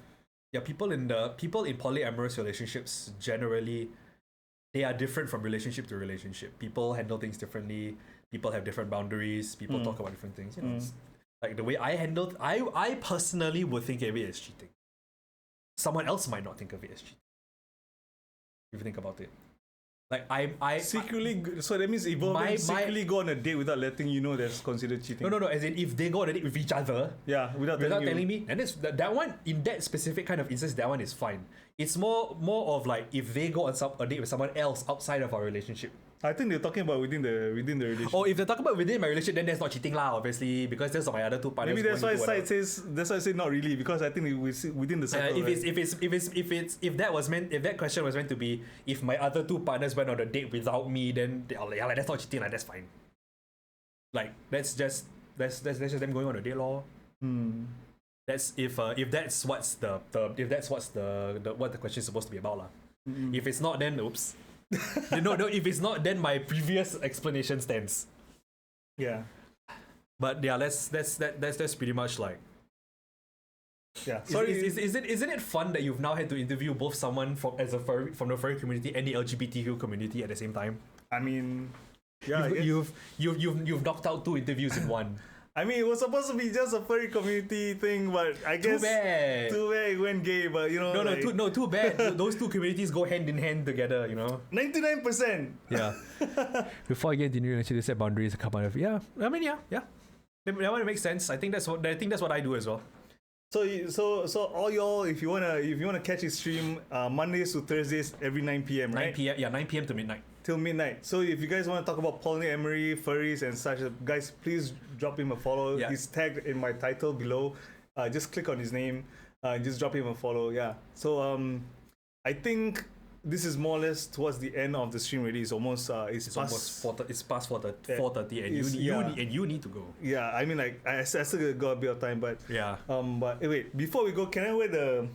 Yeah, people in polyamorous relationships generally, they are different from relationship to relationship. People handle things differently. People have different boundaries. People talk about different things. You know, it's like the way I personally would think of it as cheating. Someone else might not think of it as cheating. If you think about it, like Secretly, so that means evolving secretly go on a date without letting you know that's considered cheating. no. As in, if they go on a date with each other, Yeah, without telling you. me, and that one in that specific kind of instance, that one is fine. It's more of like if they go on a date with someone else outside of our relationship. I think they're talking about within the relationship. Or if they're talking about within my relationship, then that's not cheating lah, obviously, because there's my other two partners. Maybe that's why going to side says. That's why I say not really, because I think it was within the circle. if that question was meant to be if my other two partners went on a date without me, then like that's not cheating, like that's fine. Like that's just them going on a date, lor. That's if that's what's the what the question is supposed to be about, lah. If it's not, then oops. no. If it's not, then my previous explanation stands. Yeah. But yeah, that's pretty much like. Yeah. Sorry, isn't it fun that you've now had to interview both someone from the furry community and the LGBTQ community at the same time? I mean, yeah. You've knocked out 2 interviews in one. I mean, it was supposed to be just a furry community thing, but I guess Too bad. it went gay. But you know, Too bad. Those 2 communities go hand in hand together. You know. 99%. Yeah. Before I get into the relationship, they set boundaries. Come out of yeah. I mean, yeah. That one makes sense. I think that's what I do as well. So all y'all, if you wanna catch his stream, Mondays to Thursdays every 9 p.m. right? 9 p.m. Yeah, 9 p.m. to midnight. Till midnight. So if you guys want to talk about polyamory, furries, and such, guys, please drop him a follow. Yeah. He's tagged in my title below. Just click on his name. Just drop him a follow. Yeah. So I think this is more or less towards the end of the stream. Already, it's almost it's past 4:30, and you need to go. Yeah, I mean, like I still got a bit of time, but Yeah. but wait, before we go, can I wear the?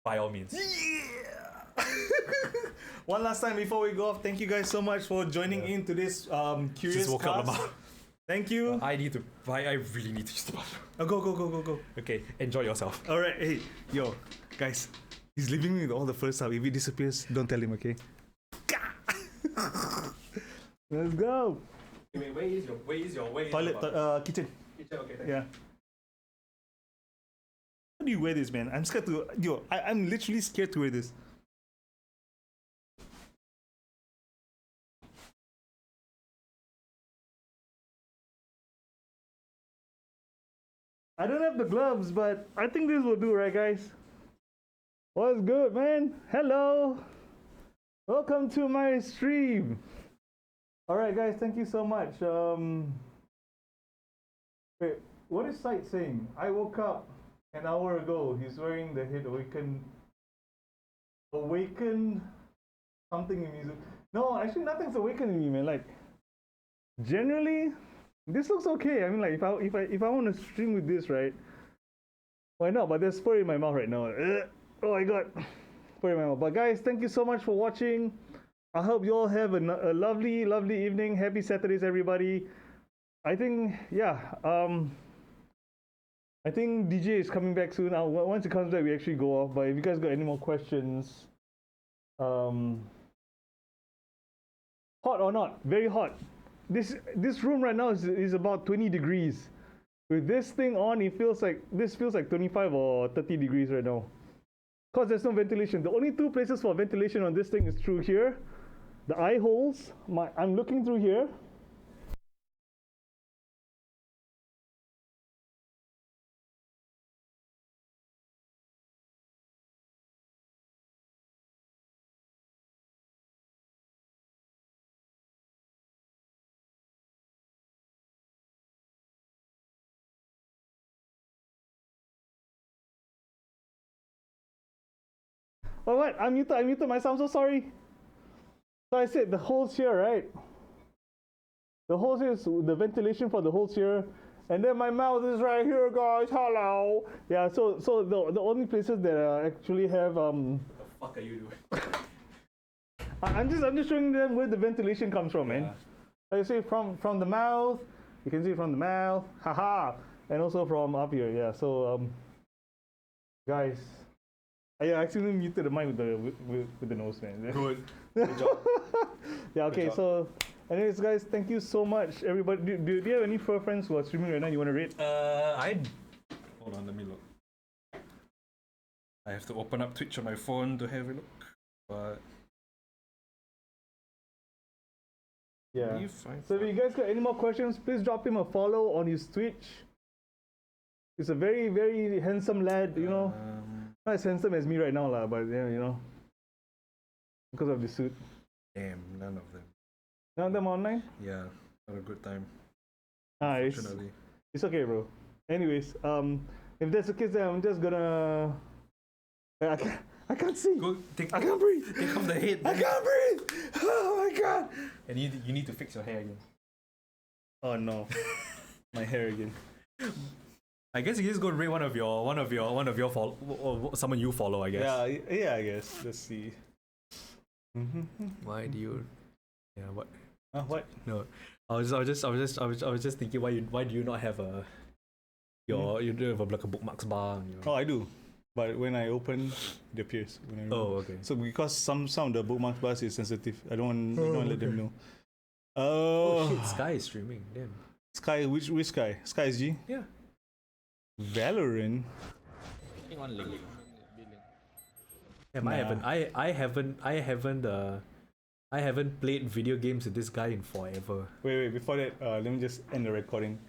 By all means. One last time before we go off, thank you guys so much for joining in to this Curious Just woke up, Cast. Lamar. Thank you. I really need to use the bathroom. Go. Okay, enjoy yourself. All right, hey, yo, guys, he's leaving me with all the first stuff. If he disappears, don't tell him, okay? Let's go. Wait, where is your Toilet, kitchen. Okay, Yeah. How do you wear this, man? I'm scared to. I'm literally scared to wear this. I don't have the gloves, but I think this will do, right, guys? What's good, man? Hello. Welcome to my stream. All right, guys, thank you so much. Wait, what is Sight saying? I woke up an hour ago. He's wearing the head awakened something in me. No, actually, nothing's awakened in me, man. Like, generally, this looks okay. I mean, like, if I want to stream with this, right? Why not? But there's fur in my mouth right now. Oh my god, fur in my mouth. But guys, thank you so much for watching. I hope you all have a lovely, lovely evening. Happy Saturdays, everybody. I think, yeah. I think DJ is coming back soon. Once he comes back, we actually go off. But if you guys got any more questions, hot or not, very hot. This room right now is about 20 degrees. With this thing on, feels like 25 or 30 degrees right now. Because there's no ventilation. The only 2 places for ventilation on this thing is through here, the eye holes. I'm looking through here. Oh what? I muted myself. I'm so sorry. So I said the holes here, right? The holes here is the ventilation for the holes here, and then my mouth is right here, guys. Hello. Yeah. So the only places that actually have What the fuck are you doing? I'm just showing them where the ventilation comes from, man. Like I say, from the mouth. You can see from the mouth, haha, and also from up here. Yeah. So guys, I actually muted the mic with the nose, man. Good. Good job. Yeah. Okay. job. So, anyways, guys, thank you so much, everybody. Do you have any fur friends who are streaming right now? You want to rate? Hold on, let me look. I have to open up Twitch on my phone to have a look. But Yeah. So if you guys got any more questions, please drop him a follow on his Twitch. He's a very, very handsome lad, you know. Not as handsome as me right now, lah, but yeah, you know. Because of the suit. Damn, none of them. None of them online? Yeah, not a good time. Nice. Fortunately. It's okay, bro. Anyways, if that's the case, then I'm just gonna. I can't see. I can't breathe. Take off the head. I can't breathe. Oh my god. And you need to fix your hair again. Oh no, my hair again. I guess you just go rate one of your follow, someone you follow. I guess. Yeah. I guess. Let's see. Why do you? Yeah. What? What? No. I was just thinking why do you not have a you don't have like a bookmarks bar? Oh, I do. But when I open, it appears. When I okay. So because some of the bookmark bars is sensitive, I don't want to let them know. Oh shit! Sky is streaming. Damn. Sky, which Sky? Sky is G? Yeah. Valorant. Damn, I haven't played video games with this guy in forever. Wait. Before that, let me just end the recording.